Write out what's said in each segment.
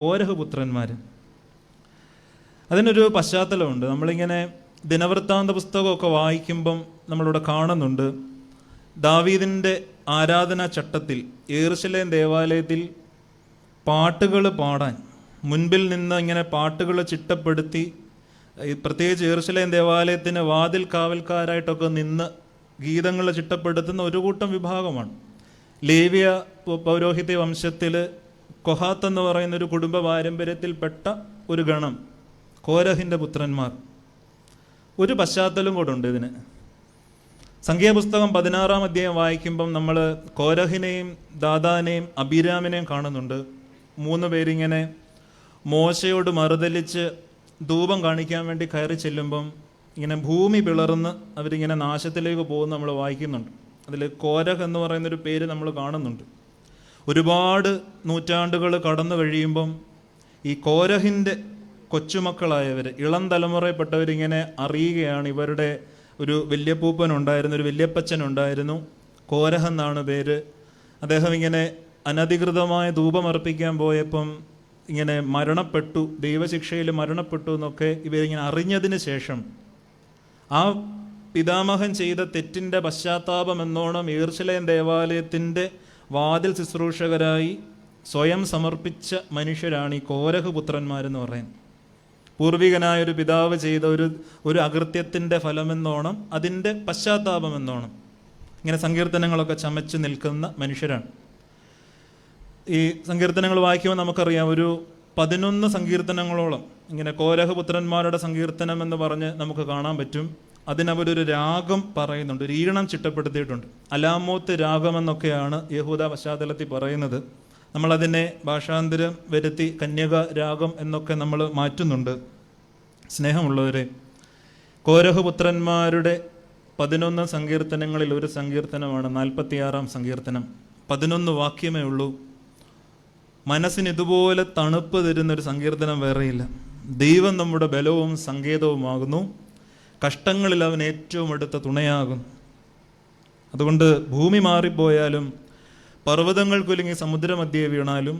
Korah പുത്രന്മാർ. അതിനൊരു പശ്ചാത്തലമുണ്ട്. നമ്മളിങ്ങനെ ദിനവൃത്താന്ത പുസ്തകമൊക്കെ വായിക്കുമ്പം നമ്മളിവിടെ കാണുന്നുണ്ട്, ദാവീദിൻ്റെ ആരാധനാ ചട്ടത്തിൽ യെരൂശലേം ദേവാലയത്തിൽ പാട്ടുകൾ പാടാൻ മുൻപിൽ നിന്ന് ഇങ്ങനെ പാട്ടുകൾ ചിട്ടപ്പെടുത്തി, പ്രത്യേകിച്ച് യെരൂശലേം ദേവാലയത്തിന് വാതിൽ കാവൽക്കാരായിട്ടൊക്കെ നിന്ന് ഗീതങ്ങൾ ചിട്ടപ്പെടുത്തുന്ന ഒരു കൂട്ടം വിഭാഗമാണ്. ലേവ്യ പൗരോഹിത്യ വംശത്തിൽ കൊഹാത്ത് എന്ന് പറയുന്ന ഒരു കുടുംബ പാരമ്പര്യത്തിൽപ്പെട്ട ഒരു ഗണം, കോരഹിൻ്റെ പുത്രന്മാർ. ഒരു പശ്ചാത്തലം കൂടെ ഉണ്ട് ഇതിന്. സംഖ്യാപുസ്തകം 16-ാം അധ്യായം വായിക്കുമ്പം നമ്മൾ കോരഹിനെയും ദാദാനെയും അബീരാമിനെയും കാണുന്നുണ്ട്. 3 പേരിങ്ങനെ മോശയോട് മറുതലിച്ച് ധൂപം കാണിക്കാൻ വേണ്ടി കയറി ചെല്ലുമ്പം ഇങ്ങനെ ഭൂമി പിളർന്ന് അവരിങ്ങനെ നാശത്തിലേക്ക് പോകുന്ന നമ്മൾ വായിക്കുന്നുണ്ട്. അതിൽ കോരഹ് എന്ന് പറയുന്നൊരു പേര് നമ്മൾ കാണുന്നുണ്ട്. ഒരുപാട് നൂറ്റാണ്ടുകൾ കടന്നു കഴിയുമ്പം ഈ കോരഹിൻ്റെ കൊച്ചുമക്കളായവർ, ഇളം തലമുറയിൽപ്പെട്ടവരിങ്ങനെ അറിയുകയാണ്, ഇവരുടെ ഒരു വല്യപ്പൂപ്പനുണ്ടായിരുന്നു, ഒരു വല്യപ്പച്ചനുണ്ടായിരുന്നു, കോരഹ് എന്നാണ് പേര്. അദ്ദേഹം ഇങ്ങനെ അനധികൃതമായ ധൂപമർപ്പിക്കാൻ പോയപ്പം ഇങ്ങനെ മരണപ്പെട്ടു, ദൈവശിക്ഷയിൽ മരണപ്പെട്ടു എന്നൊക്കെ ഇവരിങ്ങനെ അറിഞ്ഞതിന് ശേഷം ആ പിതാമഹൻ ചെയ്ത തെറ്റിൻ്റെ പശ്ചാത്താപം എന്നോണം യെരൂശലേം ദേവാലയത്തിൻ്റെ വാതിൽ ശുശ്രൂഷകരായി സ്വയം സമർപ്പിച്ച മനുഷ്യരാണ് ഈ കോരഹ് പുത്രന്മാരെന്ന് പറയുന്നത്. പൂർവികനായൊരു പിതാവ് ചെയ്ത ഒരു അകൃത്യത്തിൻ്റെ ഫലമെന്നോണം, അതിൻ്റെ പശ്ചാത്താപമെന്നോണം ഇങ്ങനെ സങ്കീർത്തനങ്ങളൊക്കെ ചമച്ച് നിൽക്കുന്ന മനുഷ്യരാണ്. ഈ സങ്കീർത്തനങ്ങൾ വായിക്കുമ്പോൾ നമുക്കറിയാം, ഒരു 11 സങ്കീർത്തനങ്ങളോളം ഇങ്ങനെ കോരഹ് പുത്രന്മാരുടെ സങ്കീർത്തനം എന്ന് പറഞ്ഞ് നമുക്ക് കാണാൻ പറ്റും. അതിനവരൊരു രാഗം പറയുന്നുണ്ട്, ഒരു ഈണം ചിട്ടപ്പെടുത്തിയിട്ടുണ്ട്. അലാമോത്ത് രാഗമെന്നൊക്കെയാണ് യഹൂദ പശ്ചാത്തലത്തിൽ പറയുന്നത്. നമ്മളതിനെ ഭാഷാന്തരം വരുത്തി കന്യക രാഗം എന്നൊക്കെ നമ്മൾ മാറ്റുന്നുണ്ട്. സ്നേഹമുള്ളവരെ, കോരഹ് പുത്രന്മാരുടെ 11 സങ്കീർത്തനങ്ങളിൽ ഒരു സങ്കീർത്തനമാണ് 46-ാം സങ്കീർത്തനം. 11 വാക്യമേ ഉള്ളൂ. മനസ്സിന് ഇതുപോലെ തണുപ്പ് തരുന്നൊരു സങ്കീർത്തനം വേറെയില്ല. ദൈവം നമ്മുടെ ബലവും സങ്കേതവുമാകുന്നു, കഷ്ടങ്ങളിൽ അവൻ ഏറ്റവും അടുത്ത തുണയാകും. അതുകൊണ്ട് ഭൂമി മാറിപ്പോയാലും, പർവ്വതങ്ങൾ കുലുങ്ങി സമുദ്രമധ്യേ വീണാലും,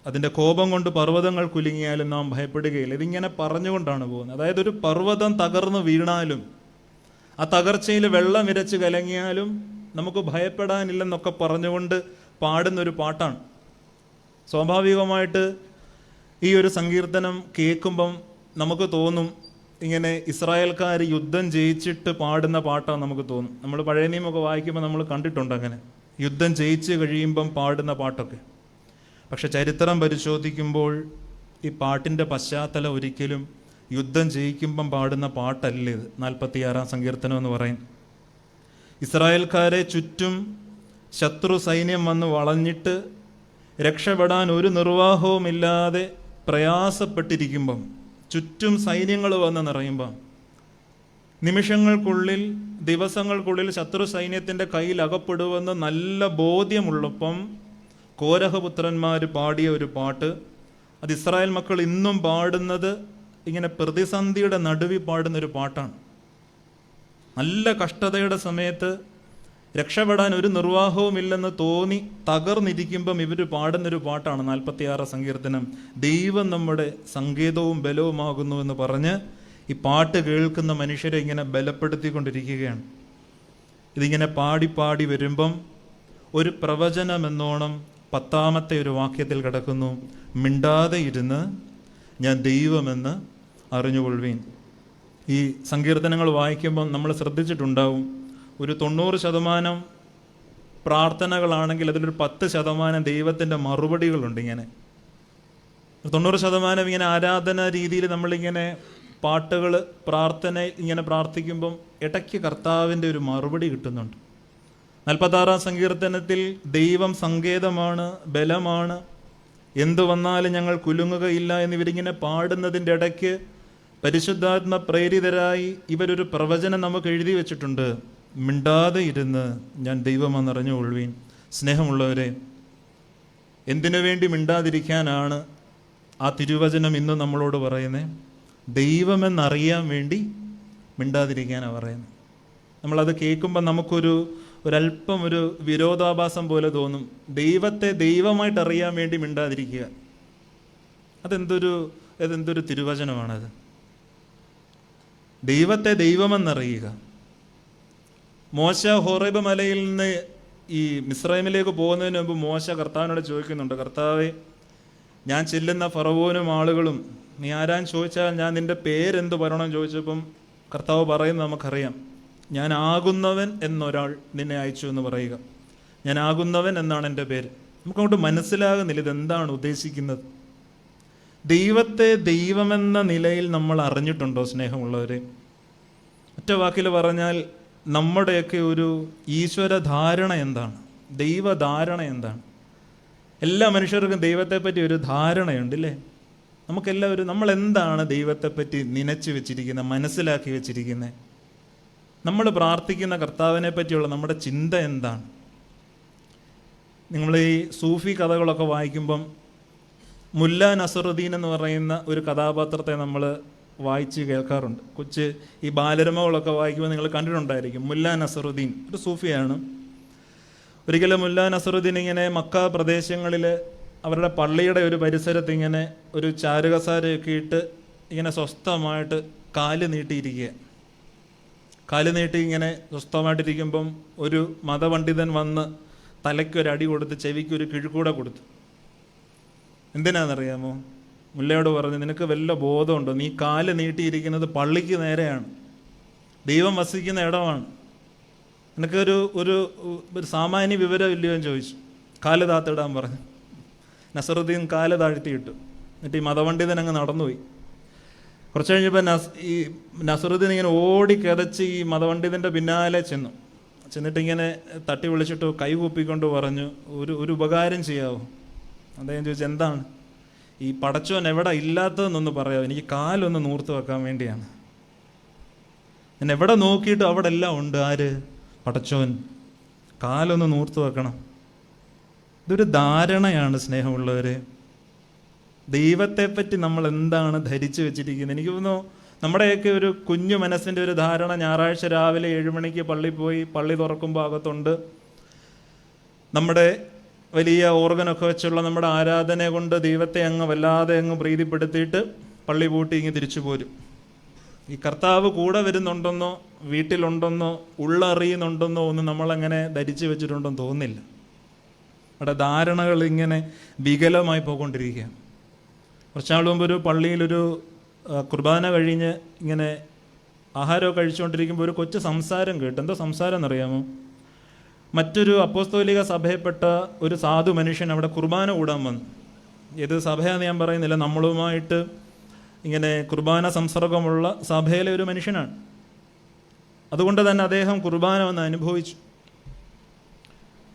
അതിൻ്റെ കോപം കൊണ്ട് പർവ്വതങ്ങൾ കുലുങ്ങിയാലും നാം ഭയപ്പെടുകയില്ല. ഇതിങ്ങനെ പറഞ്ഞുകൊണ്ടാണ് പോകുന്നത്. അതായത് ഒരു പർവ്വതം തകർന്ന് വീണാലും, ആ തകർച്ചയിൽ വെള്ളം ഇരച്ച് കലങ്ങിയാലും നമുക്ക് ഭയപ്പെടാനില്ലെന്നൊക്കെ പറഞ്ഞുകൊണ്ട് പാടുന്നൊരു പാട്ടാണ്. സ്വാഭാവികമായിട്ട് ഈ ഒരു സങ്കീർത്തനം കേൾക്കുമ്പം നമുക്ക് തോന്നും, ഇങ്ങനെ ഇസ്രായേൽക്കാർ യുദ്ധം ജയിച്ചിട്ട് പാടുന്ന പാട്ടാണ് നമുക്ക് തോന്നും. നമ്മൾ പഴയ നിയമമൊക്കെ വായിക്കുമ്പോൾ നമ്മൾ കണ്ടിട്ടുണ്ട് അങ്ങനെ യുദ്ധം ജയിച്ച് കഴിയുമ്പം പാടുന്ന പാട്ടൊക്കെ. പക്ഷെ ചരിത്രം പരിശോധിക്കുമ്പോൾ ഈ പാട്ടിൻ്റെ പശ്ചാത്തലം ഒരിക്കലും യുദ്ധം ജയിക്കുമ്പം പാടുന്ന പാട്ടല്ല ഇത്. 46-ാം സങ്കീർത്തനം എന്ന് പറയും. ഇസ്രായേൽക്കാരെ ചുറ്റും ശത്രു സൈന്യം വന്ന് വളഞ്ഞിട്ട് രക്ഷപ്പെടാൻ ഒരു നിർവാഹവുമില്ലാതെ പ്രയാസപ്പെട്ടിരിക്കുമ്പം, ചുറ്റും സൈന്യങ്ങൾ വന്ന് നിറയുമ്പം, നിമിഷങ്ങൾക്കുള്ളിൽ, ദിവസങ്ങൾക്കുള്ളിൽ ശത്രു സൈന്യത്തിൻ്റെ കയ്യിൽ അകപ്പെടുമെന്ന് നല്ല ബോധ്യമുള്ളപ്പം കോരഹ് പുത്രന്മാർ പാടിയ ഒരു പാട്ട്, അത് ഇസ്രായേൽ മക്കൾ ഇന്നും പാടുന്നത് ഇങ്ങനെ പ്രതിസന്ധിയുടെ നടുവിൽ പാടുന്നൊരു പാട്ടാണ്. നല്ല കഷ്ടതയുടെ സമയത്ത് രക്ഷപ്പെടാൻ ഒരു നിർവാഹവുമില്ലെന്ന് തോന്നി തകർന്നിരിക്കുമ്പം ഇവർ പാടുന്നൊരു പാട്ടാണ് 46 സങ്കീർത്തനം. ദൈവം നമ്മുടെ സങ്കേതവും ബലവുമാകുന്നു എന്ന് പറഞ്ഞ് ഈ പാട്ട് കേൾക്കുന്ന മനുഷ്യരെ ഇങ്ങനെ ബലപ്പെടുത്തിക്കൊണ്ടിരിക്കുകയാണ്. ഇതിങ്ങനെ പാടി പാടി വരുമ്പം ഒരു പ്രവചനമെന്നോണം 10-ാമത്തെ ഒരു വാക്യത്തിൽ കിടക്കുന്നു, മിണ്ടാതെ ഇരുന്ന് ഞാൻ ദൈവമെന്ന് അറിഞ്ഞുകൊള്ളുവീൻ. ഈ സങ്കീർത്തനങ്ങൾ വായിക്കുമ്പം നമ്മൾ ശ്രദ്ധിച്ചിട്ടുണ്ടാവും, ഒരു 90% പ്രാർത്ഥനകളാണെങ്കിൽ അതിലൊരു 10% ദൈവത്തിൻ്റെ മറുപടികളുണ്ട്. ഇങ്ങനെ 90% ഇങ്ങനെ ആരാധന രീതിയിൽ നമ്മളിങ്ങനെ പാട്ടുകൾ, പ്രാർത്ഥന ഇങ്ങനെ പ്രാർത്ഥിക്കുമ്പം ഇടയ്ക്ക് കർത്താവിൻ്റെ ഒരു മറുപടി കിട്ടുന്നുണ്ട്. 46-ാം സങ്കീർത്തനത്തിൽ ദൈവം സങ്കേതമാണ്, ബലമാണ്, എന്തു വന്നാലും ഞങ്ങൾ കുലുങ്ങുകയില്ല എന്നിവരിങ്ങനെ പാടുന്നതിൻ്റെ ഇടയ്ക്ക് പരിശുദ്ധാത്മ പ്രേരിതരായി ഇവരൊരു പ്രവചനം നമുക്ക് എഴുതി വെച്ചിട്ടുണ്ട്, മിണ്ടാതെ ഇരുന്ന് ഞാൻ ദൈവമെന്നറിഞ്ഞുകൊള്ളുവീൻ. സ്നേഹമുള്ളവരെ, എന്തിനു വേണ്ടി മിണ്ടാതിരിക്കാനാണ് ആ തിരുവചനം ഇന്ന് നമ്മളോട് പറയുന്നത്? ദൈവമെന്നറിയാൻ വേണ്ടി മിണ്ടാതിരിക്കാനാണ് പറയുന്നത്. നമ്മളത് കേൾക്കുമ്പോൾ ഒരല്പം ഒരു വിരോധാഭാസം പോലെ തോന്നും. ദൈവത്തെ ദൈവമായിട്ട് അറിയാൻ വേണ്ടി മിണ്ടാതിരിക്കുക. അതെന്തൊരു തിരുവചനമാണത്. ദൈവത്തെ ദൈവമെന്നറിയുക. മോശ ഹോറേബ് മലയിൽ നിന്ന് ഈ മിസ്രൈമിലേക്ക് പോകുന്നതിന് മുമ്പ് മോശ കർത്താവിനോട് ചോദിക്കുന്നുണ്ട്, കർത്താവേ, ഞാൻ ചെല്ലുന്ന ഫറവോനും ആളുകളും നീ ആരാൻ ചോദിച്ചാൽ ഞാൻ നിൻ്റെ പേരെന്ത് പറയണമെന്ന് ചോദിച്ചപ്പം കർത്താവ് പറയുന്നത് നമുക്കറിയാം. ഞാൻ ആകുന്നവൻ എന്നൊരാൾ നിന്നെ അയച്ചു എന്ന് പറയുക. ഞാൻ ആകുന്നവൻ എന്നാണ് എൻ്റെ പേര്. നമുക്കങ്ങോട്ട് മനസ്സിലാകുന്നില്ല ഇതെന്താണ് ഉദ്ദേശിക്കുന്നത്. ദൈവത്തെ ദൈവമെന്ന നിലയിൽ നമ്മൾ അറിഞ്ഞിട്ടുണ്ടോ സ്നേഹമുള്ളവരെ? ഒറ്റ വാക്കിൽ പറഞ്ഞാൽ നമ്മുടെയൊക്കെ ഒരു ഈശ്വര ധാരണ എന്താണ്, ദൈവധാരണ എന്താണ്? എല്ലാ മനുഷ്യർക്കും ദൈവത്തെപ്പറ്റി ഒരു ധാരണയുണ്ട് ഇല്ലേ? നമ്മൾ എന്താണ് ദൈവത്തെപ്പറ്റി നനച്ചു വെച്ചിരിക്കുന്നത്, മനസ്സിലാക്കി വെച്ചിരിക്കുന്നത്? നമ്മൾ പ്രാർത്ഥിക്കുന്ന കർത്താവിനെ പറ്റിയുള്ള നമ്മുടെ ചിന്ത എന്താണ്? നിങ്ങൾ ഈ സൂഫി കഥകളൊക്കെ വായിക്കുമ്പം മുല്ല നസറുദ്ദീൻ എന്ന് പറയുന്ന ഒരു കഥാപാത്രത്തെ നമ്മൾ വായിച്ച് കേൾക്കാറുണ്ട്. ഈ ബാലരമകളൊക്കെ വായിക്കുമ്പോൾ നിങ്ങൾ കണ്ടിട്ടുണ്ടായിരിക്കും. മുല്ല നസറുദ്ദീൻ ഒരു സൂഫിയാണ്. ഒരിക്കലും മുല്ല നസറുദ്ദീൻ ഇങ്ങനെ മക്ക പ്രദേശങ്ങളിൽ അവരുടെ പള്ളിയുടെ ഒരു പരിസരത്ത് ഇങ്ങനെ ഒരു ചാരുകസാരയൊക്കെ ഇട്ട് ഇങ്ങനെ സ്വസ്ഥമായിട്ട് കാല് നീട്ടിയിരിക്കുക. കാല് നീട്ടി ഇങ്ങനെ സ്വസ്ഥമായിട്ടിരിക്കുമ്പം ഒരു മതപണ്ഡിതൻ വന്ന് തലയ്ക്കൊരടി കൊടുത്ത് ചെവിക്കൊരു കിഴുക്കൂടെ കൊടുത്തു. എന്തിനാണെന്നറിയാമോ? മുല്ലയോട് പറഞ്ഞു, നിനക്ക് വല്ല ബോധമുണ്ടോ? നീ കാല് നീട്ടിയിരിക്കുന്നത് പള്ളിക്ക് നേരെയാണ്, ദൈവം വസിക്കുന്ന ഇടമാണ്. നിനക്കൊരു ഒരു സാമാന്യ വിവരം ഇല്ലയോ എന്ന് ചോദിച്ചു. കാല് താത്തിടാൻ പറഞ്ഞു. നസറുദ്ദീൻ കാല് താഴ്ത്തിയിട്ടു. എന്നിട്ട് ഈ മതപണ്ഡിതൻ അങ്ങ് നടന്നുപോയി. കുറച്ച് കഴിഞ്ഞപ്പോൾ ഈ നസറുദ്ദീൻ ഇങ്ങനെ ഓടി കിതച്ച് ഈ മതപണ്ഡിതൻ്റെ പിന്നാലെ ചെന്നിട്ട് ഇങ്ങനെ തട്ടി വിളിച്ചിട്ട് കൈ കൂപ്പിക്കൊണ്ട് പറഞ്ഞു, ഒരു ഉപകാരം ചെയ്യാവോ? അദ്ദേഹം ചോദിച്ചു, എന്താണ്? ഈ പടച്ചോൻ എവിടെ ഇല്ലാത്തതെന്നൊന്ന് പറയാമോ? എനിക്ക് കാലൊന്ന് നൂർത്ത് വെക്കാൻ വേണ്ടിയാണ്. ഞാൻ എവിടെ നോക്കിയിട്ട് അവിടെ എല്ലാം ഉണ്ട്. ആര്? പടച്ചോൻ. കാലൊന്ന് നൂർത്ത് വെക്കണം. ഇതൊരു ധാരണയാണ് സ്നേഹമുള്ളവരെ. ദൈവത്തെപ്പറ്റി നമ്മൾ എന്താണ് ധരിച്ചു വെച്ചിരിക്കുന്നത്? എനിക്ക് തോന്നുന്നു നമ്മുടെയൊക്കെ ഒരു കുഞ്ഞു മനസ്സിൻ്റെ ഒരു ധാരണ, ഞായറാഴ്ച രാവിലെ 7 മണിക്ക് പള്ളിയിൽ പോയി പള്ളി തുറക്കുമ്പോൾ അകത്തുണ്ട് നമ്മുടെ വലിയ ഓർഗനൊക്കെ വെച്ചുള്ള നമ്മുടെ ആരാധന കൊണ്ട് ദൈവത്തെ വല്ലാതെ പ്രീതിപ്പെടുത്തിയിട്ട് പള്ളി പൂട്ടി തിരിച്ചു പോരും. ഈ കർത്താവ് കൂടെ വരുന്നുണ്ടെന്നോ വീട്ടിലുണ്ടെന്നോ ഉള്ളറിയുന്നുണ്ടെന്നോ ഒന്നും നമ്മളങ്ങനെ ധരിച്ചു വെച്ചിട്ടുണ്ടെന്ന് തോന്നുന്നില്ല. അവിടെ ധാരണകൾ ഇങ്ങനെ വികലമായി പോയിക്കൊണ്ടിരിക്കുക. കുറച്ചാൾ മുമ്പ് ഒരു പള്ളിയിലൊരു കുർബാന കഴിഞ്ഞ് ഇങ്ങനെ ആഹാരമൊക്കെ കഴിച്ചുകൊണ്ടിരിക്കുമ്പോൾ ഒരു കൊച്ചു സംസാരം കേട്ടു. എന്തോ സംസാരം എന്നറിയാമോ? മറ്റൊരു അപ്പോസ്തോലിക സഭയപ്പെട്ട ഒരു സാധു മനുഷ്യൻ അവിടെ കുർബാന കൂടാൻ വന്നു. ഏത് സഭയാണെന്ന് ഞാൻ പറയുന്നില്ല, നമ്മളുമായിട്ട് ഇങ്ങനെ കുർബാന സംസർഗമുള്ള സഭയിലെ ഒരു മനുഷ്യനാണ്. അതുകൊണ്ട് തന്നെ അദ്ദേഹം കുർബാന വന്ന് അനുഭവിച്ചു.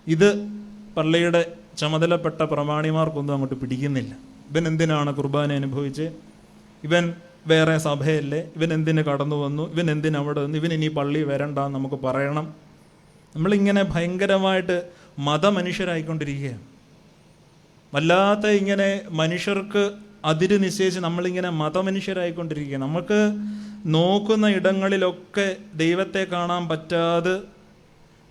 ഇത് പള്ളിയുടെ ചുമതലപ്പെട്ട പ്രമാണിമാർക്കൊന്നും അങ്ങോട്ട് പിടിക്കുന്നില്ല. ഇവൻ എന്തിനാണ് കുർബാന അനുഭവിച്ച്? ഇവൻ വേറെ സഭയല്ലേ? ഇവൻ എന്തിന് കടന്നു വന്നു? ഇവൻ എന്തിന് അവിടെ വന്നു? ഇവൻ ഇനി പള്ളി വരണ്ടെന്ന് നമുക്ക് പറയണം. നമ്മളിങ്ങനെ ഭയങ്കരമായിട്ട് മതമനുഷ്യരായിക്കൊണ്ടിരിക്കുകയാണ്. വല്ലാത്ത ഇങ്ങനെ മനുഷ്യർക്ക് അതിര് നിശ്ചയിച്ച് നമ്മളിങ്ങനെ മതമനുഷ്യരായിക്കൊണ്ടിരിക്കുക. നമുക്ക് നോക്കുന്ന ഇടങ്ങളിലൊക്കെ ദൈവത്തെ കാണാൻ പറ്റാതെ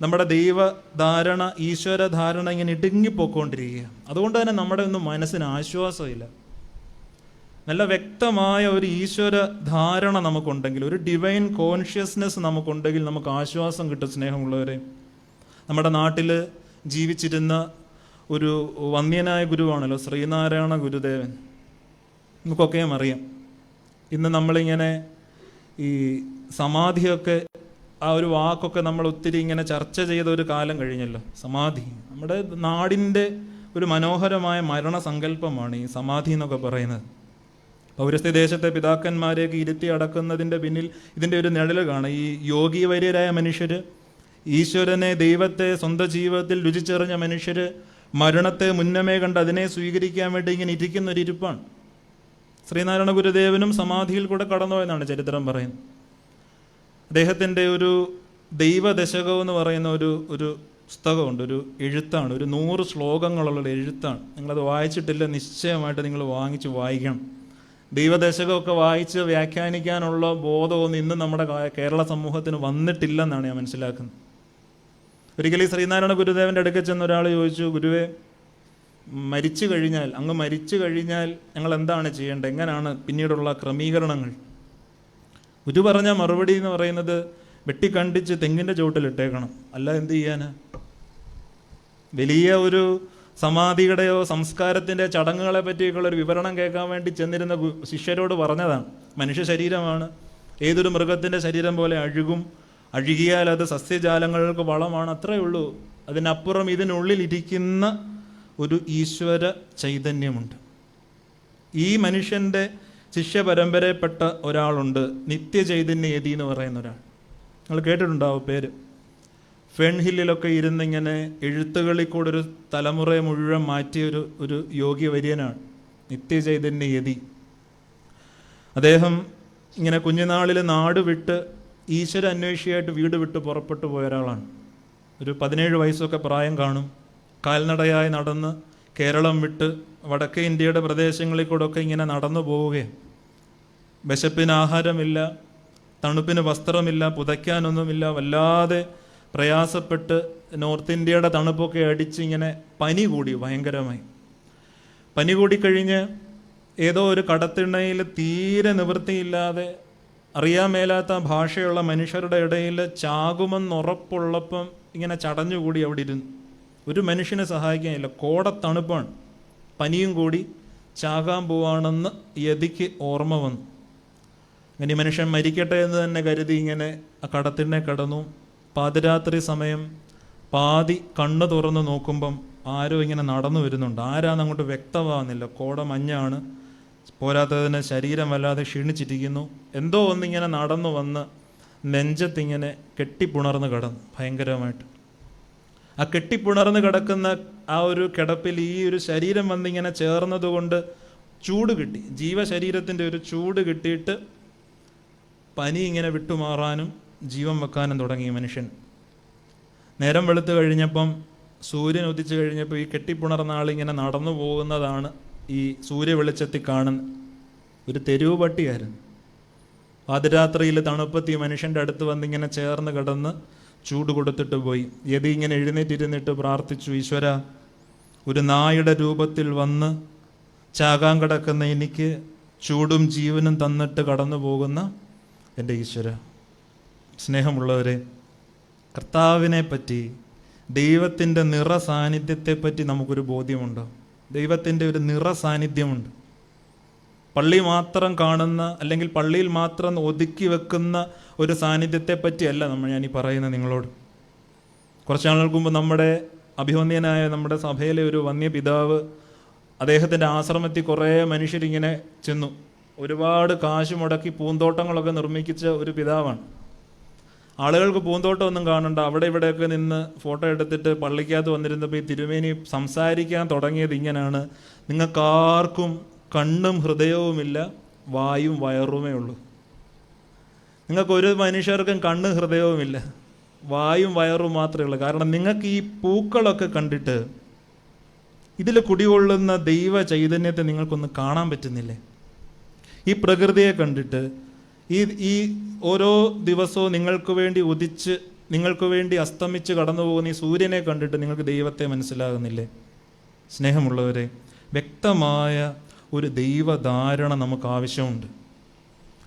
നമ്മുടെ ദൈവധാരണ, ഈശ്വരധാരണ ഇങ്ങനെ ഇടുങ്ങിപ്പോയിക്കൊണ്ടിരിക്കുക. അതുകൊണ്ട് തന്നെ നമ്മുടെ ഒന്നും മനസ്സിന് ആശ്വാസമില്ല. നല്ല വ്യക്തമായ ഒരു ഈശ്വര ധാരണ നമുക്കുണ്ടെങ്കിൽ, ഒരു ഡിവൈൻ കോൺഷ്യസ്നെസ് നമുക്കുണ്ടെങ്കിൽ നമുക്ക് ആശ്വാസം കിട്ടും. സ്നേഹമുള്ളവരെ, നമ്മുടെ നാട്ടിൽ ജീവിച്ചിരുന്ന ഒരു വന്യനായ ഗുരുവാണല്ലോ ശ്രീനാരായണ ഗുരുദേവൻ. നമുക്കൊക്കെയും അറിയാം. ഇന്ന് നമ്മളിങ്ങനെ ഈ സമാധിയൊക്കെ, ആ ഒരു വാക്കൊക്കെ നമ്മൾ ഒത്തിരി ഇങ്ങനെ ചർച്ച ചെയ്ത ഒരു കാലം കഴിഞ്ഞല്ലോ. സമാധി നമ്മുടെ നാടിൻ്റെ ഒരു മനോഹരമായ മരണസങ്കല്പമാണ് ഈ സമാധി എന്നൊക്കെ പറയുന്നത്. പൗരസ്ത്യ ദേശത്തെ പിതാക്കന്മാരെയൊക്കെ ഇരുത്തി അടക്കുന്നതിൻ്റെ പിന്നിൽ ഇതിൻ്റെ ഒരു നിഴൽ കാണാം. ഈ യോഗീവര്യരായ മനുഷ്യർ, ഈശ്വരനെ, ദൈവത്തെ സ്വന്തം ജീവിതത്തിൽ രുചിച്ചെറിഞ്ഞ മനുഷ്യർ മരണത്തെ മുന്നമേ കണ്ട് അതിനെ സ്വീകരിക്കാൻ വേണ്ടി ഇങ്ങനെ ഇരിക്കുന്നൊരു ഇരിപ്പാണ്. ശ്രീനാരായണ ഗുരുദേവനും സമാധിയിൽ കൂടെ കടന്നുപോയെന്നാണ് ചരിത്രം പറയുന്നത്. അദ്ദേഹത്തിൻ്റെ ഒരു ദൈവദശകം എന്ന് പറയുന്ന ഒരു പുസ്തകമുണ്ട്, ഒരു എഴുത്താണ്, ഒരു 100 ശ്ലോകങ്ങളുള്ള എഴുത്താണ്. നിങ്ങളത് വായിച്ചിട്ടില്ല, നിശ്ചയമായിട്ട് നിങ്ങൾ വാങ്ങിച്ച് വായിക്കണം. ദൈവദശകമൊക്കെ വായിച്ച് വ്യാഖ്യാനിക്കാനുള്ള ബോധമൊന്നും ഇന്ന് നമ്മുടെ കേരള സമൂഹത്തിന് വന്നിട്ടില്ലെന്നാണ് ഞാൻ മനസ്സിലാക്കുന്നത്. ഒരിക്കലും ശ്രീനാരായണ ഗുരുദേവൻ്റെ അടുക്കൽ ചെന്ന് ഒരാൾ ചോദിച്ചു, ഗുരുവേ, മരിച്ചു കഴിഞ്ഞാൽ, അങ്ങ് മരിച്ചു കഴിഞ്ഞാൽ ഞങ്ങൾ എന്താണ് ചെയ്യേണ്ടത്, എങ്ങനെയാണ് പിന്നീടുള്ള ക്രമീകരണങ്ങൾ? ഗുരു പറഞ്ഞ മറുപടി എന്ന് പറയുന്നത്, വെട്ടിക്കണ്ടിച്ച് തെങ്ങിൻ്റെ ചുവട്ടിലിട്ടേക്കണം, അല്ല എന്ത് ചെയ്യാനാ? വലിയ ഒരു സമാധിയുടെയോ സംസ്കാരത്തിൻ്റെ ചടങ്ങുകളെ പറ്റിയൊക്കെയുള്ള ഒരു വിവരണം കേൾക്കാൻ വേണ്ടി ചെന്നിരുന്ന ശിഷ്യരോട് പറഞ്ഞതാണ്, മനുഷ്യ ശരീരമാണ്, ഏതൊരു മൃഗത്തിൻ്റെ ശരീരം പോലെ അഴുകിയാൽ അത് സസ്യജാലങ്ങൾക്ക് വളമാണ്, അത്രയേ ഉള്ളൂ. അതിനപ്പുറം ഇതിനുള്ളിലിരിക്കുന്ന ഒരു ഈശ്വര ചൈതന്യമുണ്ട്. ഈ മനുഷ്യൻ്റെ ശിഷ്യ പരമ്പരയിൽപ്പെട്ട ഒരാളുണ്ട്, നിത്യചൈതന്യയതി എന്ന് പറയുന്ന ഒരാൾ. നിങ്ങൾ കേട്ടിട്ടുണ്ടാവും പേര്. ഫെൺഹില്ലിലൊക്കെ ഇരുന്നിങ്ങനെ എഴുത്തുകളിൽ കൂടെ ഒരു തലമുറയെ മുഴുവൻ മാറ്റിയ ഒരു യോഗി വര്യനാണ് നിത്യചൈതന്യയതി. അദ്ദേഹം ഇങ്ങനെ കുഞ്ഞുനാളിൽ നാട് വിട്ട് ഈശ്വര അന്വേഷിയായിട്ട് വീട് വിട്ട് പുറപ്പെട്ടു പോയ ഒരാളാണ്. ഒരു 17 വയസ്സൊക്കെ പ്രായം കാണും. കാൽനടയായി നടന്ന് കേരളം വിട്ട് വടക്കേ ഇന്ത്യയുടെ പ്രദേശങ്ങളിൽ കൂടെ ഒക്കെ ഇങ്ങനെ നടന്നു പോവുകയാണ്. വിശപ്പിന് ആഹാരമില്ല, തണുപ്പിന് വസ്ത്രമില്ല, പുതയ്ക്കാനൊന്നുമില്ല, വല്ലാതെ പ്രയാസപ്പെട്ട് നോർത്ത് ഇന്ത്യയുടെ തണുപ്പൊക്കെ അടിച്ച് ഇങ്ങനെ പനി കൂടി, ഭയങ്കരമായി പനി കൂടിക്കഴിഞ്ഞ് ഏതോ ഒരു കടത്തിണ്ണയിൽ തീരെ നിവൃത്തിയില്ലാതെ അറിയാൻ മേലാത്ത ഭാഷയുള്ള മനുഷ്യരുടെ ഇടയിൽ ചാകുമെന്നുറപ്പുള്ളപ്പം ഇങ്ങനെ ചടഞ്ഞുകൂടി അവിടെ ഇരുന്നു. ഒരു മനുഷ്യനെ സഹായിക്കാനില്ല, കോടത്തണുപ്പാണ്, പനിയും കൂടി ചാകാൻ പോവാണെന്ന് യതിക്ക് ഓർമ്മ വന്നു. അങ്ങനെ മനുഷ്യൻ മരിക്കട്ടെ എന്ന് തന്നെ കരുതി ഇങ്ങനെ ആ കടത്തിണ്ണെ കിടന്നു. പാതിരാത്രി സമയം പാതി കണ്ണ് തുറന്ന് നോക്കുമ്പം ആരോ ഇങ്ങനെ നടന്നു വരുന്നുണ്ട്. ആരാന്ന് അങ്ങോട്ട് വ്യക്തമാകുന്നില്ല, കോട മഞ്ഞാണ്, പോരാത്തതിന് ശരീരം വല്ലാതെ ക്ഷീണിച്ചിരിക്കുന്നു. എന്തോ ഒന്നിങ്ങനെ നടന്നു വന്ന് നെഞ്ചത്തിങ്ങനെ കെട്ടിപ്പുണർന്ന് കിടന്നു ഭയങ്കരമായിട്ട്. ആ കെട്ടിപ്പുണർന്ന് കിടക്കുന്ന ആ ഒരു കിടപ്പിൽ ഈ ഒരു ശരീരം വന്നിങ്ങനെ ചേർന്നതുകൊണ്ട് ചൂട് കിട്ടി, ജീവശരീരത്തിൻ്റെ ഒരു ചൂട് കിട്ടിയിട്ട് പനി ഇങ്ങനെ വിട്ടുമാറാനും ജീവൻ വെക്കാനും തുടങ്ങി മനുഷ്യൻ. നേരം വെളുത്ത് കഴിഞ്ഞപ്പം, സൂര്യൻ ഉദിച്ചു കഴിഞ്ഞപ്പോൾ ഈ കെട്ടിപ്പുണർന്ന ആളിങ്ങനെ നടന്നു പോകുന്നതാണ് ഈ സൂര്യ വെളിച്ചത്തിൽ കാണുന്ന ഒരു തെരുവ് പട്ടിയായിരുന്നു. പാതിരാത്രിയിൽ തണുപ്പത്തി മനുഷ്യൻ്റെ അടുത്ത് വന്നിങ്ങനെ ചേർന്ന് കിടന്ന് ചൂട് കൊടുത്തിട്ട് പോയി. യതി ഇങ്ങനെ എഴുന്നേറ്റിരുന്നിട്ട് പ്രാർത്ഥിച്ചു, ഈശ്വര, ഒരു നായുടെ രൂപത്തിൽ വന്ന് ചാകാൻ കിടക്കുന്ന എനിക്ക് ചൂടും ജീവനും തന്നിട്ട് കടന്നു പോകുന്ന എൻ്റെ ഈശ്വര. സ്നേഹമുള്ളവരെ, കർത്താവിനെ പറ്റി, ദൈവത്തിൻ്റെ നിറ സാന്നിധ്യത്തെപ്പറ്റി നമുക്കൊരു ബോധ്യമുണ്ടോ? ദൈവത്തിൻ്റെ ഒരു നിറ സാന്നിധ്യമുണ്ട്. പള്ളി മാത്രം കാണുന്ന, അല്ലെങ്കിൽ പള്ളിയിൽ മാത്രം ഒതുക്കി വെക്കുന്ന ഒരു സാന്നിധ്യത്തെ പറ്റിയല്ല ഞാനീ പറയുന്നത് നിങ്ങളോട്. കുറച്ച് നാളുകൾക്ക് മുമ്പ് നമ്മുടെ അഭിവന്ദ്യനായ നമ്മുടെ സഭയിലെ ഒരു വന്യപിതാവ്, അദ്ദേഹത്തിൻ്റെ ആശ്രമത്തിൽ കുറേ മനുഷ്യരിങ്ങനെ ചെന്നു. ഒരുപാട് കാശ് മുടക്കി പൂന്തോട്ടങ്ങളൊക്കെ നിർമ്മിച്ച ഒരു പിതാവാണ്. ആളുകൾക്ക് പൂന്തോട്ടമൊന്നും കാണണ്ട, അവിടെ ഇവിടെയൊക്കെ നിന്ന് ഫോട്ടോ എടുത്തിട്ട് പള്ളിക്കകത്ത് വന്നിരുന്നപ്പോൾ ഈ തിരുമേനി സംസാരിക്കാൻ തുടങ്ങിയത് ഇങ്ങനെയാണ്: നിങ്ങൾക്കാർക്കും കണ്ണും ഹൃദയവുമില്ല, വായും വയറുമേ ഉള്ളൂ. നിങ്ങൾക്കൊരു മനുഷ്യർക്കും കണ്ണും ഹൃദയവുമില്ല, വായും വയറും മാത്രമേ ഉള്ളൂ. കാരണം നിങ്ങൾക്ക് ഈ പൂക്കളൊക്കെ കണ്ടിട്ട് ഇതിൽ കുടികൊള്ളുന്ന ദൈവ ചൈതന്യത്തെ നിങ്ങൾക്കൊന്ന് കാണാൻ പറ്റുന്നില്ലേ? ഈ പ്രകൃതിയെ കണ്ടിട്ട്, ഈ ഓരോ ദിവസവും നിങ്ങൾക്ക് വേണ്ടി ഉദിച്ച് നിങ്ങൾക്ക് വേണ്ടി അസ്തമിച്ച് കടന്നു പോകുന്ന ഈ സൂര്യനെ കണ്ടിട്ട് നിങ്ങൾക്ക് ദൈവത്തെ മനസ്സിലാകുന്നില്ലേ? സ്നേഹമുള്ളവരെ, വ്യക്തമായ ഒരു ദൈവധാരണ നമുക്ക് ആവശ്യമുണ്ട്.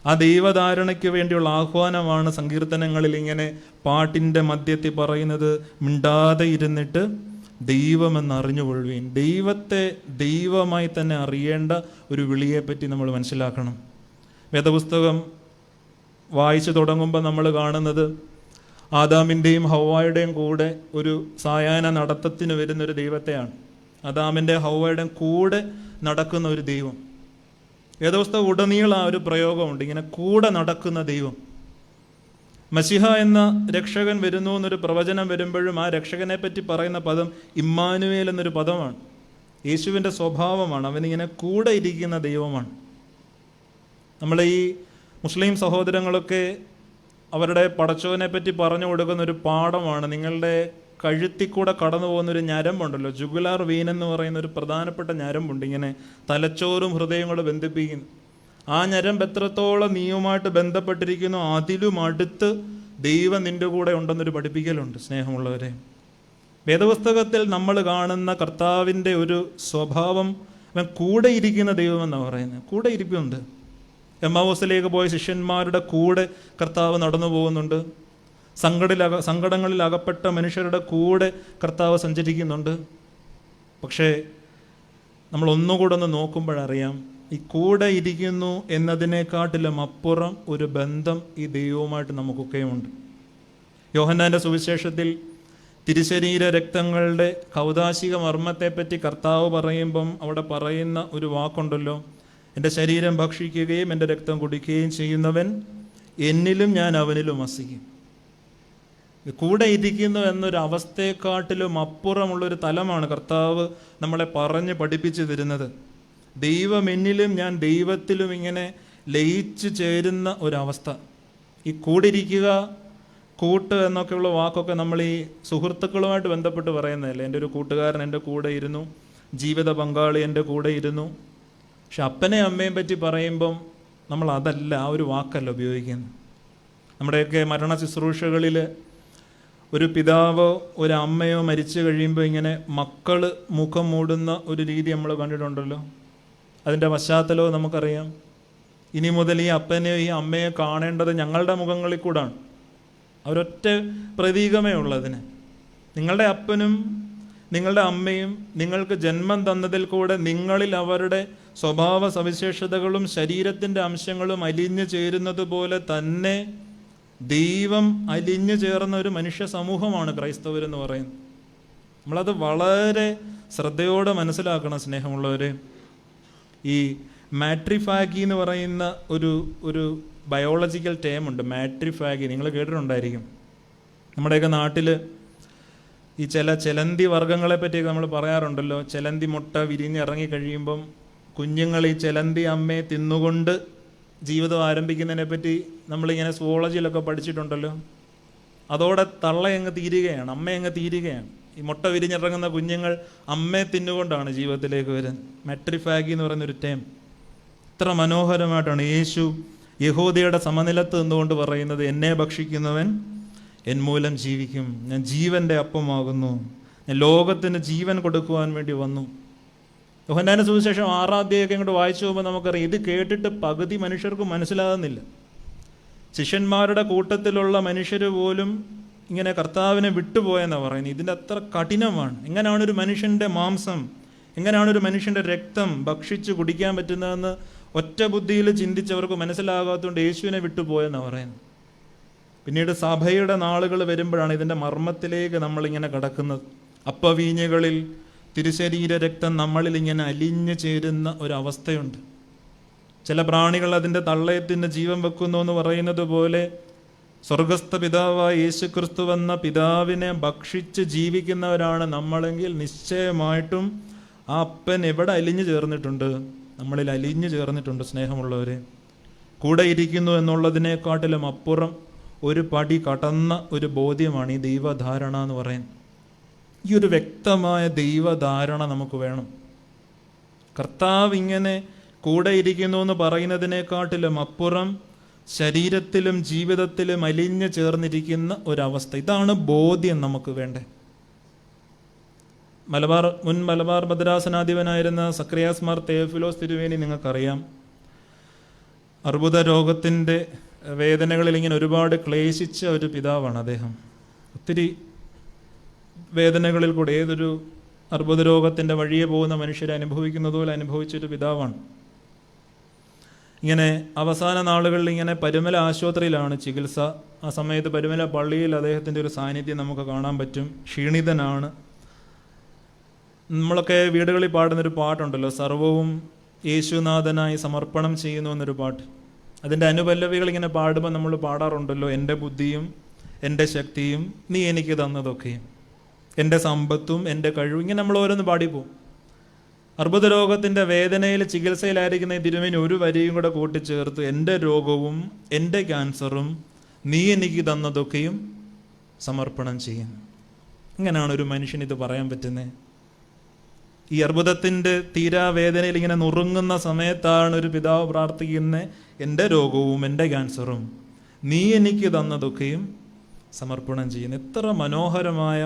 ആ ദൈവധാരണയ്ക്ക് വേണ്ടിയുള്ള ആഹ്വാനമാണ് സങ്കീർത്തനങ്ങളിൽ ഇങ്ങനെ പാട്ടിൻ്റെ മധ്യത്തിൽ പറയുന്നത്: മിണ്ടാതെ ഇരുന്നിട്ട് ദൈവമെന്നറിഞ്ഞുകൊള്ളുവീൻ. ദൈവത്തെ ദൈവമായി തന്നെ അറിയേണ്ട ഒരു വിളിയെപ്പറ്റി നമ്മൾ മനസ്സിലാക്കണം. വേദപുസ്തകം വായിച്ചു തുടങ്ങുമ്പോൾ നമ്മൾ കാണുന്നത് ആദാമിൻ്റെയും ഹവ്വായുടെയും കൂടെ ഒരു സായാഹ്ന നടത്തത്തിന് വരുന്നൊരു ദൈവത്തെയാണ്. ആദാമിൻ്റെ ഹവ്വായുടെയും കൂടെ നടക്കുന്ന ഒരു ദൈവം. വേദപുസ്തകം ഉടനീളം ആ ഒരു പ്രയോഗമുണ്ട്, ഇങ്ങനെ കൂടെ നടക്കുന്ന ദൈവം. മശിഹ എന്ന രക്ഷകൻ വരുന്നു എന്നൊരു പ്രവചനം വരുമ്പോഴും ആ രക്ഷകനെ പറ്റി പറയുന്ന പദം ഇമ്മാനുവേൽ എന്നൊരു പദമാണ്. യേശുവിൻ്റെ സ്വഭാവമാണ്, അവനിങ്ങനെ കൂടെ ഇരിക്കുന്ന ദൈവമാണ്. നമ്മളെ ഈ മുസ്ലിം സഹോദരങ്ങളൊക്കെ അവരുടെ പടച്ചോനെ പറ്റി പറഞ്ഞു കൊടുക്കുന്ന ഒരു പാഠമാണ്. നിങ്ങളുടെ കഴുത്തിൽ കൂടെ കടന്നു പോകുന്നൊരു ഞരമ്പുണ്ടല്ലോ, ജുഗുലാർ വീൻ എന്ന് പറയുന്ന ഒരു പ്രധാനപ്പെട്ട ഞരമ്പുണ്ട്, ഇങ്ങനെ തലച്ചോറും ഹൃദയവും കൂടെ ബന്ധിപ്പിക്കുന്നു. ആ ഞരമ്പ് എത്രത്തോളം നീയുമായിട്ട് ബന്ധപ്പെട്ടിരിക്കുന്നു, അതിലും അടുത്ത് ദൈവം നിൻ്റെ കൂടെ ഉണ്ടെന്നൊരു പഠിപ്പിക്കലുണ്ട്. സ്നേഹമുള്ളവരെ, വേദപുസ്തകത്തിൽ നമ്മൾ കാണുന്ന കർത്താവിൻ്റെ ഒരു സ്വഭാവം, അവൻ കൂടെ ഇരിക്കുന്ന ദൈവമെന്നാണ് പറയുന്നത്. കൂടെ ഇരിപ്പുണ്ട്. എമ്മാവൂസിലേക്ക് പോയ ശിഷ്യന്മാരുടെ കൂടെ കർത്താവ് നടന്നു പോകുന്നുണ്ട്. സങ്കടങ്ങളിൽ അകപ്പെട്ട മനുഷ്യരുടെ കൂടെ കർത്താവ് സഞ്ചരിക്കുന്നുണ്ട്. പക്ഷേ നമ്മൾ ഒന്നുകൂടെ ഒന്ന് നോക്കുമ്പോഴറിയാം, ഈ കൂടെ ഇരിക്കുന്നു എന്നതിനെക്കാട്ടിലും അപ്പുറം ഒരു ബന്ധം ഈ ദൈവവുമായിട്ട് നമുക്കൊക്കെയുമുണ്ട്. യോഹന്നാൻ്റെ സുവിശേഷത്തിൽ തിരുശരീര രക്തങ്ങളുടെ കൗദാശിക മർമ്മത്തെപ്പറ്റി കർത്താവ് പറയുമ്പം അവിടെ പറയുന്ന ഒരു വാക്കുണ്ടല്ലോ, എൻ്റെ ശരീരം ഭക്ഷിക്കുകയും എൻ്റെ രക്തം കുടിക്കുകയും ചെയ്യുന്നവൻ എന്നിലും ഞാൻ അവനിലും വസിക്കും. കൂടെ ഇരിക്കുന്നു എന്നൊരു അവസ്ഥയെക്കാട്ടിലും അപ്പുറമുള്ളൊരു തലമാണ് കർത്താവ് നമ്മളെ പറഞ്ഞ് പഠിപ്പിച്ചു തരുന്നത്. ദൈവം എന്നിലും ഞാൻ ദൈവത്തിലും ഇങ്ങനെ ലയിച്ചു ചേരുന്ന ഒരവസ്ഥ. ഈ കൂടിരിക്കുക, കൂട്ട് എന്നൊക്കെയുള്ള വാക്കൊക്കെ നമ്മൾ ഈ സുഹൃത്തുക്കളുമായിട്ട് ബന്ധപ്പെട്ട് പറയുന്നതല്ലേ. എൻ്റെ ഒരു കൂട്ടുകാരൻ എൻ്റെ കൂടെ ഇരുന്നു, ജീവിത പങ്കാളി എൻ്റെ കൂടെ ഇരുന്നു. പക്ഷെ അപ്പനെയും അമ്മയും പറ്റി പറയുമ്പം നമ്മൾ അതല്ല, ആ ഒരു വാക്കല്ല ഉപയോഗിക്കുന്നത്. നമ്മുടെയൊക്കെ മരണ ശുശ്രൂഷകളിൽ ഒരു പിതാവോ ഒരു അമ്മയോ മരിച്ചു കഴിയുമ്പോൾ ഇങ്ങനെ മക്കൾ മുഖം മൂടുന്ന ഒരു രീതി നമ്മൾ കണ്ടിട്ടുണ്ടല്ലോ. അതിൻ്റെ പശ്ചാത്തലവും നമുക്കറിയാം. ഇനി മുതൽ ഈ അപ്പനെയോ ഈ അമ്മയെ കാണേണ്ടത് ഞങ്ങളുടെ മുഖങ്ങളിൽ കൂടാണ്. അവരൊറ്റ പ്രതീകമേ ഉള്ളതിന്. നിങ്ങളുടെ അപ്പനും നിങ്ങളുടെ അമ്മയും നിങ്ങൾക്ക് ജന്മം തന്നതിൽ കൂടെ നിങ്ങളിൽ അവരുടെ സ്വഭാവ സവിശേഷതകളും ശരീരത്തിൻ്റെ അംശങ്ങളും അലിഞ്ഞു ചേരുന്നത് പോലെ തന്നെ ദൈവം അലിഞ്ഞു ചേർന്ന ഒരു മനുഷ്യ സമൂഹമാണ് ക്രൈസ്തവരെന്ന് പറയുന്നത്. നമ്മളത് വളരെ ശ്രദ്ധയോടെ മനസ്സിലാക്കണം സ്നേഹമുള്ളവരെ. ഈ മാട്രിഫാഗി എന്ന് പറയുന്ന ഒരു ബയോളജിക്കൽ ടേമുണ്ട്, മാട്രിഫാഗി. നിങ്ങൾ കേട്ടിട്ടുണ്ടായിരിക്കും. നമ്മുടെയൊക്കെ നാട്ടിൽ ഈ ചെലന്തി വർഗ്ഗങ്ങളെ പറ്റിയൊക്കെ നമ്മൾ പറയാറുണ്ടല്ലോ. ചെലന്തി മുട്ട വിരിഞ്ഞിറങ്ങി കഴിയുമ്പം കുഞ്ഞുങ്ങൾ ഈ ചെലന്തി അമ്മയെ തിന്നുകൊണ്ട് ജീവിതം ആരംഭിക്കുന്നതിനെ പറ്റി നമ്മളിങ്ങനെ സുവോളജിയിലൊക്കെ പഠിച്ചിട്ടുണ്ടല്ലോ. അതോടെ തള്ളയങ്ങ് തീരുകയാണ്, അമ്മയങ്ങ് തീരുകയാണ്. ഈ മുട്ട വിരിഞ്ഞിറങ്ങുന്ന കുഞ്ഞുങ്ങൾ അമ്മയെ തിന്നുകൊണ്ടാണ് ജീവിതത്തിലേക്ക് വരുന്നത്. മാട്രിഫാഗി എന്ന് പറയുന്നൊരു ടേം ഇത്ര മനോഹരമായിട്ടാണ് യേശു യഹൂദയുടെ സമനിലത്ത് നിന്നുകൊണ്ട് പറയുന്നത്, എന്നെ ഭക്ഷിക്കുന്നവൻ എൻ മൂലം ജീവിക്കും, ഞാൻ ജീവൻ്റെ അപ്പമാകുന്നു, ഞാൻ ലോകത്തിന് ജീവൻ കൊടുക്കുവാൻ വേണ്ടി വന്നു. യോഹന്നാന്റെ സുവിശേഷം 6-ാം അധ്യായമൊക്കെ ഇങ്ങോട്ട് വായിച്ചു പോകുമ്പോൾ നമുക്കറിയാം, ഇത് കേട്ടിട്ട് പകുതി മനുഷ്യർക്ക് മനസ്സിലാകുന്നില്ല. ശിഷ്യന്മാരുടെ കൂട്ടത്തിലുള്ള മനുഷ്യർ പോലും ഇങ്ങനെ കർത്താവിനെ വിട്ടുപോയെന്നാണ് പറയുന്നത്. ഇതിൻ്റെ അത്ര കഠിനമാണ്. എങ്ങനെയാണ് ഒരു മനുഷ്യൻ്റെ മാംസം, എങ്ങനെയാണ് ഒരു മനുഷ്യൻ്റെ രക്തം ഭക്ഷിച്ച് കുടിക്കാൻ പറ്റുന്നതെന്ന് ഒറ്റ ബുദ്ധിയിൽ ചിന്തിച്ചവർക്ക് മനസ്സിലാകാത്തതുകൊണ്ട് യേശുവിനെ വിട്ടുപോയെന്നാണ് പറയുന്നത്. പിന്നീട് സഭയുടെ നാളുകൾ വരുമ്പോഴാണ് ഇതിൻ്റെ മർമ്മത്തിലേക്ക് നമ്മളിങ്ങനെ കടക്കുന്നത്. അപ്പവീഞ്ഞുകളിൽ തിരുശരീര രക്തം നമ്മളിൽ ഇങ്ങനെ അലിഞ്ഞു ചേരുന്ന ഒരവസ്ഥയുണ്ട്. ചില പ്രാണികൾ അതിൻ്റെ തള്ളയത്തിന് ജീവൻ വെക്കുന്നു എന്ന് പറയുന്നത് പോലെ സ്വർഗസ്ഥ പിതാവായ യേശു ക്രിസ്തു എന്ന പിതാവിനെ ഭക്ഷിച്ച് ജീവിക്കുന്നവരാണ് നമ്മളെങ്കിൽ നിശ്ചയമായിട്ടും ആ അപ്പൻ എവിടെ അലിഞ്ഞു ചേർന്നിട്ടുണ്ട്? നമ്മളിൽ അലിഞ്ഞു ചേർന്നിട്ടുണ്ട്. സ്നേഹമുള്ളവരെ, കൂടെ ഇരിക്കുന്നു എന്നുള്ളതിനെക്കാട്ടിലും അപ്പുറം ഒരു പടി കടന്ന ഒരു ബോധ്യമാണ് ഈ ദൈവധാരണ എന്ന് പറയുന്നത്. ഈ ഒരു വ്യക്തമായ ദൈവധാരണ നമുക്ക് വേണം. കർത്താവ് ഇങ്ങനെ കൂടെ ഇരിക്കുന്നു എന്ന് പറയുന്നതിനെക്കാട്ടിലും അപ്പുറം ശരീരത്തിലും ജീവിതത്തിലും അലിഞ്ഞു ചേർന്നിരിക്കുന്ന ഒരവസ്ഥ. ഇതാണ് ബോധ്യം നമുക്ക് വേണ്ടേ. മുൻ മലബാർ ഭദ്രാസനാധിപനായിരുന്ന സക്രിയാസ് മാർ തെയോഫിലോസ് തിരുവേനി നിങ്ങൾക്കറിയാം. അർബുദ രോഗത്തിൻ്റെ വേദനകളിൽ ഇങ്ങനെ ഒരുപാട് ക്ലേശിച്ച ഒരു പിതാവാണ് അദ്ദേഹം. ഒത്തിരി വേദനകളിൽ കൂടെ ഏതൊരു അർബുദ രോഗത്തിൻ്റെ വഴിയെ പോകുന്ന മനുഷ്യരെ അനുഭവിക്കുന്നത് പോലെ അനുഭവിച്ചൊരു പിതാവാണ്. ഇങ്ങനെ അവസാന നാളുകളിൽ ഇങ്ങനെ പരുമല ആശുപത്രിയിലാണ് ചികിത്സ. ആ സമയത്ത് പരുമല പള്ളിയിൽ അദ്ദേഹത്തിൻ്റെ ഒരു സാന്നിധ്യം നമുക്ക് കാണാൻ പറ്റും. ക്ഷീണിതനാണ്. നമ്മളൊക്കെ വീടുകളിൽ പാടുന്നൊരു പാട്ടുണ്ടല്ലോ, സർവവും യേശുനാഥനായി സമർപ്പണം ചെയ്യുന്നു എന്നൊരു പാട്ട്. അതിൻ്റെ അനുപല്ലവികൾ ഇങ്ങനെ പാടുമ്പോൾ നമ്മൾ പാടാറുണ്ടല്ലോ, എൻ്റെ ബുദ്ധിയും എൻ്റെ ശക്തിയും നീ എനിക്ക് തന്നതൊക്കെയും, എൻ്റെ സമ്പത്തും എൻ്റെ കഴിവും, ഇങ്ങനെ നമ്മൾ ഓരോന്ന് പാടിപ്പോവും. അർബുദ രോഗത്തിൻ്റെ വേദനയിൽ ചികിത്സയിലായിരിക്കുന്ന തിരുമേനി ഒരു വരിയും കൂടെ കൂട്ടിച്ചേർത്ത്, എൻ്റെ രോഗവും എൻ്റെ ക്യാൻസറും നീ എനിക്ക് തന്നതൊക്കെയും സമർപ്പണം ചെയ്യുന്നു. ഇങ്ങനെയാണ് ഒരു മനുഷ്യന് ഇത് പറയാൻ പറ്റുന്നത്. ഈ അർബുദത്തിൻ്റെ തീരാവേദനയിൽ ഇങ്ങനെ നുറുങ്ങുന്ന സമയത്താണ് ഒരു പിതാവ് പ്രാർത്ഥിക്കുന്നത്, എൻ്റെ രോഗവും എൻ്റെ ക്യാൻസറും നീ എനിക്ക് തന്നതൊക്കെയും സമർപ്പണം ചെയ്യുന്നത്. എത്ര മനോഹരമായ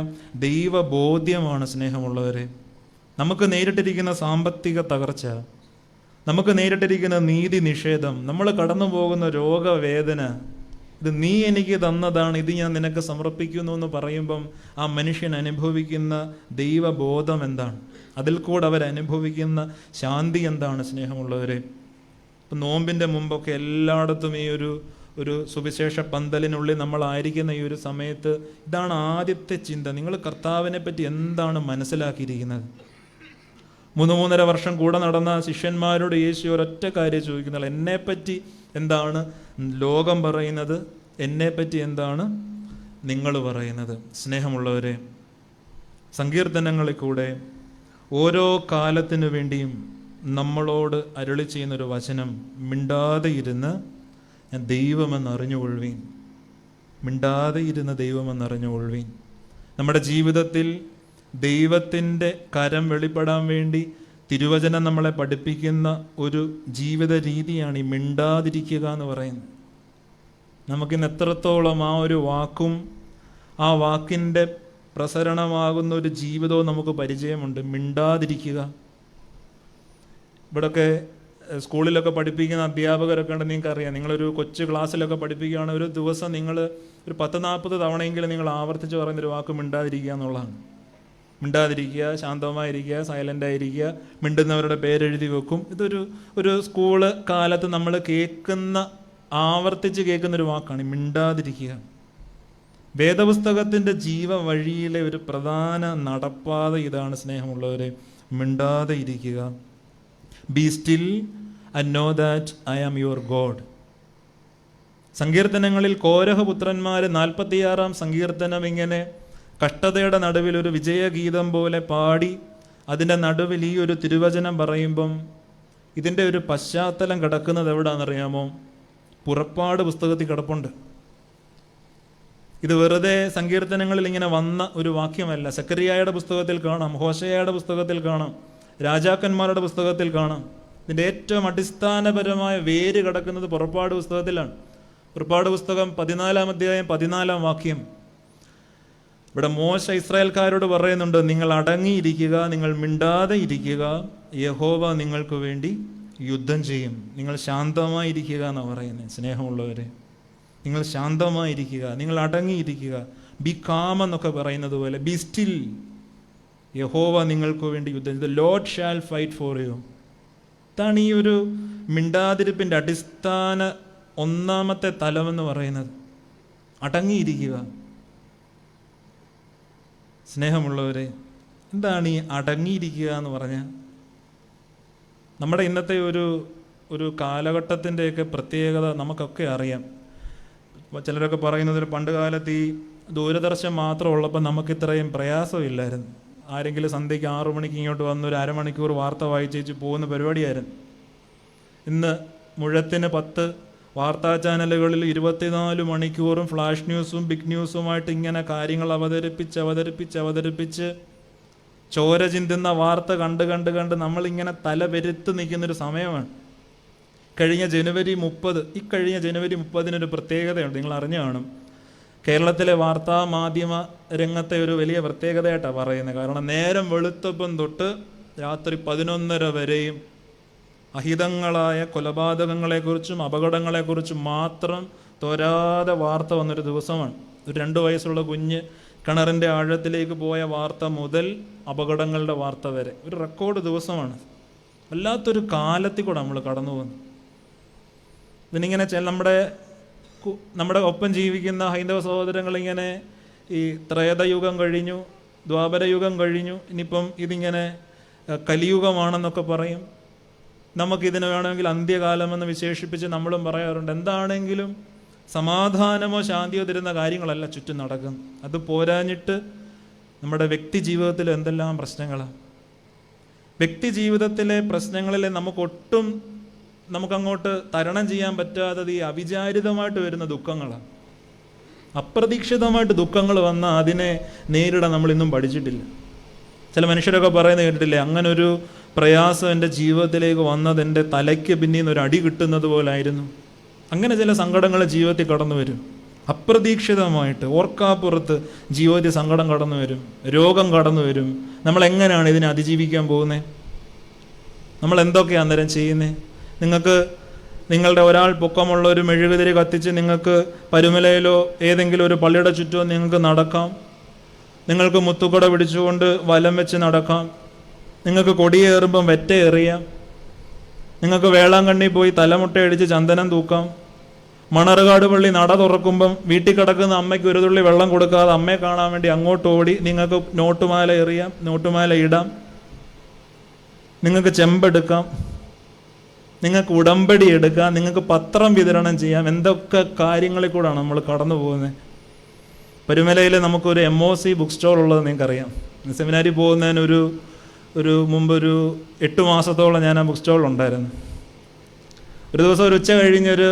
ദൈവബോധ്യമാണ് സ്നേഹമുള്ളവരെ. നമുക്ക് നേരിട്ടിരിക്കുന്ന സാമ്പത്തിക തകർച്ച, നമുക്ക് നേരിട്ടിരിക്കുന്ന നീതി നിഷേധം, നമ്മൾ കടന്നു പോകുന്ന രോഗവേദന, ഇത് നീ എനിക്ക് തന്നതാണ്, ഇത് ഞാൻ നിനക്ക് സമർപ്പിക്കുന്നു എന്ന് പറയുമ്പം ആ മനുഷ്യൻ അനുഭവിക്കുന്ന ദൈവബോധം എന്താണ്, അതിൽ കൂടെ അവരനുഭവിക്കുന്ന ശാന്തി എന്താണ് സ്നേഹമുള്ളവരെ. ഇപ്പം നോമ്പിൻ്റെ മുമ്പൊക്കെ എല്ലായിടത്തും ഈ ഒരു സുവിശേഷ പന്തലിനുള്ളിൽ നമ്മളായിരിക്കുന്ന ഈ ഒരു സമയത്ത് ഇതാണ് ആദ്യത്തെ ചിന്ത. നിങ്ങൾ കർത്താവിനെ പറ്റി എന്താണ് മനസ്സിലാക്കിയിരിക്കുന്നത്? 3.5 വർഷം കൂടെ നടന്ന ശിഷ്യന്മാരോട് യേശു ഒരൊറ്റ കാര്യം ചോദിക്കുന്നില്ല, എന്നെപ്പറ്റി എന്താണ് ലോകം പറയുന്നത്, എന്നെപ്പറ്റി എന്താണ് നിങ്ങൾ പറയുന്നത്? സ്നേഹമുള്ളവരെ, സങ്കീർത്തനങ്ങളിൽ കൂടെ ഓരോ കാലത്തിനു വേണ്ടിയും നമ്മളോട് അരുളി ചെയ്യുന്നൊരു വചനം, മിണ്ടാതെ ഇരുന്ന് ഞാൻ ദൈവമെന്ന് അറിഞ്ഞുകൊള്ളുവീൻ. മിണ്ടാതെ ഇരുന്ന് ദൈവമെന്ന് അറിഞ്ഞുകൊള്ളുവീൻ. നമ്മുടെ ജീവിതത്തിൽ ദൈവത്തിൻ്റെ കരം വെളിപ്പെടാൻ വേണ്ടി തിരുവചനം നമ്മളെ പഠിപ്പിക്കുന്ന ഒരു ജീവിത രീതിയാണ് ഈ മിണ്ടാതിരിക്കുക എന്ന് പറയുന്നത്. നമുക്കിന്ന് എത്രത്തോളം ആ ഒരു വാക്കും ആ വാക്കിൻ്റെ പ്രസരണമാകുന്ന ഒരു ജീവിതവും നമുക്ക് പരിചയമുണ്ട്. മിണ്ടാതിരിക്കുക. ഇവിടെയൊക്കെ സ്കൂളിലൊക്കെ പഠിപ്പിക്കുന്ന അധ്യാപകരൊക്കെ ഉണ്ട്, നിങ്ങൾക്കറിയാം. നിങ്ങളൊരു കൊച്ചു ക്ലാസ്സിലൊക്കെ പഠിപ്പിക്കുകയാണ്, ഒരു ദിവസം നിങ്ങൾ ഒരു 10-40 തവണയെങ്കിലും നിങ്ങൾ ആവർത്തിച്ച് പറയുന്നൊരു വാക്ക് മിണ്ടാതിരിക്കുക എന്നുള്ളതാണ്. മിണ്ടാതിരിക്കുക, ശാന്തമായിരിക്കുക, സൈലൻ്റായിരിക്കുക, മിണ്ടുന്നവരുടെ പേരെഴുതി വെക്കും. ഒരു സ്കൂള് കാലത്ത് നമ്മൾ ആവർത്തിച്ച് കേൾക്കുന്നൊരു വാക്കാണ് മിണ്ടാതിരിക്കുക. വേദപുസ്തകത്തിൻ്റെ ജീവ വഴിയിലെ ഒരു പ്രധാന നടപ്പാത ഇതാണ് സ്നേഹമുള്ളവരെ, മിണ്ടാതെ ഇരിക്കുക. Be still and know that I am your God. സങ്കീർത്തനങ്ങളിൽ കോരഹപുത്രന്മാർ 46-ാം സങ്കീർത്തനം ഇങ്ങനെ കഷ്ടതയുടെ നടുവിൽ ഒരു വിജയഗീതം പോലെ പാടി അതിൻ്റെ നടുവിൽ ഈ ഒരു തിരുവചനം പറയുമ്പം ഇതിൻ്റെ ഒരു പശ്ചാത്തലം കിടക്കുന്നത് എവിടാണെന്നറിയാമോ? പുറപ്പാട് പുസ്തകത്തിൽ കിടപ്പുണ്ട്. ഇത് വെറുതെ സങ്കീർത്തനങ്ങളിൽ ഇങ്ങനെ വന്ന ഒരു വാക്യമല്ല. സെക്കരിയായുടെ പുസ്തകത്തിൽ കാണാം, ഹോശയ്യയുടെ പുസ്തകത്തിൽ കാണാം, രാജാക്കന്മാരുടെ പുസ്തകത്തിൽ കാണാം. ഇതിൻ്റെ ഏറ്റവും അടിസ്ഥാനപരമായ വേര് കിടക്കുന്നത് പുറപ്പാട് പുസ്തകത്തിലാണ്. പുറപ്പാട് പുസ്തകം 14-ാം അധ്യായം 14-ാം വാക്യം. ഇവിടെ മോശ ഇസ്രായേൽക്കാരോട് പറയുന്നുണ്ട്, നിങ്ങൾ അടങ്ങിയിരിക്കുക, നിങ്ങൾ മിണ്ടാതെ ഇരിക്കുക, യഹോവ നിങ്ങൾക്ക് വേണ്ടി യുദ്ധം ചെയ്യും. നിങ്ങൾ ശാന്തമായിരിക്കുക എന്നാണ് പറയുന്നത്. സ്നേഹമുള്ളവരെ, നിങ്ങൾ ശാന്തമായിരിക്കുക, നിങ്ങൾ അടങ്ങിയിരിക്കുക. ബി കാം എന്നൊക്കെ പറയുന്നത് പോലെ ബി സ്റ്റിൽ, യഹോവ നിങ്ങൾക്ക് വേണ്ടി യുദ്ധം ചെയ്യും. The Lord shall fight for you. ഇതാണ് ഈ ഒരു മിണ്ടാതിരിപ്പിൻ്റെ അടിസ്ഥാന ഒന്നാമത്തെ തലമെന്ന് പറയുന്നത്. അടങ്ങിയിരിക്കുക. സ്നേഹമുള്ളവരെ, എന്താണ് ഈ അടങ്ങിയിരിക്കുക എന്ന് പറഞ്ഞാൽ? നമ്മുടെ ഇന്നത്തെ ഒരു കാലഘട്ടത്തിൻ്റെയൊക്കെ പ്രത്യേകത നമുക്കൊക്കെ അറിയാം. ചിലരൊക്കെ പറയുന്നത് പണ്ട് കാലത്ത് ഈ ദൂരദർശൻ മാത്രം ഉള്ളപ്പോൾ നമുക്കിത്രയും പ്രയാസമില്ലായിരുന്നു. ആരെങ്കിലും സന്ധ്യയ്ക്ക് 6 മണിക്ക് ഇങ്ങോട്ട് വന്ന് ഒരു അരമണിക്കൂർ വാർത്ത വായിച്ചേച്ച് പോകുന്ന പരിപാടിയായിരുന്നു. ഇന്ന് മുഴത്തിന് 10 വാർത്താ ചാനലുകളിൽ 24 മണിക്കൂറും ഫ്ലാഷ് ന്യൂസും ബിഗ് ന്യൂസുമായിട്ട് ഇങ്ങനെ കാര്യങ്ങൾ അവതരിപ്പിച്ച് ചോര ചിന്തുന്ന വാർത്ത കണ്ട് നമ്മളിങ്ങനെ തല പെരുത്ത് നിൽക്കുന്നൊരു സമയമാണ്. കഴിഞ്ഞ ജനുവരി 30-ന് ഒരു പ്രത്യേകതയുണ്ട്, നിങ്ങൾ അറിഞ്ഞു കാണും. കേരളത്തിലെ വാർത്താ മാധ്യമ രംഗത്തെ ഒരു വലിയ പ്രത്യേകതയായിട്ടാണ് പറയുന്നത്. കാരണം നേരം വെളുത്തപ്പം തൊട്ട് രാത്രി 11:30 വരെയും അഹിതങ്ങളായ കൊലപാതകങ്ങളെക്കുറിച്ചും അപകടങ്ങളെക്കുറിച്ചും മാത്രം തോരാതെ വാർത്ത വന്നൊരു ദിവസമാണ്. ഒരു 2 വയസ്സുള്ള കുഞ്ഞ് കിണറിൻ്റെ ആഴത്തിലേക്ക് പോയ വാർത്ത മുതൽ അപകടങ്ങളുടെ വാർത്ത വരെ ഒരു റെക്കോർഡ് ദിവസമാണ്. വല്ലാത്തൊരു കാലത്തിൽ കൂടെ നമ്മൾ കടന്നു പോകുന്നു. ഇതിനിങ്ങനെ നമ്മുടെ ഒപ്പം ജീവിക്കുന്ന ഹൈന്ദവ സഹോദരങ്ങളിങ്ങനെ ഈ ത്രേതയുഗം കഴിഞ്ഞു, ദ്വാപരയുഗം കഴിഞ്ഞു, ഇനിയിപ്പം ഇതിങ്ങനെ കലിയുഗമാണെന്നൊക്കെ പറയും. നമുക്കിതിനെ വേണമെങ്കിൽ അന്ത്യകാലമെന്ന് വിശേഷിപ്പിച്ച് നമ്മളും പറയാറുണ്ട്. എന്താണെങ്കിലും സമാധാനമോ ശാന്തിയോ തരുന്ന കാര്യങ്ങളല്ല ചുറ്റും നടക്കും. അത് പോരാഞ്ഞിട്ട് നമ്മുടെ വ്യക്തി ജീവിതത്തിൽ എന്തെല്ലാം പ്രശ്നങ്ങളാണ്. വ്യക്തി ജീവിതത്തിലെ പ്രശ്നങ്ങളിലെ നമുക്കങ്ങോട്ട് തരണം ചെയ്യാൻ പറ്റാത്തത് ഈ അവിചാരിതമായിട്ട് വരുന്ന ദുഃഖങ്ങളാണ്. അപ്രതീക്ഷിതമായിട്ട് ദുഃഖങ്ങൾ വന്നാൽ അതിനെ നേരിടാൻ നമ്മളിന്നും പഠിച്ചിട്ടില്ല. ചില മനുഷ്യരൊക്കെ പറയുന്നത് കേട്ടിട്ടില്ലേ, അങ്ങനൊരു പ്രയാസം എൻ്റെ ജീവിതത്തിലേക്ക് വന്നത് എൻ്റെ തലയ്ക്ക് പിന്നീന്ന് ഒരു അടി കിട്ടുന്നത് പോലായിരുന്നു. അങ്ങനെ ചില സങ്കടങ്ങൾ ജീവിതത്തിൽ കടന്നു വരും. അപ്രതീക്ഷിതമായിട്ട് ഓർക്കാപ്പുറത്ത് ജീവിതത്തിൽ സങ്കടം കടന്നു വരും, രോഗം കടന്നു വരും. നമ്മൾ എങ്ങനെയാണ് ഇതിനെ അതിജീവിക്കാൻ പോകുന്നത്? നമ്മൾ എന്തൊക്കെയാണ് അന്നേരം ചെയ്യുന്നത്? നിങ്ങൾക്ക് നിങ്ങളുടെ ഒരാൾ പൊക്കമുള്ള ഒരു മെഴുകുതിരി കത്തിച്ച് നിങ്ങൾക്ക് പരുമലയിലോ ഏതെങ്കിലും ഒരു പള്ളിയുടെ ചുറ്റുമോ നിങ്ങൾക്ക് നടക്കാം. നിങ്ങൾക്ക് മുത്തുകുട പിടിച്ചുകൊണ്ട് വലം വെച്ച് നടക്കാം. നിങ്ങൾക്ക് കൊടിയേറുമ്പം വെറ്റ എറിയാം. നിങ്ങൾക്ക് വേളാങ്കണ്ണി പോയി തലമുട്ടയടിച്ച് ചന്ദനം തൂക്കാം. മണർകാട് പള്ളി നട തുറക്കുമ്പം വീട്ടിൽ കിടക്കുന്ന അമ്മയ്ക്ക് ഒരു തുള്ളി വെള്ളം കൊടുക്കാതെ അമ്മയെ കാണാൻ വേണ്ടി അങ്ങോട്ട് ഓടി നിങ്ങൾക്ക് നോട്ടുമാല എറിയാം, നോട്ടുമാല ഇടാം. നിങ്ങൾക്ക് ചെമ്പെടുക്കാം, നിങ്ങൾക്ക് ഉടമ്പടി എടുക്കാം, നിങ്ങൾക്ക് പത്രം വിതരണം ചെയ്യാം. എന്തൊക്കെ കാര്യങ്ങളിൽ കൂടാണ് നമ്മൾ കടന്നു പോകുന്നത്. പരുമലയിൽ നമുക്കൊരു MOC ബുക്ക് സ്റ്റോൾ ഉള്ളത് നിങ്ങൾക്കറിയാം. സെമിനാരിൽ പോകുന്നതിന് മുമ്പൊരു 8 മാസത്തോളം ഞാൻ ആ ബുക്ക് സ്റ്റോളിലുണ്ടായിരുന്നു. ഒരു ദിവസം ഒരു ഉച്ച കഴിഞ്ഞൊരു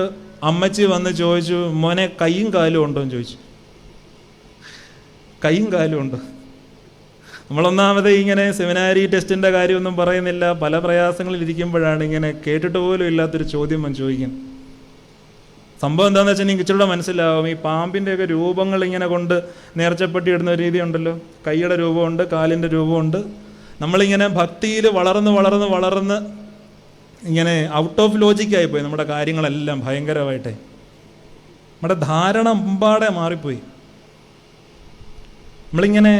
അമ്മച്ചി വന്ന് ചോദിച്ചു, മോനെ കൈയും കാലും ഉണ്ടോ എന്ന് ചോദിച്ചു. കൈയും കാലും ഉണ്ടോ? നമ്മളൊന്നാമത് ഇങ്ങനെ സെമിനാരി ടെസ്റ്റിൻ്റെ കാര്യമൊന്നും പറയുന്നില്ല, പല പ്രയാസങ്ങളിൽ ഇരിക്കുമ്പോഴാണ് ഇങ്ങനെ കേട്ടിട്ട് പോലും ഇല്ലാത്തൊരു ചോദ്യം ഞാൻ ചോദിക്കുന്നത്. സംഭവം എന്താണെന്ന് വെച്ചാൽ എനിക്ക് ഇച്ചിരി മനസ്സിലാവും. ഈ പാമ്പിൻ്റെയൊക്കെ രൂപങ്ങൾ ഇങ്ങനെ കൊണ്ട് നേർച്ചപ്പെട്ടി ഇടുന്ന ഒരു രീതി ഉണ്ടല്ലോ. കൈയുടെ രൂപമുണ്ട്, കാലിൻ്റെ രൂപമുണ്ട്. നമ്മളിങ്ങനെ ഭക്തിയിൽ വളർന്ന് ഇങ്ങനെ ഔട്ട് ഓഫ് ലോജിക്കായിപ്പോയി നമ്മുടെ കാര്യങ്ങളെല്ലാം ഭയങ്കരമായിട്ട്. നമ്മുടെ ധാരണ മുമ്പാടെ മാറിപ്പോയി. നമ്മളിങ്ങനെ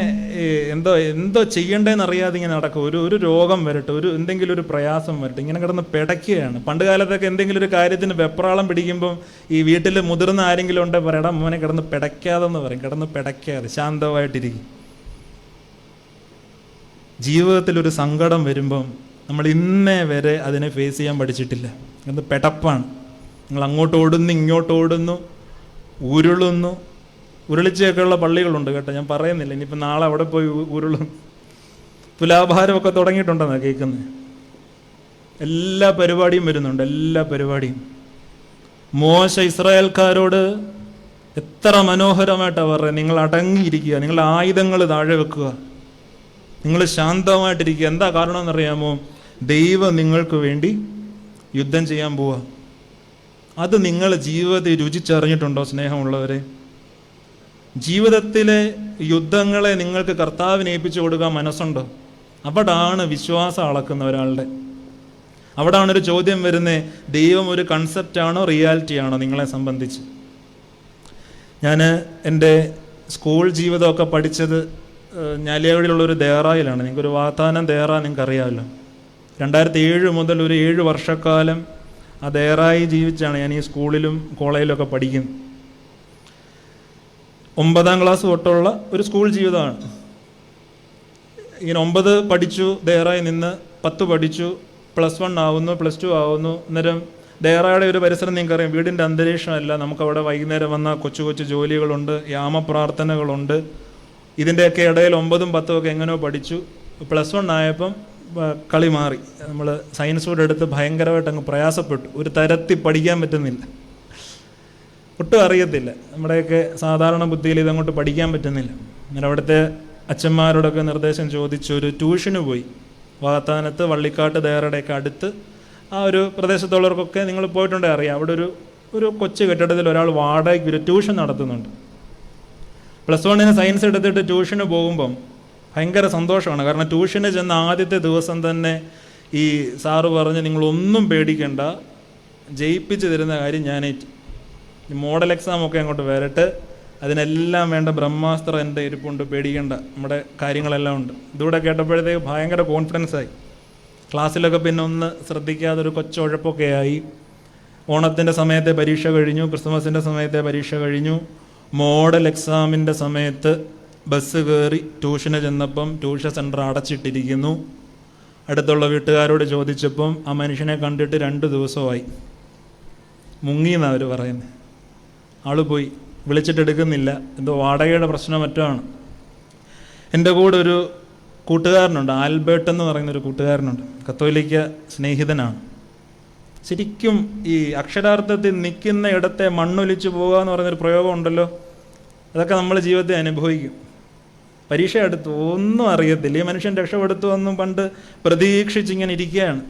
എന്തോ ചെയ്യേണ്ടതെന്ന് അറിയാതെ ഇങ്ങനെ നടക്കും. ഒരു രോഗം വരട്ടെ, എന്തെങ്കിലും ഒരു പ്രയാസം വരട്ടെ, ഇങ്ങനെ കിടന്ന് പിടയ്ക്കുകയാണ്. പണ്ട് കാലത്തൊക്കെ എന്തെങ്കിലും ഒരു കാര്യത്തിന് വെപ്രാളം പിടിക്കുമ്പം ഈ വീട്ടിൽ മുതിർന്ന ആരെങ്കിലും ഉണ്ടെ പറയടാ മോനെ കിടന്ന് പിടയ്ക്കാതെന്ന് പറയും. കിടന്ന് പിടയ്ക്കാതെ ശാന്തമായിട്ടിരിക്കും. ജീവിതത്തിലൊരു സങ്കടം വരുമ്പം നമ്മൾ ഇന്നേ വരെ അതിനെ ഫേസ് ചെയ്യാൻ പഠിച്ചിട്ടില്ല. അത് പെടപ്പാണ്. നിങ്ങൾ അങ്ങോട്ട് ഓടുന്നു, ഇങ്ങോട്ട് ഓടുന്നു, ഉരുളുന്നു. ഉരുളിച്ചൊക്കെയുള്ള പള്ളികളുണ്ട് കേട്ടോ, ഞാൻ പറയുന്നില്ല. ഇനിയിപ്പോൾ നാളെ അവിടെ പോയി ഉരുളും. തുലാഭാരമൊക്കെ തുടങ്ങിയിട്ടുണ്ടെന്നാണ് കേൾക്കുന്നത്. എല്ലാ പരിപാടിയും വരുന്നുണ്ട്, എല്ലാ പരിപാടിയും. മോശ ഇസ്രായേൽക്കാരോട് എത്ര മനോഹരമായിട്ടാണ് പറയുന്നത്, നിങ്ങൾ അടങ്ങിയിരിക്കുക, നിങ്ങളുടെ ആയുധങ്ങൾ താഴെ വെക്കുക, നിങ്ങൾ ശാന്തമായിട്ടിരിക്കുക. എന്താ കാരണം എന്നറിയാമോ? ദൈവം നിങ്ങൾക്ക് വേണ്ടി യുദ്ധം ചെയ്യാൻ പോവുക. അത് നിങ്ങൾ ജീവിതത്തിൽ രുചിച്ചറിഞ്ഞിട്ടുണ്ടോ സ്നേഹമുള്ളവരെ? ജീവിതത്തിലെ യുദ്ധങ്ങളെ നിങ്ങൾക്ക് കർത്താവിനെ ഏൽപ്പിച്ചു കൊടുക്കാൻ മനസ്സുണ്ടോ? അവിടാണ് വിശ്വാസം അളക്കുന്ന ഒരാളുടെ. അവിടാണ് ഒരു ചോദ്യം വരുന്നത്, ദൈവം ഒരു കൺസെപ്റ്റാണോ റിയാലിറ്റിയാണോ നിങ്ങളെ സംബന്ധിച്ച്? ഞാൻ എൻ്റെ സ്കൂൾ ജീവിതമൊക്കെ പഠിച്ചത് ഞാലിയാവടിയിലുള്ളൊരു ദേറായിലാണ്. നിങ്ങൾക്കൊരു വാഗ്ദാനം ദേറ നിങ്ങൾക്കറിയാമല്ലോ. 2007 മുതൽ ഒരു 7 വർഷക്കാലം ആ ദേറായി ജീവിച്ചാണ് ഞാൻ ഈ സ്കൂളിലും കോളേജിലൊക്കെ പഠിക്കുന്നത്. 9ാം ക്ലാസ് തൊട്ടുള്ള ഒരു സ്കൂൾ ജീവിതമാണ്. ഇങ്ങനെ 9 പഠിച്ചു, ദേറായി നിന്ന് 10 പഠിച്ചു, +1 ആവുന്നു, +2 ആവുന്നു. അന്നേരം ദേറായുടെ ഒരു പരിസരം നിങ്ങൾക്കറിയാം, വീടിൻ്റെ അന്തരീക്ഷമല്ല. നമുക്കവിടെ വൈകുന്നേരം വന്ന കൊച്ചു കൊച്ചു ജോലികളുണ്ട്, യാമപ്രാർത്ഥനകളുണ്ട്. ഇതിൻ്റെയൊക്കെ ഇടയിൽ 9ഉം 10ഉം ഒക്കെ എങ്ങനെയോ പഠിച്ചു. +1 ആയപ്പം കളി മാറി. നമ്മൾ സയൻസ് കൂടെ എടുത്ത് ഭയങ്കരമായിട്ട് അങ്ങ് പ്രയാസപ്പെട്ടു. ഒരു തരത്തിൽ പഠിക്കാൻ പറ്റുന്നില്ല, ഒട്ടും അറിയത്തില്ല. നമ്മുടെയൊക്കെ സാധാരണ ബുദ്ധിയിൽ ഇതങ്ങോട്ട് പഠിക്കാൻ പറ്റുന്നില്ല. അങ്ങനെ അവിടുത്തെ അച്ഛന്മാരോടൊക്കെ നിർദ്ദേശം ചോദിച്ചു ഒരു ട്യൂഷന് പോയി. വാത്താനത്ത്, വള്ളിക്കാട്ട്, ദേറയുടെയൊക്കെ അടുത്ത് ആ ഒരു പ്രദേശത്തുള്ളവർക്കൊക്കെ നിങ്ങൾ പോയിട്ടുണ്ടെങ്കിൽ അറിയാം. അവിടെ ഒരു കൊച്ചു കെട്ടിടത്തിൽ ഒരാൾ വാടകയ്ക്ക് ഒരു ട്യൂഷൻ നടത്തുന്നുണ്ട്. +1 സയൻസ് എടുത്തിട്ട് ട്യൂഷന് പോകുമ്പം ഭയങ്കര സന്തോഷമാണ്. കാരണം ട്യൂഷന് ചെന്ന ആദ്യത്തെ ദിവസം തന്നെ ഈ സാറ് പറഞ്ഞ് നിങ്ങളൊന്നും പേടിക്കണ്ട, ജയിപ്പിച്ച് തരുന്ന കാര്യം ഞാനേറ്റ്. മോഡൽ എക്സാമൊക്കെ അങ്ങോട്ട് വരട്ടെ, അതിനെല്ലാം വേണ്ട ബ്രഹ്മാസ്ത്രം എൻ്റെ ഇരിപ്പുണ്ട്, പേടിക്കേണ്ട, നമ്മുടെ കാര്യങ്ങളെല്ലാം ഉണ്ട്. ഇതുകൂടെ കേട്ടപ്പോഴത്തേക്ക് ഭയങ്കര കോൺഫിഡൻസായി. ക്ലാസ്സിലൊക്കെ പിന്നെ ഒന്ന് ശ്രദ്ധിക്കാതെ ഒരു കൊച്ചുഴപ്പൊക്കെ ആയി. ഓണത്തിൻ്റെ സമയത്തെ പരീക്ഷ കഴിഞ്ഞു, ക്രിസ്മസിൻ്റെ സമയത്തെ പരീക്ഷ കഴിഞ്ഞു. മോഡൽ എക്സാമിൻ്റെ സമയത്ത് ബസ് കയറി ട്യൂഷന് ചെന്നപ്പം ട്യൂഷൻ സെൻറ്റർ അടച്ചിട്ടിരിക്കുന്നു. അടുത്തുള്ള വീട്ടുകാരോട് ചോദിച്ചപ്പം ആ മനുഷ്യനെ കണ്ടിട്ട് 2 ദിവസമായി. മുങ്ങിയെന്നാണ് അവർ പറയുന്നത്. ആൾ പോയി, വിളിച്ചിട്ടെടുക്കുന്നില്ല, എന്തോ വാടകയുടെ പ്രശ്നം മറ്റാണ്. എൻ്റെ കൂടെ ഒരു കൂട്ടുകാരനുണ്ട്, ആൽബർട്ട് എന്ന് പറയുന്നൊരു കൂട്ടുകാരനുണ്ട്, കത്തോലിക്ക സ്നേഹിതനാണ്. ശരിക്കും ഈ അക്ഷരാർത്ഥത്തിൽ നിൽക്കുന്ന ഇടത്തെ മണ്ണൊലിച്ചു പോകുക എന്ന് പറയുന്നൊരു പ്രയോഗം ഉണ്ടല്ലോ, അതൊക്കെ നമ്മൾ ജീവിതത്തിൽ അനുഭവിക്കും. പരീക്ഷ എടുത്തു, ഒന്നും അറിയത്തില്ല, ഈ മനുഷ്യൻ രക്ഷപ്പെടുത്തു എന്നും പണ്ട് പ്രതീക്ഷിച്ചിങ്ങനെ ഇരിക്കുകയാണ്.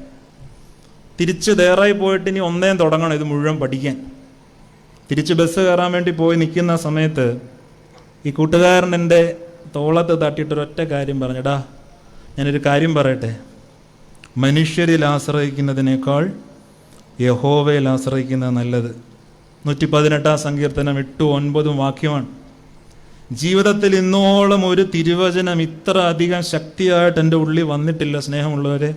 തിരിച്ച് ദേറായി പോയിട്ട് ഇനി ഒന്നേം തുടങ്ങണം ഇത് മുഴുവൻ പഠിക്കാൻ. തിരിച്ച് ബസ് കയറാൻ വേണ്ടി പോയി നിൽക്കുന്ന സമയത്ത് ഈ കൂട്ടുകാരൻ എൻ്റെ തോളത്ത് തട്ടിയിട്ടൊരൊറ്റ കാര്യം പറഞ്ഞടാ, ഞാനൊരു കാര്യം പറയട്ടെ, മനുഷ്യരിൽ ആശ്രയിക്കുന്നതിനേക്കാൾ യഹോവയിൽ ആശ്രയിക്കുന്നത് നല്ലത്. 118 സങ്കീർത്തനം 8-9 വാക്യമാണ്. ജീവിതത്തിൽ ഇന്നോളം ഒരു തിരുവചനം ഇത്ര അധികം ശക്തിയായിട്ട് എൻ്റെ ഉള്ളിൽ വന്നിട്ടില്ല സ്നേഹമുള്ളവരെ.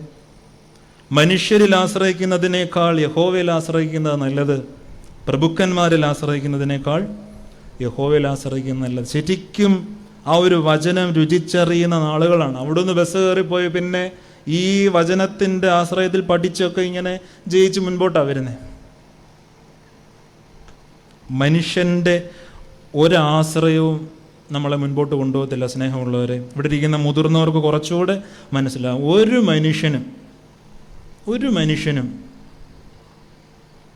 മനുഷ്യരിൽ ആശ്രയിക്കുന്നതിനേക്കാൾ യഹോവയിൽ ആശ്രയിക്കുന്നത് നല്ലത്, പ്രഭുക്കന്മാരിൽ ആശ്രയിക്കുന്നതിനേക്കാൾ യഹോവയിൽ ആശ്രയിക്കുന്നത് നല്ലത്. ശരിക്കും ആ ഒരു വചനം രുചിച്ചറിയുന്ന നാളുകളാണ്. അവിടുന്ന് ബസ് കയറിപ്പോയി പിന്നെ ഈ വചനത്തിൻ്റെ ആശ്രയത്തിൽ പഠിച്ചൊക്കെ ഇങ്ങനെ ജയിച്ച് മുൻപോട്ടാണ് വരുന്നത്. മനുഷ്യൻ്റെ ഒരാശ്രയവും നമ്മളെ മുൻപോട്ട് കൊണ്ടുപോകത്തില്ല സ്നേഹമുള്ളവരെ. ഇവിടെ ഇരിക്കുന്ന മുതിർന്നവർക്ക് കുറച്ചുകൂടെ മനസ്സിലാവും. ഒരു മനുഷ്യനും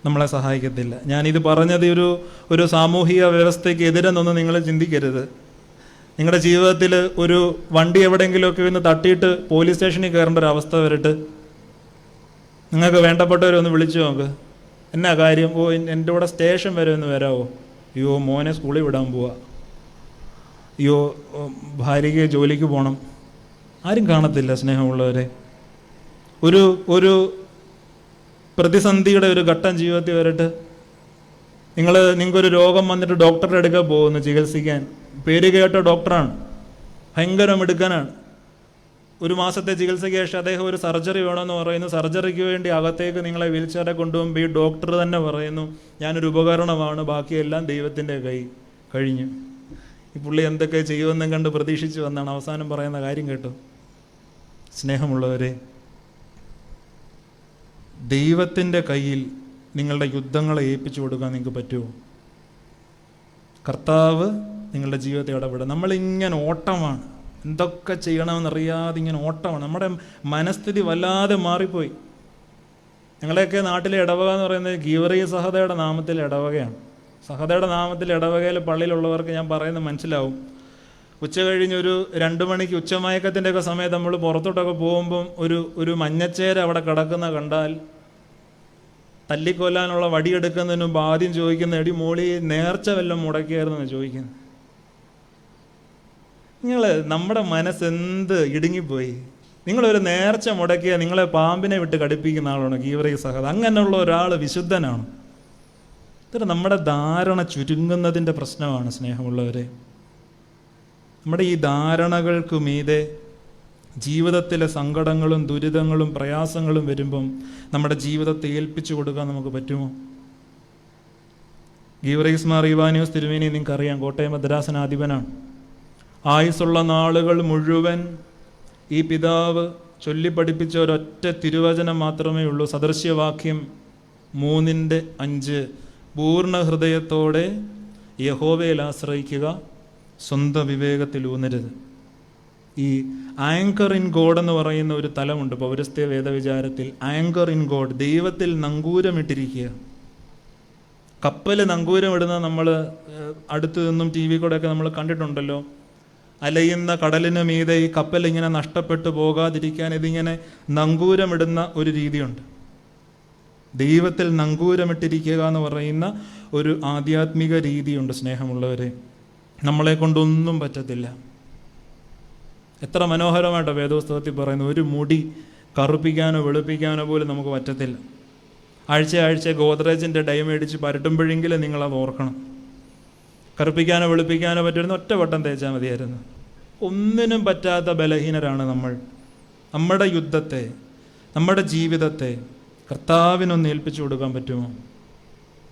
നമ്മളെ സഹായിക്കത്തില്ല. ഞാനിത് പറഞ്ഞത് ഒരു സാമൂഹിക വ്യവസ്ഥയ്ക്ക് എതിരെന്നൊന്നും നിങ്ങൾ ചിന്തിക്കരുത്. നിങ്ങളുടെ ജീവിതത്തിൽ ഒരു വണ്ടി എവിടെയെങ്കിലുമൊക്കെ ഒന്ന് തട്ടിയിട്ട് പോലീസ് സ്റ്റേഷനിൽ കയറേണ്ട ഒരു അവസ്ഥ വരട്ട്, നിങ്ങൾക്ക് വേണ്ടപ്പെട്ടവരൊന്ന് വിളിച്ചു നോക്ക്, എന്നാ കാര്യം? ഓ, എൻ്റെ കൂടെ സ്റ്റേഷൻ വരെ ഒന്ന് വരാമോ? അയ്യോ, മോനെ സ്കൂളിൽ വിടാൻ പോവാ, അയ്യോ ഭാര്യയ്ക്ക് ജോലിക്ക് പോകണം. ആരും കാണത്തില്ല സ്നേഹമുള്ളവരെ. ഒരു പ്രതിസന്ധിയുടെ ഒരു ഘട്ടം ജീവിതത്തിൽ വരട്ട്, നിങ്ങൾക്കൊരു രോഗം വന്നിട്ട് ഡോക്ടറുടെ അടുക്ക പോകുന്നു ചികിത്സിക്കാൻ. പേര് കേട്ട ഡോക്ടറാണ്, ഭയങ്കര മിടുക്കനാണ്. 1 മാസത്തെ ചികിത്സയ്ക്ക് ശേഷം അദ്ദേഹം ഒരു സർജറി വേണമെന്ന് പറയുന്നു. സർജറിക്ക് വേണ്ടി അകത്തേക്ക് നിങ്ങളെ വീൽചെയറെ കൊണ്ടുപോകുമ്പോൾ ഈ ഡോക്ടർ തന്നെ പറയുന്നു, ഞാനൊരു ഉപകരണമാണ്, ബാക്കിയെല്ലാം ദൈവത്തിൻ്റെ കൈ കഴിഞ്ഞു. ഈ പുള്ളി എന്തൊക്കെ ചെയ്യുമെന്നും കണ്ട് പ്രതീക്ഷിച്ച് വന്നാണ് അവസാനം പറയുന്ന കാര്യം കേട്ടോ. സ്നേഹമുള്ളവരെ, ദൈവത്തിൻ്റെ കയ്യിൽ നിങ്ങളുടെ യുദ്ധങ്ങളെ ഏൽപ്പിച്ചു കൊടുക്കാൻ നിങ്ങൾക്ക് പറ്റുമോ? കർത്താവ് നിങ്ങളുടെ ജീവിതത്തെ ഇടപെടും. നമ്മളിങ്ങനെ ഓട്ടമാണ്, എന്തൊക്കെ ചെയ്യണമെന്നറിയാതെ ഇങ്ങനെ ഓട്ടമാണ്. നമ്മുടെ മനസ്ഥിതി വല്ലാതെ മാറിപ്പോയി. ഞങ്ങളുടെയൊക്കെ നാട്ടിലെ ഇടവക എന്ന് പറയുന്നത് ഗീവറി സഹദയുടെ നാമത്തിൽ ഇടവകയാണ്. സഹദയുടെ നാമത്തിൽ ഇടവകയിൽ പള്ളിയിലുള്ളവർക്ക് ഞാൻ പറയുന്നത് മനസ്സിലാവും. ഉച്ച കഴിഞ്ഞൊരു 2 മണിക്ക് ഉച്ചമയക്കത്തിൻ്റെയൊക്കെ സമയത്ത് നമ്മൾ പുറത്തോട്ടൊക്കെ പോകുമ്പം ഒരു മഞ്ഞച്ചേര അവിടെ കിടക്കുന്ന കണ്ടാൽ തല്ലിക്കൊല്ലാനുള്ള വടിയെടുക്കുന്നതിന് മുമ്പ് ആദ്യം ചോദിക്കുന്ന, എടി മോളി നേർച്ച വല്ലതും മുടക്കിയായിരുന്നു ചോദിക്കുന്നത്. നമ്മുടെ മനസ്സെന്ത് ഇടുങ്ങിപ്പോയി. നിങ്ങളൊരു നേർച്ച മുടക്കിയാൽ നിങ്ങളെ പാമ്പിനെ വിട്ട് കടിപ്പിക്കുന്ന ആളാണ് ഗീവറി സഹദ. അങ്ങനെയുള്ള ഒരാൾ വിശുദ്ധനാണ്. ഇത്ര നമ്മുടെ ധാരണ ചുരുങ്ങുന്നതിൻ്റെ പ്രശ്നമാണ് സ്നേഹമുള്ളവരെ. നമ്മുടെ ഈ ധാരണകൾക്ക് മീതെ ജീവിതത്തിലെ സങ്കടങ്ങളും ദുരിതങ്ങളും പ്രയാസങ്ങളും വരുമ്പം നമ്മുടെ ജീവിതത്തെ ഏൽപ്പിച്ചു കൊടുക്കാൻ നമുക്ക് പറ്റുമോ? ഗീവറീസ് മാർ ഇവാനിയോസ് തിരുമേനി നിങ്ങൾക്കറിയാം, കോട്ടയം ഭദ്രാസനാധിപനാണ്. ആയുസ്സുള്ള നാളുകൾ മുഴുവൻ ഈ പിതാവ് ചൊല്ലിപ്പഠിപ്പിച്ച ഒരൊറ്റ തിരുവചനം മാത്രമേ ഉള്ളൂ. സദൃശ്യവാക്യം 3:5, പൂർണ്ണ ഹൃദയത്തോടെ യഹോവയിൽ ആശ്രയിക്കുക, സ്വന്തം വിവേകത്തിൽ ഊന്നരുത്. ഈ ആങ്കർ ഇൻ ഗോഡ് എന്ന് പറയുന്ന ഒരു തലമുണ്ട് പൗരസ്ത്യ വേദവിചാരത്തിൽ. ആങ്കർ ഇൻ ഗോഡ്, ദൈവത്തിൽ നങ്കൂരമിട്ടിരിക്കുക. കപ്പൽ നങ്കൂരമിടുന്ന നമ്മൾ അടുത്ത് നിന്നും ടി വി കൂടെയൊക്കെ നമ്മൾ കണ്ടിട്ടുണ്ടല്ലോ. അലയുന്ന കടലിന് മീതെ ഈ കപ്പൽ ഇങ്ങനെ നഷ്ടപ്പെട്ടു പോകാതിരിക്കാൻ ഇതിങ്ങനെ നങ്കൂരമിടുന്ന ഒരു രീതിയുണ്ട്. ദൈവത്തിൽ നങ്കൂരമിട്ടിരിക്കുക എന്ന് പറയുന്ന ഒരു ആധ്യാത്മിക രീതിയുണ്ട് സ്നേഹമുള്ളവരെ. നമ്മളെ കൊണ്ടൊന്നും പറ്റത്തില്ല. എത്ര മനോഹരമായിട്ടോ വേദോസ്തവത്തിൽ പറയുന്നത്, ഒരു മുടി കറുപ്പിക്കാനോ വെളുപ്പിക്കാനോ പോലും നമുക്ക് പറ്റത്തില്ല. ആഴ്ച ഗോദ്രേജിൻ്റെ ഡൈ മേടിച്ച് പരട്ടുമ്പോഴെങ്കിലും നിങ്ങളത് ഓർക്കണം. കറുപ്പിക്കാനോ വെളുപ്പിക്കാനോ പറ്റുന്ന ഒറ്റ വട്ടം തേച്ചാൽ മതിയായിരുന്നു. ഒന്നിനും പറ്റാത്ത ബലഹീനരാണ് നമ്മൾ. നമ്മുടെ യുദ്ധത്തെ, നമ്മുടെ ജീവിതത്തെ കർത്താവിനൊന്ന് ഏൽപ്പിച്ചു കൊടുക്കാൻ പറ്റുമോ?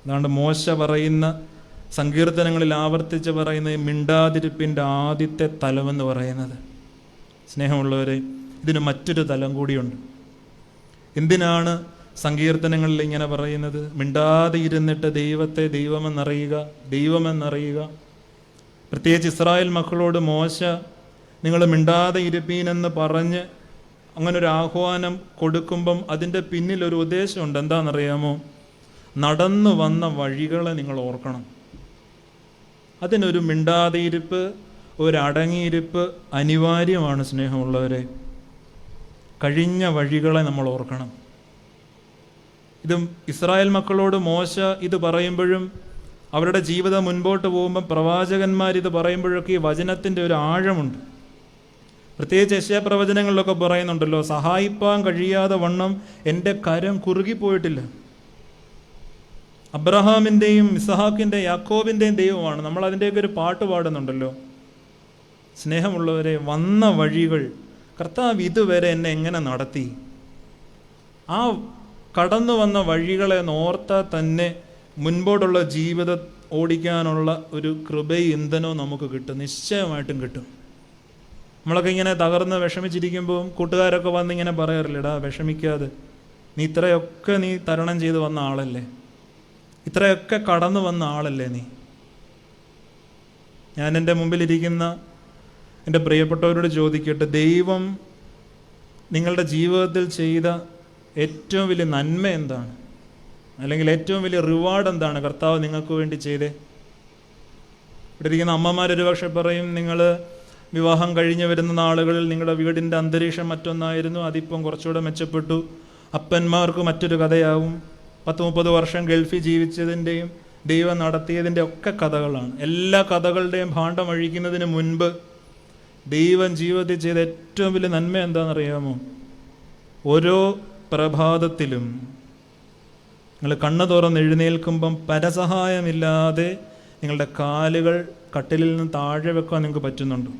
അതുകൊണ്ട് മോശ പറയുന്ന സങ്കീർത്തനങ്ങളിൽ ആവർത്തിച്ച് പറയുന്ന മിണ്ടാതിരിപ്പിൻ്റെ ആദ്യത്തെ തലമെന്ന് പറയുന്നത്, സ്നേഹമുള്ളവരെ, ഇതിന് മറ്റൊരു തലം കൂടിയുണ്ട്. എന്തിനാണ് സങ്കീർത്തനങ്ങളിൽ ഇങ്ങനെ പറയുന്നത്? മിണ്ടാതെ ഇരുന്നിട്ട് ദൈവത്തെ ദൈവമെന്നറിയുക. പ്രത്യേകിച്ച് ഇസ്രായേൽ മക്കളോട് മോശ നിങ്ങൾ മിണ്ടാതെ ഇരുപ്പീനെന്ന് പറഞ്ഞ് അങ്ങനൊരു ആഹ്വാനം കൊടുക്കുമ്പം അതിൻ്റെ പിന്നിലൊരു ഉദ്ദേശമുണ്ട്. എന്താണെന്നറിയാമോ? നടന്നു വന്ന വഴികളെ നിങ്ങൾ ഓർക്കണം. അതിനൊരു മിണ്ടാതെയിരിപ്പ്, ഒരടങ്ങിയിരിപ്പ് അനിവാര്യമാണ് സ്നേഹമുള്ളവരെ. കഴിഞ്ഞ വഴികളെ നമ്മൾ ഓർക്കണം. ഇതും ഇസ്രായേൽ മക്കളോട് മോശ ഇത് പറയുമ്പോഴും അവരുടെ ജീവിതം മുൻപോട്ട് പോകുമ്പോൾ പ്രവാചകന്മാരിത് പറയുമ്പോഴൊക്കെ ഈ വചനത്തിൻ്റെ ഒരു ആഴമുണ്ട്. പ്രത്യേകിച്ച് യെശയ്യാ-പ്രവചനങ്ങളിലൊക്കെ പറയുന്നുണ്ടല്ലോ, സഹായിപ്പാൻ കഴിയാതെ വണ്ണം എൻ്റെ കരം കുറുകിപ്പോയിട്ടില്ല. അബ്രഹാമിൻ്റെയും ഇസഹാക്കിൻ്റെയും യാക്കോബിൻ്റെയും ദൈവമാണ്. നമ്മൾ അതിൻ്റെയൊക്കെ ഒരു പാട്ട് പാടുന്നുണ്ടല്ലോ. സ്നേഹമുള്ളവരെ, വന്ന വഴികൾ കർത്താവ് ഇതുവരെ എന്നെ എങ്ങനെ നടത്തി, ആ കടന്നു വന്ന വഴികളെ ഓർത്താൽ തന്നെ മുൻപോട്ടുള്ള ജീവിതം ഓടിക്കാനുള്ള ഒരു കൃപയും ഇന്ധനവും നമുക്ക് കിട്ടും, നിശ്ചയമായിട്ടും കിട്ടും. നമ്മളൊക്കെ ഇങ്ങനെ തകർന്ന് വിഷമിച്ചിരിക്കുമ്പോൾ കൂട്ടുകാരൊക്കെ വന്നിങ്ങനെ പറയാറില്ലടാ, വിഷമിക്കാതെ, നീ ഇത്രയൊക്കെ നീ തരണം ചെയ്ത് വന്ന ആളല്ലേ, ഇത്രയൊക്കെ കടന്നു വന്ന ആളല്ലേ നീ. ഞാൻ എൻ്റെ മുമ്പിലിരിക്കുന്ന എൻ്റെ പ്രിയപ്പെട്ടവരോട് ചോദിക്കട്ടെ, ദൈവം നിങ്ങളുടെ ജീവിതത്തിൽ ചെയ്ത ഏറ്റവും വലിയ നന്മ എന്താണ്? അല്ലെങ്കിൽ ഏറ്റവും വലിയ റിവാർഡ് എന്താണ് കർത്താവ് നിങ്ങൾക്ക് വേണ്ടി ചെയ്തേ? ഇവിടെ ഇരിക്കുന്ന അമ്മമാരൊരു പക്ഷെ പറയും, നിങ്ങൾ വിവാഹം കഴിഞ്ഞ് വരുന്ന നാളുകളിൽ നിങ്ങളുടെ വീടിൻ്റെ അന്തരീക്ഷം മറ്റൊന്നായിരുന്നു, അതിപ്പം കുറച്ചുകൂടെ മെച്ചപ്പെട്ടു. അപ്പന്മാർക്ക് മറ്റൊരു കഥയാവും. 10-30 വർഷം ഗൾഫിൽ ജീവിച്ചതിൻ്റെയും ദൈവം നടത്തിയതിൻ്റെ ഒക്കെ കഥകളാണ്. എല്ലാ കഥകളുടെയും ഭാണ്ഡം അഴിക്കുന്നതിന് മുൻപ് ദൈവം ജീവിതത്തിൽ ചെയ്ത ഏറ്റവും വലിയ നന്മ എന്താണെന്നറിയാമോ? ഓരോ പ്രഭാതത്തിലും നിങ്ങൾ കണ്ണ് തുറന്ന് എഴുന്നേൽക്കുമ്പം പരസഹായമില്ലാതെ നിങ്ങളുടെ കാലുകൾ കട്ടിലിൽ നിന്ന് താഴെ വെക്കാൻ നിങ്ങൾക്ക് പറ്റുന്നുണ്ടോ?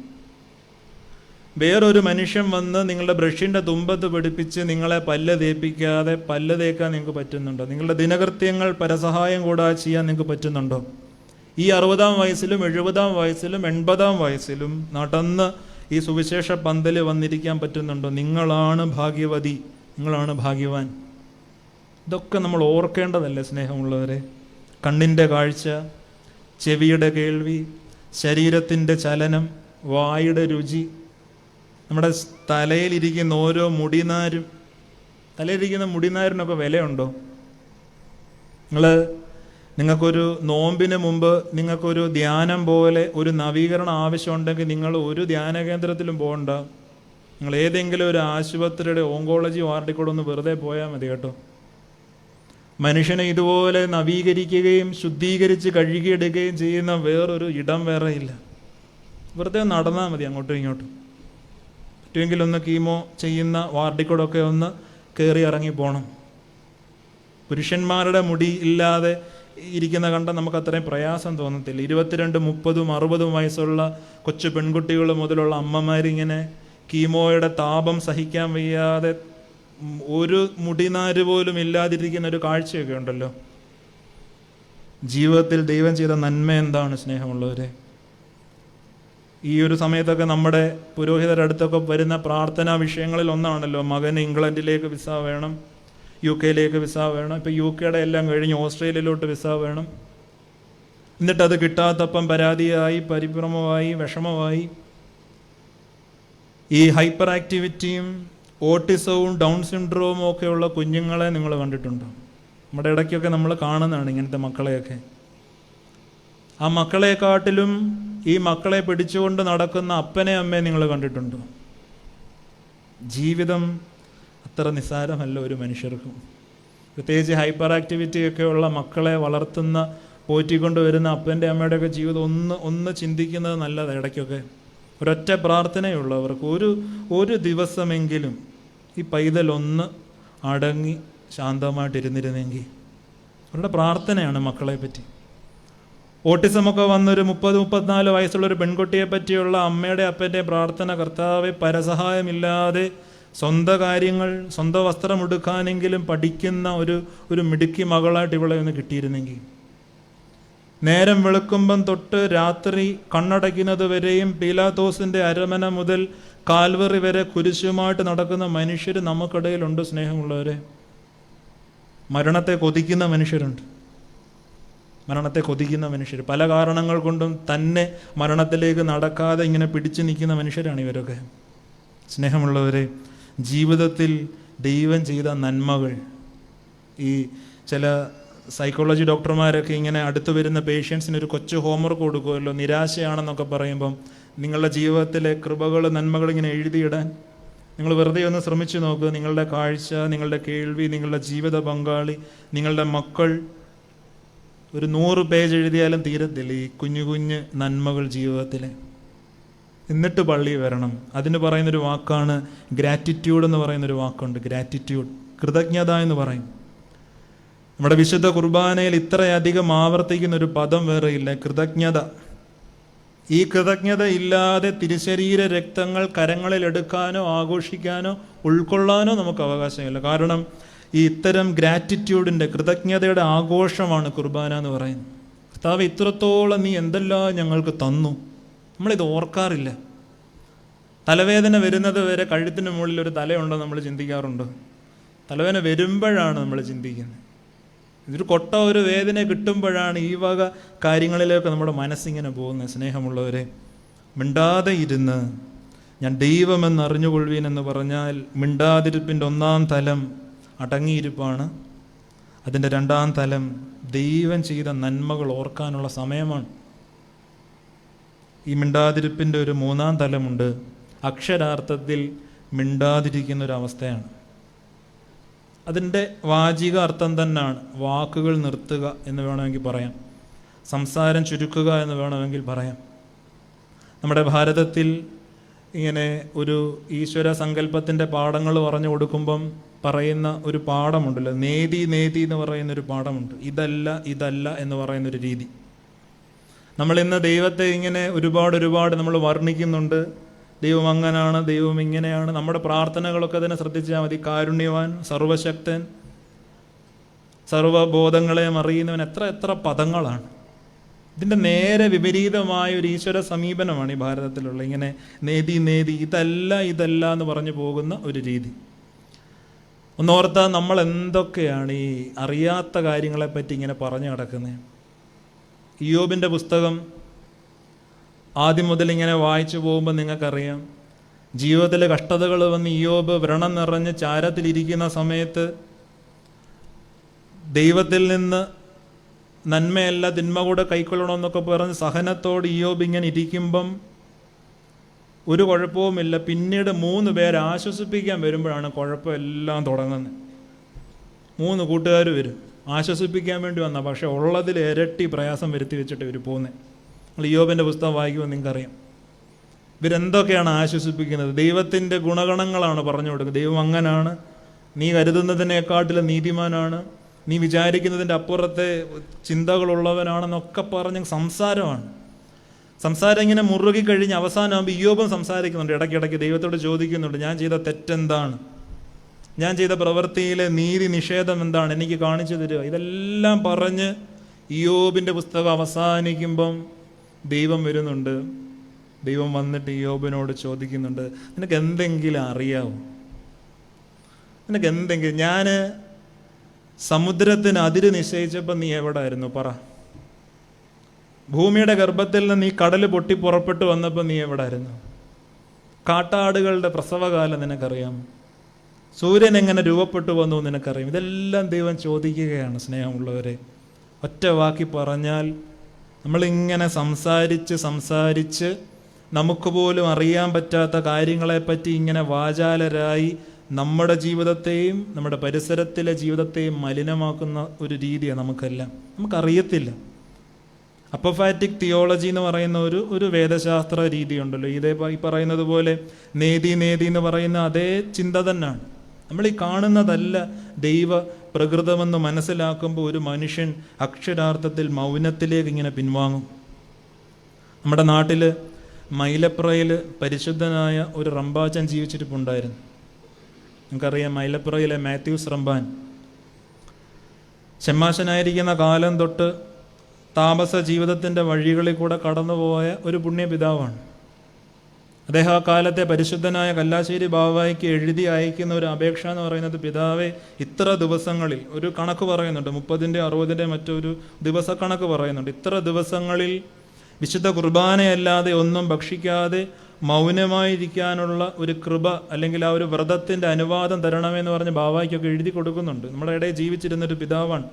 വേറൊരു മനുഷ്യൻ വന്ന് നിങ്ങളുടെ ബ്രഷിൻ്റെ തുമ്പത്ത് പിടിപ്പിച്ച് നിങ്ങളെ പല്ല് തേപ്പിക്കാതെ പല്ല് തേക്കാൻ നിങ്ങൾക്ക് പറ്റുന്നുണ്ടോ? നിങ്ങളുടെ ദിനകൃത്യങ്ങൾ പരസഹായം കൂടാതെ ചെയ്യാൻ നിങ്ങൾക്ക് പറ്റുന്നുണ്ടോ? ഈ 60-ാം വയസ്സിലും 70-ാം വയസ്സിലും 80-ാം വയസ്സിലും നടന്ന് ഈ സുവിശേഷ പന്തൽ വന്നിരിക്കാൻ പറ്റുന്നുണ്ടോ? നിങ്ങളാണ് ഭാഗ്യവതി, നിങ്ങളാണ് ഭാഗ്യവാൻ. ഇതൊക്കെ നമ്മൾ ഓർക്കേണ്ടതല്ലേ സ്നേഹമുള്ളവരെ? കണ്ണിൻ്റെ കാഴ്ച, ചെവിയുടെ കേൾവി, ശരീരത്തിൻ്റെ ചലനം, വായുടെ രുചി, നമ്മുടെ തലയിലിരിക്കുന്ന ഓരോ മുടിനാരും, തലയിലിരിക്കുന്ന മുടിനാരിനൊക്കെ വിലയുണ്ടോ? നിങ്ങൾക്കൊരു നോമ്പിന് മുമ്പ് നിങ്ങൾക്കൊരു ധ്യാനം പോലെ ഒരു നവീകരണം ആവശ്യമുണ്ടെങ്കിൽ നിങ്ങൾ ഒരു ധ്യാന കേന്ദ്രത്തിലും പോകണ്ട. നിങ്ങൾ ഏതെങ്കിലും ഒരു ആശുപത്രിയുടെ ഓങ്കോളജി വാർഡിൽ കൂടെ ഒന്ന് വെറുതെ പോയാൽ മതി കേട്ടോ. മനുഷ്യനെ ഇതുപോലെ നവീകരിക്കുകയും ശുദ്ധീകരിച്ച് കഴുകിയെടുക്കുകയും ചെയ്യുന്ന വേറൊരു ഇടം വേറെ ഇല്ല. വെറുതെ നടന്നാൽ മതി അങ്ങോട്ടും ഇങ്ങോട്ടും. പറ്റുമെങ്കിൽ ഒന്ന് കീമോ ചെയ്യുന്ന വാർഡിൽ കൂടെ ഒക്കെ ഒന്ന് കയറി ഇറങ്ങി പോകണം. പുരുഷന്മാരുടെ മുടി ഇല്ലാതെ ഇരിക്കുന്ന കണ്ട നമുക്ക് അത്രയും പ്രയാസം തോന്നത്തില്ല. 22, 30, 60 വയസ്സുള്ള കൊച്ചു പെൺകുട്ടികൾ മുതലുള്ള അമ്മമാരിങ്ങനെ കീമോയുടെ താപം സഹിക്കാൻ വയ്യാതെ ഒരു മുടിനാര് പോലും ഇല്ലാതിരിക്കുന്ന ഒരു കാഴ്ചയൊക്കെ ഉണ്ടല്ലോ. ജീവിതത്തിൽ ദൈവം ചെയ്ത നന്മ എന്താണ് സ്നേഹമുള്ളവരെ? ഈ ഒരു സമയത്തൊക്കെ നമ്മുടെ പുരോഹിതരുടെ അടുത്തൊക്കെ വരുന്ന പ്രാർത്ഥനാ വിഷയങ്ങളിൽ ഒന്നാണല്ലോ, മകന് ഇംഗ്ലണ്ടിലേക്ക് വിസ വേണം, UK വിസ വേണം. ഇപ്പോൾ UK എല്ലാം കഴിഞ്ഞ് ഓസ്ട്രേലിയയിലോട്ട് വിസ വേണം. എന്നിട്ടത് കിട്ടാത്തപ്പം പരാതിയായി, പരിഭ്രമമായി, വിഷമമായി. ഈ ഹൈപ്പർ ആക്ടിവിറ്റിയും ഓട്ടിസവും ഡൗൺ സിൻഡ്രോമും ഒക്കെയുള്ള കുഞ്ഞുങ്ങളെ നിങ്ങൾ കണ്ടിട്ടുണ്ടോ? നമ്മുടെ ഇടയ്ക്കൊക്കെ നമ്മൾ കാണുന്നതാണ് ഇങ്ങനത്തെ മക്കളെയൊക്കെ. ആ മക്കളെക്കാട്ടിലും ഈ മക്കളെ പിടിച്ചുകൊണ്ട് നടക്കുന്ന അപ്പനെ അമ്മയെ നിങ്ങൾ കണ്ടിട്ടുണ്ടോ? ജീവിതം അത്ര നിസ്സാരമല്ല ഒരു മനുഷ്യർക്കും. പ്രത്യേകിച്ച് ഹൈപ്പർ ആക്ടിവിറ്റി ഒക്കെയുള്ള മക്കളെ വളർത്തുന്ന, പോറ്റിക്കൊണ്ട് വരുന്ന അപ്പൻ്റെ അമ്മയുടെയൊക്കെ ജീവിതം ഒന്ന് ചിന്തിക്കുന്നത് നല്ലതാണ്. ഇടയ്ക്കൊക്കെ ഒരൊറ്റ പ്രാർത്ഥനയുള്ളൂ അവർക്ക്, ഒരു ദിവസമെങ്കിലും ഈ പൈതലൊന്ന് അടങ്ങി ശാന്തമായിട്ടിരുന്നിരുന്നെങ്കിൽ. അവരുടെ പ്രാർത്ഥനയാണ് മക്കളെ പറ്റി. ഓട്ടിസമൊക്കെ വന്നൊരു 30-34 വയസ്സുള്ളൊരു പെൺകുട്ടിയെ പറ്റിയുള്ള അമ്മയുടെ അപ്പൻ്റെ പ്രാർത്ഥന, കർത്താവെ പരസഹായമില്ലാതെ സ്വന്തം കാര്യങ്ങൾ, സ്വന്തം വസ്ത്രം ഉടുക്കാനെങ്കിലും പഠിക്കുന്ന ഒരു മിടുക്കി മകളായിട്ട് ഇവളെ ഒന്ന് കിട്ടിയിരുന്നെങ്കിൽ. നേരം വെളുക്കുമ്പം തൊട്ട് രാത്രി കണ്ണടയ്ക്കുന്നത് വരെയും പീലാത്തോസിൻ്റെ അരമന മുതൽ കാൽവറി വരെ കുരിശുമായിട്ട് നടക്കുന്ന മനുഷ്യർ നമുക്കിടയിലുണ്ട് സ്നേഹമുള്ളവരെ. മരണത്തെ കൊതിക്കുന്ന മനുഷ്യരുണ്ട്, മരണത്തെ കൊതിക്കുന്ന മനുഷ്യർ. പല കാരണങ്ങൾ കൊണ്ടും തന്നെ മരണത്തിലേക്ക് നടക്കാതെ ഇങ്ങനെ പിടിച്ചു നിൽക്കുന്ന മനുഷ്യരാണ് ഇവരൊക്കെ. സ്നേഹമുള്ളവരെ, ജീവിതത്തിൽ ദൈവം ചെയ്ത നന്മകൾ, ഈ ചില സൈക്കോളജി ഡോക്ടർമാരൊക്കെ ഇങ്ങനെ അടുത്ത് വരുന്ന പേഷ്യൻസിന് ഒരു കൊച്ചു ഹോംവർക്ക് കൊടുക്കുമല്ലോ, നിരാശയാണെന്നൊക്കെ പറയുമ്പം നിങ്ങളുടെ ജീവിതത്തിലെ കൃപകൾ, നന്മകൾ ഇങ്ങനെ എഴുതിയിടാൻ നിങ്ങൾ വെറുതെ ഒന്ന് ശ്രമിച്ചു നോക്കുക. നിങ്ങളുടെ കാഴ്ച, നിങ്ങളുടെ കേൾവി, നിങ്ങളുടെ ജീവിത പങ്കാളി, നിങ്ങളുടെ മക്കൾ, ഒരു 100 പേജ് എഴുതിയാലും തീരത്തില്ല ഈ കുഞ്ഞു കുഞ്ഞ് നന്മകൾ ജീവിതത്തിലെ. എന്നിട്ട് പള്ളി വരണം. അതിന് പറയുന്നൊരു വാക്കാണ് ഗ്രാറ്റിറ്റ്യൂഡ് എന്ന് പറയുന്നൊരു വാക്കുണ്ട്. ഗ്രാറ്റിറ്റ്യൂഡ്, കൃതജ്ഞത എന്ന് പറയും. നമ്മുടെ വിശുദ്ധ കുർബാനയിൽ ഇത്രയധികം ആവർത്തിക്കുന്ന ഒരു പദം വേറെയില്ല, കൃതജ്ഞത. ഈ കൃതജ്ഞത ഇല്ലാതെ തിരുശരീര രക്തങ്ങൾ കരങ്ങളിൽ എടുക്കാനോ ആഘോഷിക്കാനോ ഉൾക്കൊള്ളാനോ നമുക്ക് അവകാശമില്ല. കാരണം ഈ ഇത്തരം ഗ്രാറ്റിറ്റ്യൂഡിൻ്റെ, കൃതജ്ഞതയുടെ ആഘോഷമാണ് കുർബാന എന്ന് പറയുന്നത്. കർത്താവ് ഇത്രത്തോളം നീ എന്തെല്ലാം ഞങ്ങൾക്ക് തന്നു, നമ്മളിത് ഓർക്കാറില്ല. തലവേദന വരുന്നത് വരെ കഴുത്തിന് മുകളിൽ ഒരു തലയുണ്ടെന്ന് നമ്മൾ ചിന്തിക്കാറുണ്ട്. തലവേദന വരുമ്പോഴാണ് നമ്മൾ ചിന്തിക്കുന്നത്. ഇതൊരു കൊട്ട ഒരു വേദന കിട്ടുമ്പോഴാണ് ഈ വക കാര്യങ്ങളിലേക്ക് നമ്മുടെ മനസ്സിങ്ങനെ പോകുന്നത്. സ്നേഹമുള്ളവരെ, മിണ്ടാതെ ഇരുന്ന് ഞാൻ ദൈവമെന്ന് അറിഞ്ഞുകൊള്ളുവീൻ എന്ന് പറഞ്ഞാൽ മിണ്ടാതിരിപ്പിൻ്റെ ഒന്നാം തലം അടങ്ങിയിരിപ്പാണ്. അതിൻ്റെ രണ്ടാം തലം ദൈവം ചെയ്ത നന്മകൾ ഓർക്കാനുള്ള സമയമാണ്. ഈ മിണ്ടാതിരിപ്പിൻ്റെ ഒരു മൂന്നാം തലമുണ്ട്. അക്ഷരാർത്ഥത്തിൽ മിണ്ടാതിരിക്കുന്നൊരവസ്ഥയാണ്. അതിൻ്റെ വാചിക അർത്ഥം തന്നെയാണ് വാക്കുകൾ നിർത്തുക എന്ന് വേണമെങ്കിൽ പറയാം, സംസാരം ചുരുക്കുക എന്ന് വേണമെങ്കിൽ പറയാം. നമ്മുടെ ഭാരതത്തിൽ ഇങ്ങനെ ഒരു ഈശ്വര സങ്കല്പത്തിൻ്റെ പാഠങ്ങൾ പറഞ്ഞു കൊടുക്കുമ്പം പറയുന്ന ഒരു പാഠമുണ്ടല്ലോ, നേതി നേതി എന്ന് പറയുന്നൊരു പാഠമുണ്ട്. ഇതല്ല ഇതല്ല എന്ന് പറയുന്നൊരു രീതി. നമ്മളിന്ന് ദൈവത്തെ ഇങ്ങനെ ഒരുപാട് നമ്മൾ വർണ്ണിക്കുന്നുണ്ട്. ദൈവം അങ്ങനാണ്, ദൈവം ഇങ്ങനെയാണ്. നമ്മുടെ പ്രാർത്ഥനകളൊക്കെ തന്നെ ശ്രദ്ധിച്ചാൽ മതി. കാരുണ്യവാൻ, സർവശക്തൻ, സർവബോധങ്ങളെയും അറിയുന്നവൻ, എത്ര പദങ്ങളാണ്. ഇതിൻ്റെ നേരെ വിപരീതമായ ഒരു ഈശ്വര സമീപനമാണ് ഈ ഭാരതത്തിലുള്ള ഇങ്ങനെ നേതി നേതി ഇതല്ല എന്ന് പറഞ്ഞു പോകുന്ന ഒരു രീതി. ഒന്നോർത്താൽ നമ്മൾ എന്തൊക്കെയാണ് ഈ അറിയാത്ത കാര്യങ്ങളെപ്പറ്റി ഇങ്ങനെ പറഞ്ഞു നടക്കുന്നത്. ഇയ്യോബിൻ്റെ പുസ്തകം ആദ്യം മുതൽ ഇങ്ങനെ വായിച്ചു പോകുമ്പോൾ നിങ്ങൾക്കറിയാം, ജീവിതത്തിലെ കഷ്ടതകൾ വന്ന് ഇയ്യോബ് വ്രണം നിറഞ്ഞ് ചാരത്തിലിരിക്കുന്ന സമയത്ത് ദൈവത്തിൽ നിന്ന് നന്മയല്ല തിന്മ കൂടെ കൈക്കൊള്ളണമെന്നൊക്കെ പറഞ്ഞ് സഹനത്തോട് ഇയ്യോബ് ഇങ്ങനെ ഇരിക്കുമ്പം ഒരു കുഴപ്പവുമില്ല. പിന്നീട് 3 പേരെ ആശ്വസിപ്പിക്കാൻ വരുമ്പോഴാണ് കുഴപ്പമെല്ലാം തുടങ്ങുന്നത്. 3 കൂട്ടുകാർ വരും ആശ്വസിപ്പിക്കാൻ വേണ്ടി വന്ന, പക്ഷെ ഉള്ളതിൽ ഇരട്ടി പ്രയാസം വരുത്തി വെച്ചിട്ട് ഇവർ പോകുന്നത്. നിങ്ങൾ ഇയ്യോബിൻ്റെ പുസ്തകം വായിക്കുമ്പോൾ നിങ്ങൾക്കറിയാം ഇവരെന്തൊക്കെയാണ് ആശ്വസിപ്പിക്കുന്നത്. ദൈവത്തിൻ്റെ ഗുണഗണങ്ങളാണ് പറഞ്ഞു കൊടുക്കുന്നത്. ദൈവം അങ്ങനാണ്, നീ കരുതുന്നതിനെക്കാട്ടിലും നീതിമാനാണ്, നീ വിചാരിക്കുന്നതിൻ്റെ അപ്പുറത്തെ ചിന്തകളുള്ളവനാണെന്നൊക്കെ പറഞ്ഞ് സംസാരമാണ്. സംസാരം ഇങ്ങനെ മുറുകി കഴിഞ്ഞ് അവസാനമാകുമ്പോൾ ഇയ്യോബും സംസാരിക്കുന്നുണ്ട്. ഇടയ്ക്കിടയ്ക്ക് ദൈവത്തോട് ചോദിക്കുന്നുണ്ട്, ഞാൻ ചെയ്ത തെറ്റെന്താണ്, ഞാൻ ചെയ്ത പ്രവൃത്തിയിലെ നീതി നിഷേധം എന്താണ്, എനിക്ക് കാണിച്ചു തരിക. ഇതെല്ലാം പറഞ്ഞ് ഇയ്യോബിൻ്റെ പുസ്തകം അവസാനിക്കുമ്പം ദൈവം വരുന്നുണ്ട്. ദൈവം വന്നിട്ട് ഇയ്യോബിനോട് ചോദിക്കുന്നുണ്ട്, നിനക്ക് എന്തെങ്കിലും അറിയാവോ, നിനക്ക് എന്തെങ്കിലും, ഞാൻ സമുദ്രത്തിന് അതിര് നിശ്ചയിച്ചപ്പോൾ നീ എവിടെ ആയിരുന്നു പറ. ഭൂമിയുടെ ഗർഭത്തിൽ നിന്ന് നീ കടൽ പൊട്ടി പുറപ്പെട്ടു വന്നപ്പോൾ നീ എവിടെ ആയിരുന്നു. കാട്ടാടുകളുടെ പ്രസവകാലം നിനക്കറിയാം, സൂര്യൻ എങ്ങനെ രൂപപ്പെട്ടു വന്നു നിനക്കറിയാം. ഇതെല്ലാം ദൈവം ചോദിക്കുകയാണ്. സ്നേഹമുള്ളവരെ, ഒറ്റ വാക്കി പറഞ്ഞാൽ നമ്മളിങ്ങനെ സംസാരിച്ച് നമുക്ക് പോലും അറിയാൻ പറ്റാത്ത കാര്യങ്ങളെപ്പറ്റി ഇങ്ങനെ വാചാലരായി നമ്മുടെ ജീവിതത്തെയും നമ്മുടെ പരിസരത്തിലെ ജീവിതത്തെയും മലിനമാക്കുന്ന ഒരു രീതിയാണ് നമുക്കെല്ലാം. നമുക്കറിയത്തില്ല. അപ്പോഫാറ്റിക് തിയോളജി എന്ന് പറയുന്ന ഒരു വേദശാസ്ത്ര രീതിയുണ്ടല്ലോ. ഈ പറയുന്നത് പോലെ നേതി എന്ന് പറയുന്ന അതേ ചിന്ത തന്നെയാണ്. നമ്മൾ ഈ കാണുന്നതല്ല ദൈവ പ്രകൃതമെന്ന് മനസ്സിലാക്കുമ്പോൾ ഒരു മനുഷ്യൻ അക്ഷരാർത്ഥത്തിൽ മൗനത്തിലേക്ക് ഇങ്ങനെ പിൻവാങ്ങും. നമ്മുടെ നാട്ടിൽ മൈലപ്രയിൽ പരിശുദ്ധനായ ഒരു റമ്പാച്ചൻ ജീവിച്ചിരിപ്പുണ്ടായിരുന്നു. നമുക്കറിയാം, മൈലപ്രയിലെ മാത്യൂസ് റമ്പാൻ ഷമ്മാശനായിരിക്കുന്ന കാലം തൊട്ട് താമസ ജീവിതത്തിൻ്റെ വഴികളിൽ കൂടെ കടന്നുപോയ ഒരു പുണ്യപിതാവാണ്. അദ്ദേഹം ആ കാലത്തെ പരിശുദ്ധനായ കല്ലാശ്ശേരി ബാവായ്ക്ക് എഴുതി അയക്കുന്ന ഒരു അപേക്ഷ എന്ന് പറയുന്നത്, പിതാവേ, ഇത്ര ദിവസങ്ങളിൽ, ഒരു കണക്ക് പറയുന്നുണ്ട്, 30-ൻ്റെ 60-ൻ്റെ മറ്റൊരു ദിവസക്കണക്ക് പറയുന്നുണ്ട്, ഇത്ര ദിവസങ്ങളിൽ വിശുദ്ധ കുർബാനയല്ലാതെ ഒന്നും ഭക്ഷിക്കാതെ മൗനമായിരിക്കാനുള്ള ഒരു കൃപ അല്ലെങ്കിൽ ആ ഒരു വ്രതത്തിൻ്റെ അനുവാദം തരണമെന്ന് പറഞ്ഞ് ബാവായ്ക്കൊക്കെ എഴുതി കൊടുക്കുന്നുണ്ട്. നമ്മുടെ ഇടയിൽ ജീവിച്ചിരുന്നൊരു പിതാവാണ്.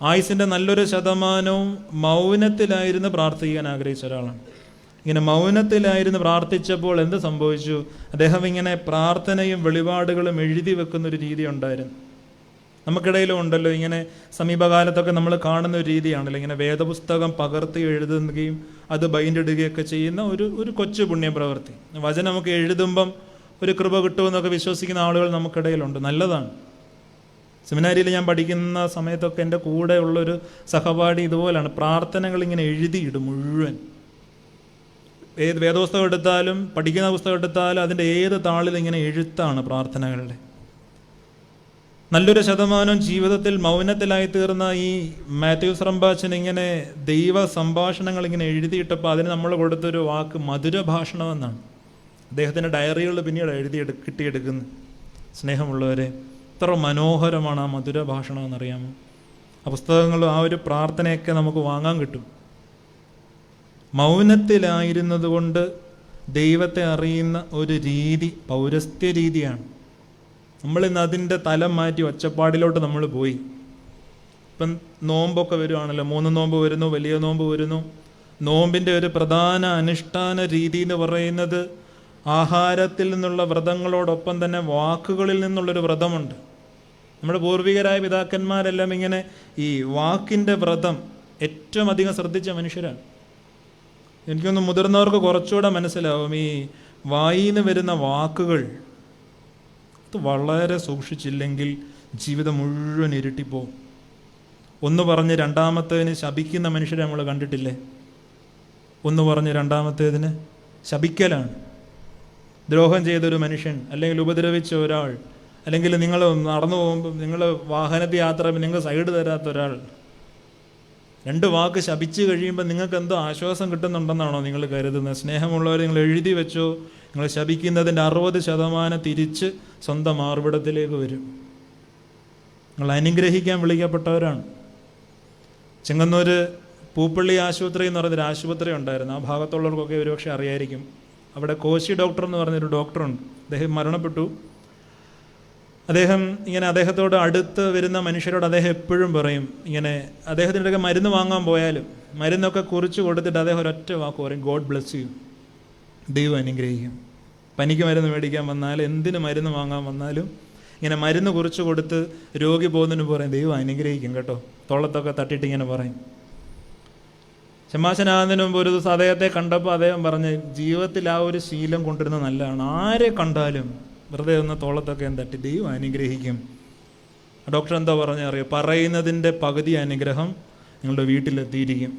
ആയുസിൻ്റെ നല്ലൊരു ശതമാനവും മൗനത്തിലായിരുന്നു പ്രാർത്ഥിക്കാൻ ആഗ്രഹിച്ച ഒരാളാണ്. ഇങ്ങനെ മൗനത്തിലായിരുന്നു പ്രാർത്ഥിച്ചപ്പോൾ എന്ത് സംഭവിച്ചു? അദ്ദേഹം ഇങ്ങനെ പ്രാർത്ഥനയും വെളിപാടുകളും എഴുതി വെക്കുന്നൊരു രീതി ഉണ്ടായിരുന്നു. നമുക്കിടയിലും ഉണ്ടല്ലോ ഇങ്ങനെ സമീപകാലത്തൊക്കെ നമ്മൾ കാണുന്ന ഒരു രീതിയാണല്ലോ, ഇങ്ങനെ വേദപുസ്തകം പകർത്തി എഴുതുകയും അത് ബൈൻഡിടുകയൊക്കെ ചെയ്യുന്ന ഒരു കൊച്ചു പുണ്യപ്രവൃത്തി. വചനം നമുക്ക് എഴുതുമ്പം ഒരു കൃപ കിട്ടുമെന്നൊക്കെ വിശ്വസിക്കുന്ന ആളുകൾ നമുക്കിടയിലുണ്ട്. നല്ലതാണ്. സെമിനാരിയിൽ ഞാൻ പഠിക്കുന്ന സമയത്തൊക്കെ എൻ്റെ കൂടെ ഉള്ളൊരു സഹപാഠി ഇതുപോലെയാണ്. പ്രാർത്ഥനകൾ ഇങ്ങനെ എഴുതിയിടും മുഴുവൻ. ഏത് വേദപുസ്തകം എടുത്താലും പഠിക്കുന്ന പുസ്തകം എടുത്താലും അതിൻ്റെ ഏത് താളിൽ ഇങ്ങനെ എഴുത്താണ് പ്രാർത്ഥനകളുടെ. നല്ലൊരു ശതമാനം ജീവിതത്തിൽ മൗനത്തിലായി തീർന്ന ഈ മാത്യൂസ് റമ്പാച്ചൻ ഇങ്ങനെ ദൈവ സംഭാഷണങ്ങൾ ഇങ്ങനെ എഴുതിയിട്ടപ്പോൾ അതിന് നമ്മൾ കൊടുത്തൊരു വാക്ക് മധുരഭാഷണം എന്നാണ്. അദ്ദേഹത്തിൻ്റെ ഡയറികൾ പിന്നീട് കിട്ടിയെടുക്കുന്നു. സ്നേഹമുള്ളവരെ, എത്ര മനോഹരമാണ് ആ മധുരഭാഷണം എന്നറിയാമോ? ആ പുസ്തകങ്ങളും ആ ഒരു പ്രാർത്ഥനയൊക്കെ നമുക്ക് വാങ്ങാൻ കിട്ടും. മൗനത്തിലായിരുന്നത് കൊണ്ട് ദൈവത്തെ അറിയുന്ന ഒരു രീതി പൗരസ്ത്യ രീതിയാണ്. നമ്മളിന്ന് അതിൻ്റെ തലം മാറ്റി ഒച്ചപ്പാടിലോട്ട് നമ്മൾ പോയി. ഇപ്പം നോമ്പൊക്കെ വരുവാണല്ലോ, 3 നോമ്പ് വരുന്നു, വലിയ നോമ്പ് വരുന്നു. നോമ്പിൻ്റെ ഒരു പ്രധാന അനുഷ്ഠാന രീതി എന്ന് പറയുന്നത് ആഹാരത്തിൽ നിന്നുള്ള വ്രതങ്ങളോടൊപ്പം തന്നെ വാക്കുകളിൽ നിന്നുള്ളൊരു വ്രതമുണ്ട്. നമ്മുടെ പൂർവികരായ പിതാക്കന്മാരെല്ലാം ഇങ്ങനെ ഈ വാക്കിൻ്റെ വ്രതം ഏറ്റവും അധികം ശ്രദ്ധിച്ച മനുഷ്യരാണ്. എനിക്കൊന്ന് മുതിർന്നവർക്ക് കുറച്ചുകൂടെ മനസ്സിലാവും. ഈ വായിന്ന് വരുന്ന വാക്കുകൾ അത് വളരെ സൂക്ഷിച്ചില്ലെങ്കിൽ ജീവിതം മുഴുവൻ ഇരുട്ടിപ്പോവും. ഒന്ന് പറഞ്ഞ് രണ്ടാമത്തേതിന് ശപിക്കുന്ന മനുഷ്യരെ നമ്മൾ കണ്ടിട്ടില്ലേ? ഒന്ന് പറഞ്ഞ് രണ്ടാമത്തേതിന് ശപിക്കലാണ്. ദ്രോഹം ചെയ്തൊരു മനുഷ്യൻ, അല്ലെങ്കിൽ ഉപദ്രവിച്ച ഒരാൾ, അല്ലെങ്കിൽ നിങ്ങൾ നടന്നു പോകുമ്പോൾ നിങ്ങൾ വാഹനത്തിൽ യാത്ര നിങ്ങൾ സൈഡ് തരാത്ത ഒരാൾ, 2 വാക്ക് ശപിച്ച് കഴിയുമ്പോൾ നിങ്ങൾക്ക് എന്തോ ആശ്വാസം കിട്ടുന്നുണ്ടെന്നാണോ നിങ്ങൾ കരുതുന്നത്? സ്നേഹമുള്ളവർ, നിങ്ങൾ എഴുതി വെച്ചോ, നിങ്ങൾ ശപിക്കുന്നതിൻ്റെ 60% തിരിച്ച് സ്വന്തം മാർവിടത്തിലേക്ക് വരും. നിങ്ങൾ അനുഗ്രഹിക്കാൻ വിളിക്കപ്പെട്ടവരാണ്. ചെങ്ങന്നൂർ പൂപ്പള്ളി ആശുപത്രി എന്ന് പറഞ്ഞൊരു ആശുപത്രി ഉണ്ടായിരുന്നു. ആ ഭാഗത്തുള്ളവർക്കൊക്കെ ഒരുപക്ഷെ അറിയായിരിക്കും. അവിടെ കോശി ഡോക്ടർ എന്ന് പറഞ്ഞൊരു ഡോക്ടറുണ്ട്. അദ്ദേഹം മരണപ്പെട്ടു. അദ്ദേഹത്തോട് അടുത്ത് വരുന്ന മനുഷ്യരോട് അദ്ദേഹം എപ്പോഴും പറയും, ഇങ്ങനെ അദ്ദേഹത്തിൻ്റെ മരുന്ന് വാങ്ങാൻ പോയാലും മരുന്നൊക്കെ കുറിച്ച് കൊടുത്തിട്ട് അദ്ദേഹം ഒരൊറ്റ വാക്ക് പറയും, ഗോഡ് ബ്ലെസ് യു, ദൈവം അനുഗ്രഹിക്കും. പനിക്ക് മരുന്ന് മേടിക്കാൻ വന്നാലും എന്തിന് മരുന്ന് വാങ്ങാൻ വന്നാലും ഇങ്ങനെ മരുന്ന് കുറിച്ച് കൊടുത്ത് രോഗി പോകുന്നതിന് പറയും, ദൈവം അനുഗ്രഹിക്കും കേട്ടോ. തൊള്ളത്തൊക്കെ തട്ടിയിട്ട് ഇങ്ങനെ പറയും. ശമാശനാകുന്നതിന് മുമ്പ് ഒരു ദിവസം അദ്ദേഹത്തെ കണ്ടപ്പോൾ അദ്ദേഹം പറഞ്ഞ്, ജീവിതത്തിൽ ആ ഒരു ശീലം കൊണ്ടിരുന്നത് നല്ലതാണ്. ആരെ കണ്ടാലും വെറുതെ ഒന്ന് തോളത്തൊക്കെ തട്ടി ദൈവം അനുഗ്രഹിക്കും. ഡോക്ടർ എന്താ പറഞ്ഞറിയോ? പറയുന്നതിൻ്റെ പകുതി അനുഗ്രഹം നിങ്ങളുടെ വീട്ടിലെത്തിയിരിക്കും.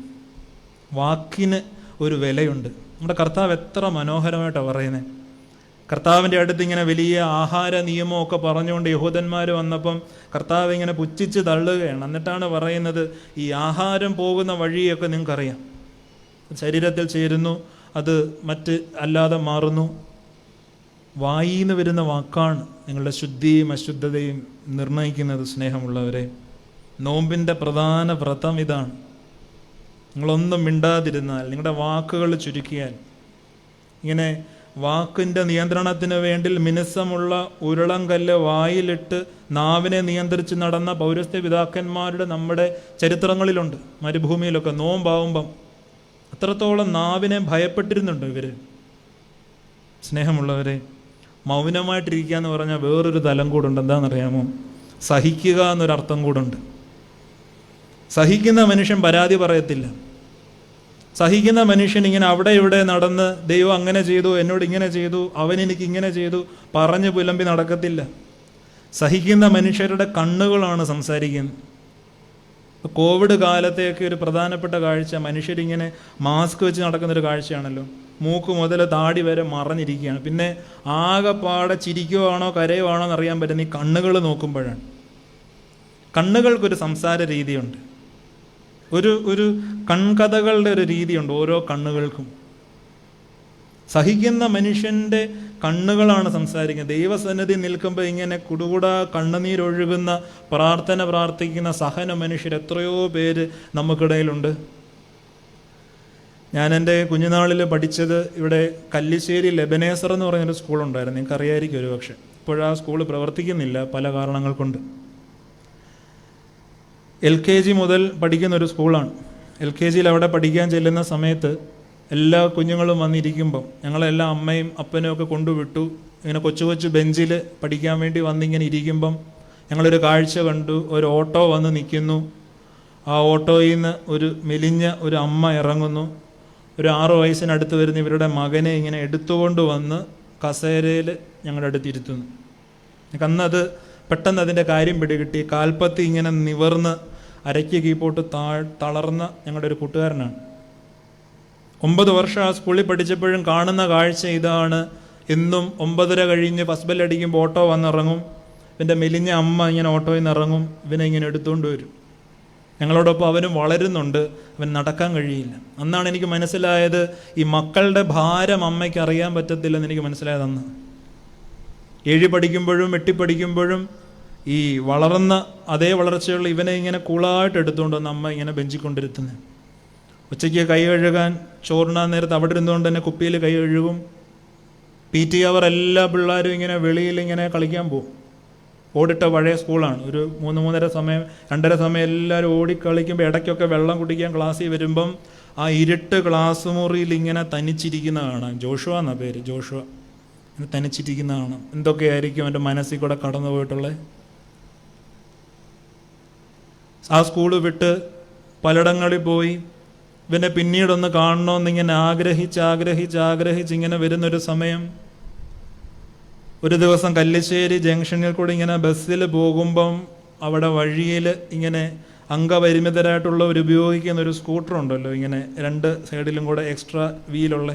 വാക്കിന് ഒരു വിലയുണ്ട്. നമ്മുടെ കർത്താവ് എത്ര മനോഹരമായിട്ടാണ് പറയുന്നത്. കർത്താവിൻ്റെ അടുത്ത് ഇങ്ങനെ വലിയ ആഹാര നിയമമൊക്കെ പറഞ്ഞുകൊണ്ട് യഹൂദന്മാർ വന്നപ്പം കർത്താവ് ഇങ്ങനെ പുച്ഛിച്ച് തള്ളുകയാണ്. എന്നിട്ടാണ് പറയുന്നത്, ഈ ആഹാരം പോകുന്ന വഴിയൊക്കെ നിങ്ങൾക്കറിയാം, ശരീരത്തിൽ ചേരുന്നു, അത് മറ്റ് അല്ലാതെ മാറുന്നു. വായിന്ന് വരുന്ന വാക്കാണ് നിങ്ങളുടെ ശുദ്ധിയും അശുദ്ധതയും നിർണ്ണയിക്കുന്നത്. സ്നേഹമുള്ളവരെ, നോമ്പിൻ്റെ പ്രധാന വ്രതം ഇതാണ്. നിങ്ങളൊന്നും മിണ്ടാതിരുന്നാൽ, നിങ്ങളുടെ വാക്കുകൾ ചുരുക്കിയാൽ, ഇങ്ങനെ വാക്കിൻ്റെ നിയന്ത്രണത്തിന് വേണ്ടി മിനുസമുള്ള ഉരുളങ്കല്ല് വായിലിട്ട് നാവിനെ നിയന്ത്രിച്ച് നടന്ന പൗരസ്ത്യ പിതാക്കന്മാരുടെ നമ്മുടെ ചരിത്രങ്ങളിലുണ്ട്. മരുഭൂമിയിലൊക്കെ നോമ്പാവുമ്പം അത്രത്തോളം നാവിനെ ഭയപ്പെട്ടിരുന്നുണ്ട് ഇവർ. സ്നേഹമുള്ളവരെ, മൗനമായിട്ടിരിക്കുക എന്ന് പറഞ്ഞാൽ വേറൊരു തലം കൂടുണ്ട്. എന്താണെന്നറിയാമോ? സഹിക്കുക എന്നൊരർത്ഥം കൂടുണ്ട്. സഹിക്കുന്ന മനുഷ്യൻ പരാതി പറയത്തില്ല. സഹിക്കുന്ന മനുഷ്യൻ ഇങ്ങനെ അവിടെ ഇവിടെ നടന്ന് ദൈവം അങ്ങനെ ചെയ്തു, എന്നോട് ഇങ്ങനെ ചെയ്തു, അവൻ എനിക്ക് ഇങ്ങനെ ചെയ്തു പറഞ്ഞ് പുലമ്പി നടക്കത്തില്ല. സഹിക്കുന്ന മനുഷ്യരുടെ കണ്ണുകളാണ് സംസാരിക്കുന്നത്. കോവിഡ് കാലത്തെയൊക്കെ ഒരു പ്രധാനപ്പെട്ട കാഴ്ച മനുഷ്യരിങ്ങനെ മാസ്ക് വെച്ച് നടക്കുന്നൊരു കാഴ്ചയാണല്ലോ. മൂക്ക് മുതൽ താടി വരെ മറഞ്ഞിരിക്കുകയാണ്. പിന്നെ ആകെപ്പാടെ ചിരിക്കുവാണോ കരയുവാണോ എന്നറിയാൻ പറ്റുന്ന ഈ കണ്ണുകൾ നോക്കുമ്പോഴാണ്. കണ്ണുകൾക്കൊരു സംസാര രീതിയുണ്ട്, ഒരു കൺകഥകളുടെ ഒരു രീതിയുണ്ട് ഓരോ കണ്ണുകൾക്കും. സഹിക്കുന്ന മനുഷ്യൻ്റെ കണ്ണുകളാണ് സംസാരിക്കുന്നത്. ദൈവസന്നിധി നിൽക്കുമ്പോൾ ഇങ്ങനെ കുടുകുടാ കണ്ണുനീരൊഴുകുന്ന പ്രാർത്ഥന പ്രാർത്ഥിക്കുന്ന സഹന മനുഷ്യർ എത്രയോ പേര് നമുക്കിടയിലുണ്ട്. ഞാൻ എൻ്റെ കുഞ്ഞുനാളിൽ പഠിച്ചത് ഇവിടെ കല്ലിശ്ശേരി ലെബനേസർ എന്ന് പറയുന്നൊരു സ്കൂളുണ്ടായിരുന്നു. നിങ്ങൾക്ക് അറിയായിരിക്കും ഒരു പക്ഷേ. ഇപ്പോഴാ സ്കൂൾ പ്രവർത്തിക്കുന്നില്ല പല കാരണങ്ങൾ കൊണ്ട്. LKG മുതൽ പഠിക്കുന്നൊരു സ്കൂളാണ്. LKGയിൽ അവിടെ പഠിക്കാൻ ചെല്ലുന്ന സമയത്ത് എല്ലാ കുഞ്ഞുങ്ങളും വന്നിരിക്കുമ്പം ഞങ്ങളെല്ലാം അമ്മയും അപ്പനും ഒക്കെ കൊണ്ടുവിട്ടു. ഇങ്ങനെ കൊച്ചു കൊച്ചു ബെഞ്ചിൽ പഠിക്കാൻ വേണ്ടി വന്നിങ്ങനെ ഇരിക്കുമ്പം ഞങ്ങളൊരു കാഴ്ച കണ്ടു. ഒരു ഓട്ടോ വന്ന് നിൽക്കുന്നു. ആ ഓട്ടോയിൽ നിന്ന് ഒരു മെലിഞ്ഞ ഒരു അമ്മ ഇറങ്ങുന്നു. ഒരു 6 വയസ്സിനടുത്ത് വരുന്ന ഇവരുടെ മകനെ ഇങ്ങനെ എടുത്തുകൊണ്ട് വന്ന് കസേരയിൽ ഞങ്ങളുടെ അടുത്ത് ഇരുത്തുന്നു. അന്നത് പെട്ടെന്ന് അതിൻ്റെ കാര്യം പിടികിട്ടി. കാൽപ്പത്തി ഇങ്ങനെ നിവർന്ന് അരയ്ക്ക് കീപ്പോട്ട് തളർന്ന ഞങ്ങളുടെ ഒരു കൂട്ടുകാരനാണ്. 9 വർഷം ആ സ്കൂളിൽ പഠിച്ചപ്പോഴും കാണുന്ന കാഴ്ച ഇതാണ്. എന്നും 9:30 കഴിഞ്ഞ് ഫസ്റ്റ് ബെൽ അടിക്കുമ്പോൾ ഓട്ടോ വന്നിറങ്ങും. ഇവൻ്റെ മെലിഞ്ഞ അമ്മ ഇങ്ങനെ ഓട്ടോയിൽ നിന്ന് ഇറങ്ങും. ഇവനെ ഇങ്ങനെ എടുത്തുകൊണ്ട് വരും. ഞങ്ങളോടൊപ്പം അവനും വളരുന്നുണ്ട്. അവൻ നടക്കാൻ കഴിയില്ല. അന്നാണ് എനിക്ക് മനസ്സിലായത്, ഈ മക്കളുടെ ഭാരം അമ്മയ്ക്ക് അറിയാൻ പറ്റത്തില്ലെന്ന് എനിക്ക് മനസ്സിലായത് അന്ന്. 7 പഠിക്കുമ്പോഴും 8 പഠിക്കുമ്പോഴും ഈ വളർന്ന അതേ വളർച്ചയുള്ള ഇവനെ ഇങ്ങനെ കൂളായിട്ട് എടുത്തുകൊണ്ട് വന്ന് അമ്മ ഇങ്ങനെ ബെഞ്ചിക്കൊണ്ടിരുത്തുന്നത്. ഉച്ചയ്ക്ക് കൈ കഴുകാൻ ചോറിനാൻ നേരത്ത് അവിടെ ഇരുന്നുകൊണ്ട് തന്നെ കുപ്പിയിൽ കൈ കഴുകും. PT അവർ എല്ലാ പിള്ളേരും ഇങ്ങനെ വെളിയിൽ ഇങ്ങനെ കളിക്കാൻ പോകും. ഓടിട്ട പഴയ സ്കൂളാണ്. ഒരു 3-3:30 സമയം 2:30 സമയം എല്ലാവരും ഓടിക്കളിക്കുമ്പോൾ ഇടയ്ക്കൊക്കെ വെള്ളം കുടിക്കാൻ ക്ലാസ്സിൽ വരുമ്പം ആ ഇരുട്ട് ക്ലാസ് മുറിയിൽ ഇങ്ങനെ തനിച്ചിരിക്കുന്ന കാണാം. ജോഷുവ എന്നാ പേര്, ജോഷുവ. ഇങ്ങനെ തനിച്ചിരിക്കുന്ന കാണാം. എന്തൊക്കെയായിരിക്കും എൻ്റെ മനസ്സിൽ കൂടെ കടന്നു പോയിട്ടുള്ളത്. ആ സ്കൂൾ വിട്ട് പലയിടങ്ങളിൽ പോയി ഇവനെ പിന്നീടൊന്ന് കാണണമെന്നിങ്ങനെ ആഗ്രഹിച്ച് ഇങ്ങനെ വരുന്നൊരു സമയം, ഒരു ദിവസം കല്ലിശ്ശേരി ജംഗ്ഷനിൽ കൂടി ഇങ്ങനെ ബസ്സിൽ പോകുമ്പം അവിടെ വഴിയിൽ ഇങ്ങനെ അംഗപരിമിതരായിട്ടുള്ളവർ ഉപയോഗിക്കുന്ന ഒരു സ്കൂട്ടർ ഉണ്ടല്ലോ, ഇങ്ങനെ 2 സൈഡിലും കൂടെ എക്സ്ട്രാ വീലുള്ള,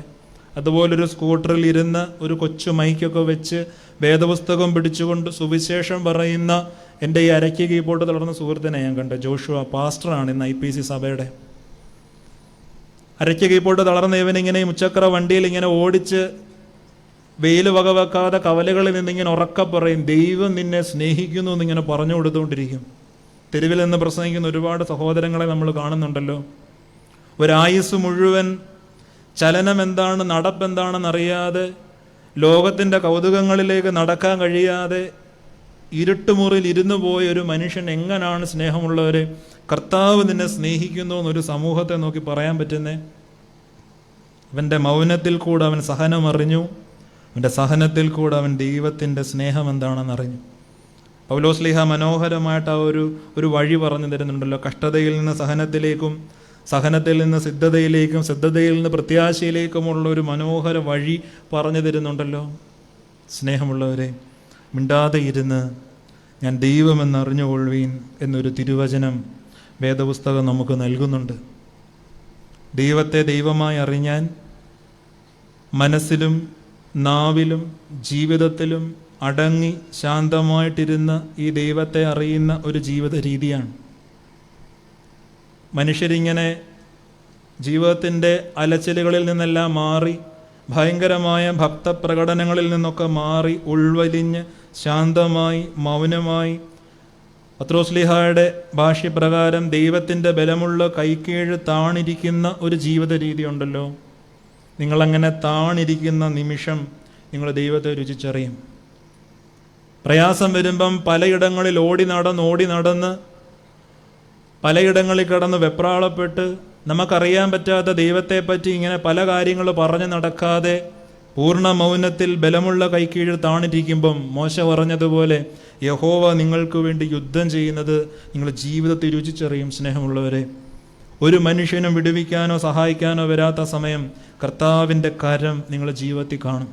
അതുപോലൊരു സ്കൂട്ടറിൽ ഇരുന്ന് ഒരു കൊച്ചു മൈക്കൊക്കെ വെച്ച് വേദപുസ്തകം പിടിച്ചുകൊണ്ട് സുവിശേഷം പറയുന്ന എൻ്റെ ഈ അരയ്ക്ക് കീപ്പോട്ട് തളർന്ന സുഹൃത്തിനെ ഞാൻ കണ്ടു. ജോഷുവ പാസ്റ്ററാണ് ഇന്ന് IPC സഭയുടെ. അരയ്ക്ക് കീപ്പോട്ട് തളർന്ന ഇവനിങ്ങനെ മുച്ചക്ര വണ്ടിയിൽ ഇങ്ങനെ ഓടിച്ച് വെയിൽ വകവെക്കാതെ കവലകളിൽ നിന്നിങ്ങനെ ഉറക്ക പറയും, ദൈവം നിന്നെ സ്നേഹിക്കുന്നു എന്നിങ്ങനെ പറഞ്ഞു കൊടുത്തുകൊണ്ടിരിക്കും. തെരുവിൽ നിന്ന് പ്രസംഗിക്കുന്ന ഒരുപാട് സഹോദരങ്ങളെ നമ്മൾ കാണുന്നുണ്ടല്ലോ. ഒരായുസ് മുഴുവൻ ചലനം എന്താണ്, നടപ്പെന്താണെന്നറിയാതെ, ലോകത്തിൻ്റെ കൗതുകങ്ങളിലേക്ക് നടക്കാൻ കഴിയാതെ ഇരുട്ടുമുറിയിൽ ഇരുന്നു പോയ ഒരു മനുഷ്യൻ എങ്ങനെയാണ് സ്നേഹമുള്ളവരെ കർത്താവ് നിന്നെ സ്നേഹിക്കുന്നു എന്നൊരു സമൂഹത്തെ നോക്കി പറയാൻ പറ്റുന്നേ? അവൻ്റെ മൗനത്തിൽ കൂടെ അവൻ സഹനം അറിഞ്ഞു. അവൻ്റെ സഹനത്തിൽ കൂടെ അവൻ ദൈവത്തിൻ്റെ സ്നേഹം എന്താണെന്ന് അറിഞ്ഞു. പൗലോസ്ലീഹ മനോഹരമായിട്ട് ആ ഒരു വഴി പറഞ്ഞു തരുന്നുണ്ടല്ലോ. കഷ്ടതയിൽ നിന്ന് സഹനത്തിലേക്കും, സഹനത്തിൽ നിന്ന് സിദ്ധതയിലേക്കും, സിദ്ധതയിൽ നിന്ന് പ്രത്യാശയിലേക്കുമുള്ള ഒരു മനോഹര വഴി പറഞ്ഞു തരുന്നുണ്ടല്ലോ. സ്നേഹമുള്ളവരെ, മിണ്ടാതെ ഇരുന്ന് ഞാൻ ദൈവമെന്നറിഞ്ഞുകൊള്ളുവീൻ എന്നൊരു തിരുവചനം വേദപുസ്തകം നമുക്ക് നൽകുന്നുണ്ട്. ദൈവത്തെ ദൈവമായി അറിഞ്ഞാൻ മനസ്സിലും നാവിലും ജീവിതത്തിലും അടങ്ങി ശാന്തമായിട്ടിരുന്ന ഈ ദൈവത്തെ അറിയുന്ന ഒരു ജീവിത രീതിയാണ്. മനുഷ്യരിങ്ങനെ ജീവിതത്തിൻ്റെ അലച്ചിലുകളിൽ നിന്നെല്ലാം മാറി, ഭയങ്കരമായ ഭക്തപ്രകടനങ്ങളിൽ നിന്നൊക്കെ മാറി, ഉൾവലിഞ്ഞ് ശാന്തമായി മൗനമായി, പത്രോസ്ലീഹായുടെ ഭാഷ്യപ്രകാരം ദൈവത്തിൻ്റെ ബലമുള്ള കൈക്കീഴ് താണിരിക്കുന്ന ഒരു ജീവിത രീതി ഉണ്ടല്ലോ. നിങ്ങളങ്ങനെ താണിരിക്കുന്ന നിമിഷം നിങ്ങൾ ദൈവത്തെ രുചിച്ചറിയും. പ്രയാസം വരുമ്പം പലയിടങ്ങളിൽ ഓടി നടന്ന് പലയിടങ്ങളിൽ കിടന്ന് വെപ്രാളപ്പെട്ട് നമുക്കറിയാൻ പറ്റാത്ത ദൈവത്തെപ്പറ്റി ഇങ്ങനെ പല കാര്യങ്ങൾ പറഞ്ഞു നടക്കാതെ പൂർണ്ണ മൗനത്തിൽ ബലമുള്ള കൈക്കീഴിൽ താണിരിക്കുമ്പം മോശ പറഞ്ഞതുപോലെ യഹോവ നിങ്ങൾക്ക് വേണ്ടി യുദ്ധം ചെയ്യുന്നത് നിങ്ങൾ ജീവിതത്തിൽ രുചിച്ചറിയും. സ്നേഹമുള്ളവരെ, ഒരു മനുഷ്യനും വിടുവിക്കാനോ സഹായിക്കാനോ വരാത്ത സമയം കർത്താവിൻ്റെ കരം നിങ്ങളുടെ ജീവിതത്തിൽ കാണും.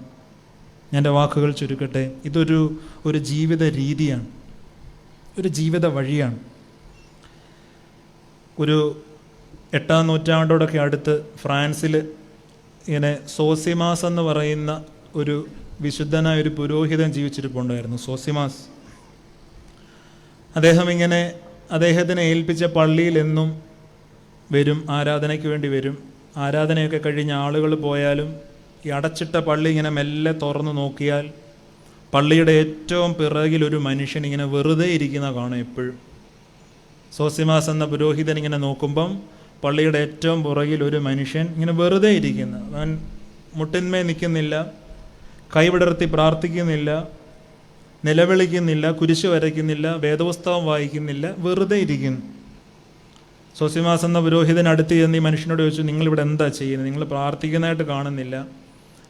ഞാൻ എൻ്റെ വാക്കുകൾ ചുരുക്കട്ടെ. ഇതൊരു ജീവിത രീതിയാണ്, ഒരു ജീവിത വഴിയാണ്. ഒരു 8-ാം നൂറ്റാണ്ടോടൊക്കെ അടുത്ത് ഫ്രാൻസിൽ ഇങ്ങനെ സോസിമാസ് എന്ന് പറയുന്ന ഒരു വിശുദ്ധനായ ഒരു പുരോഹിതൻ ജീവിച്ചിരിപ്പുണ്ടായിരുന്നു. സോസിമാസ്. അദ്ദേഹം ഇങ്ങനെ അദ്ദേഹത്തിനെ ഏൽപ്പിച്ച പള്ളിയിൽ എന്നും വരും, ആരാധനയ്ക്ക് വേണ്ടി വരും. ആരാധനയൊക്കെ കഴിഞ്ഞ് ആളുകൾ പോയാലും ഈ അടച്ചിട്ട പള്ളി ഇങ്ങനെ മെല്ലെ തുറന്നു നോക്കിയാൽ പള്ളിയുടെ ഏറ്റവും പിറകിൽ ഒരു മനുഷ്യൻ ഇങ്ങനെ വെറുതെ ഇരിക്കുന്ന കാണും എപ്പോഴും. സോസിമാസ് എന്ന പുരോഹിതൻ ഇങ്ങനെ നോക്കുമ്പം പള്ളിയുടെ ഏറ്റവും പുറകിൽ ഒരു മനുഷ്യൻ ഇങ്ങനെ വെറുതെ ഇരിക്കുന്നു. അവൻ മുട്ടിന്മേ നിൽക്കുന്നില്ല, കൈവിടർത്തി പ്രാർത്ഥിക്കുന്നില്ല, നിലവിളിക്കുന്നില്ല, കുരിശ് വരയ്ക്കുന്നില്ല, വേദപുസ്തകം വായിക്കുന്നില്ല, വെറുതെ ഇരിക്കുന്നു. സോസിമാസ് എന്ന പുരോഹിതൻ അടുത്ത് ചെന്ന് ഈ മനുഷ്യനോട് ചോദിച്ചു, നിങ്ങളിവിടെ എന്താ ചെയ്യുന്നത്? നിങ്ങൾ പ്രാർത്ഥിക്കുന്നതായിട്ട് കാണുന്നില്ല,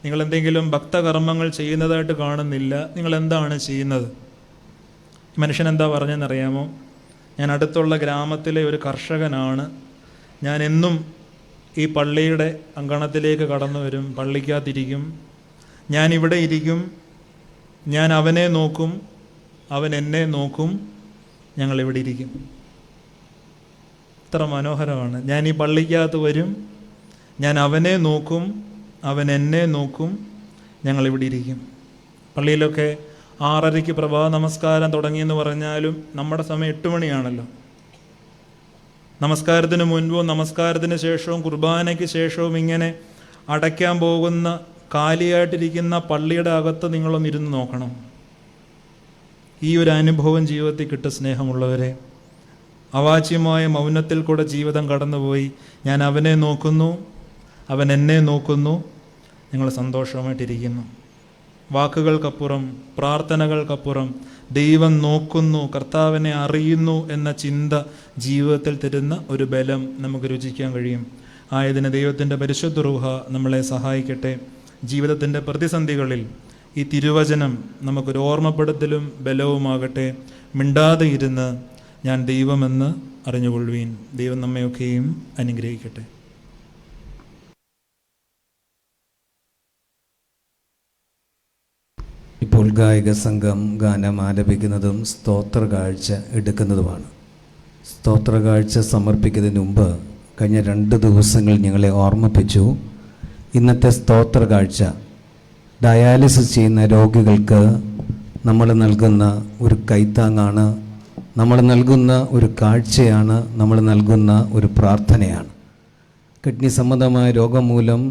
നിങ്ങൾ എന്തെങ്കിലും ഭക്തകർമ്മങ്ങൾ ചെയ്യുന്നതായിട്ട് കാണുന്നില്ല, നിങ്ങൾ എന്താണ് ചെയ്യുന്നത്? മനുഷ്യൻ എന്താ പറഞ്ഞതെന്നറിയാമോ? ഞാൻ അടുത്തുള്ള ഗ്രാമത്തിലെ ഒരു കർഷകനാണ്. ഞാൻ എന്നും ഈ പള്ളിയുടെ അങ്കണത്തിലേക്ക് കടന്നു വരും, പള്ളിക്കകത്തിരിക്കും, ഞാൻ ഇവിടെ ഇരിക്കും, ഞാൻ അവനെ നോക്കും, അവൻ എന്നെ നോക്കും, ഞങ്ങളിവിടെ ഇരിക്കും. ഇത്ര മനോഹരമാണ്. ഞാൻ ഈ പള്ളിക്കകത്ത് വരും, ഞാൻ അവനെ നോക്കും, അവൻ എന്നെ നോക്കും, ഞങ്ങളിവിടെ ഇരിക്കും. പള്ളിയിലൊക്കെ 6:30 പ്രഭാത നമസ്കാരം തുടങ്ങിയെന്ന് പറഞ്ഞാലും നമ്മുടെ സമയം 8 മണിയാണല്ലോ. നമസ്കാരത്തിന് മുൻപും നമസ്കാരത്തിന് ശേഷവും കുർബാനയ്ക്ക് ശേഷവും ഇങ്ങനെ അടയ്ക്കാൻ പോകുന്ന കാലിയായിട്ടിരിക്കുന്ന പള്ളിയുടെ അകത്ത് നിങ്ങളൊന്ന് ഇരുന്ന് നോക്കണം. ഈ ഒരു അനുഭവം ജീവിതത്തിൽ കിട്ടും സ്നേഹമുള്ളവരെ. അവാച്യമായ മൗനത്തിൽ കൂടെ ജീവിതം കടന്നുപോയി. ഞാൻ അവനെ നോക്കുന്നു, അവൻ എന്നെ നോക്കുന്നു, ഞങ്ങൾ സന്തോഷമായിട്ടിരിക്കുന്നു. വാക്കുകൾക്കപ്പുറം, പ്രാർത്ഥനകൾക്കപ്പുറം ദൈവം നോക്കുന്നു, കർത്താവിനെ അറിയുന്നു എന്ന ചിന്ത ജീവിതത്തിൽ തരുന്ന ഒരു ബലം നമുക്ക് രുചിക്കാൻ കഴിയും. ആയതിന് ദൈവത്തിൻ്റെ പരിശുദ്ധ റൂഹ നമ്മളെ സഹായിക്കട്ടെ. ജീവിതത്തിൻ്റെ പ്രതിസന്ധികളിൽ ഈ തിരുവചനം നമുക്കൊരു ഓർമ്മപ്പെടുത്തലും ബലവുമാകട്ടെ. മിണ്ടാതെ ഇരുന്ന് ഞാൻ ദൈവമെന്ന് അറിഞ്ഞുകൊള്ളുവീൻ. ദൈവം നമ്മയൊക്കെയും അനുഗ്രഹിക്കട്ടെ. ഇപ്പോൾ ഗായക സംഘം ഗാനം ആലപിക്കുന്നതും സ്തോത്ര കാഴ്ച എടുക്കുന്നതുമാണ്. സ്തോത്ര കാഴ്ച സമർപ്പിക്കുന്നതിന് മുമ്പ് കഴിഞ്ഞ 2 ദിവസങ്ങൾ ഞങ്ങളെ ഓർമ്മിപ്പിച്ചു. ഇന്നത്തെ സ്തോത്ര കാഴ്ച ഡയാലിസിസ് ചെയ്യുന്ന രോഗികൾക്ക് നമ്മൾ നൽകുന്ന ഒരു കൈത്താങ്ങാണ്, നമ്മൾ നൽകുന്ന ഒരു കാഴ്ചയാണ്, നമ്മൾ നൽകുന്ന ഒരു പ്രാർത്ഥനയാണ്. കിഡ്നി സംബന്ധമായ രോഗം മൂലം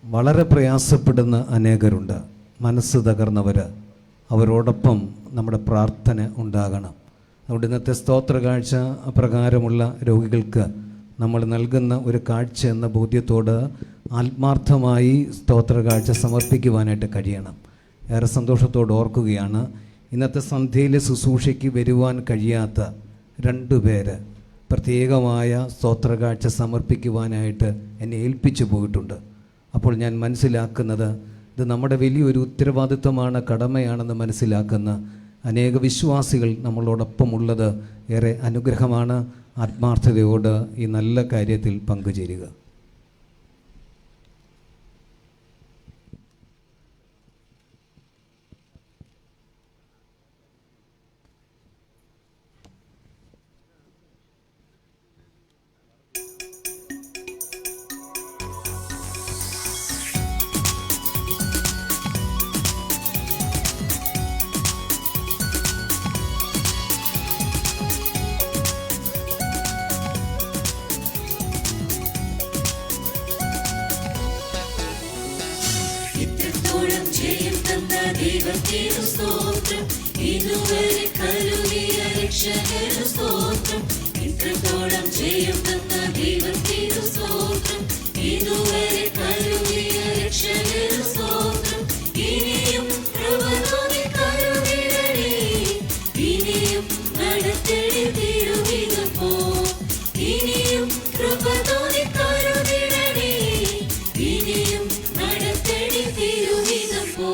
വളരെ പ്രയാസപ്പെടുന്ന അനേകരുണ്ട്. മനസ്സ് തകർന്നവർ, അവരോടൊപ്പം നമ്മുടെ പ്രാർത്ഥന ഉണ്ടാകണം. അതുകൊണ്ട് ഇന്നത്തെ സ്തോത്ര കാഴ്ച അപ്രകാരമുള്ള രോഗികൾക്ക് നമ്മൾ നൽകുന്ന ഒരു കാഴ്ച എന്ന ബോധ്യത്തോട് ആത്മാർത്ഥമായി സ്തോത്ര കാഴ്ച സമർപ്പിക്കുവാനായിട്ട് കഴിയണം. ഏറെ സന്തോഷത്തോട് ഓർക്കുകയാണ്, ഇന്നത്തെ സന്ധ്യയിലെ ശുശ്രൂഷയ്ക്ക് വരുവാൻ കഴിയാത്ത 2 പേര് പ്രത്യേകമായ സ്തോത്ര കാഴ്ച സമർപ്പിക്കുവാനായിട്ട് എന്നെ ഏൽപ്പിച്ചു പോയിട്ടുണ്ട്. അപ്പോൾ ഞാൻ മനസ്സിലാക്കുന്നത് ഇത് നമ്മുടെ വലിയൊരു ഉത്തരവാദിത്വമാണ്, കടമയാണെന്ന് മനസ്സിലാക്കുന്ന അനേക വിശ്വാസികൾ നമ്മളോടൊപ്പം ഉള്ളത് ഏറെ അനുഗ്രഹമാണ്. ആത്മാർത്ഥതയോട് ഈ നല്ല കാര്യത്തിൽ പങ്കുചേരുക. ദൈവത്തിനു സ്തോത്രം, ഇതുവരെ കരുതിയ രക്ഷകനു സ്തോത്രം. ഇത്രത്തോളം ജയം തന്ന ദൈവത്തിനു സ്തോത്രം, ഇതുവരെ കരുതിയ രക്ഷകനു സ്തോത്രം. ഇനിയും കൃപ തോന്നി കരുതിടണേ, ഇനിയും നടത്തേടി തിരുവിധം പോ. ഇനിയും കൃപ തോന്നി കരുതിടണേ, ഇനിയും നടത്തേടി തിരുവിധം പോ.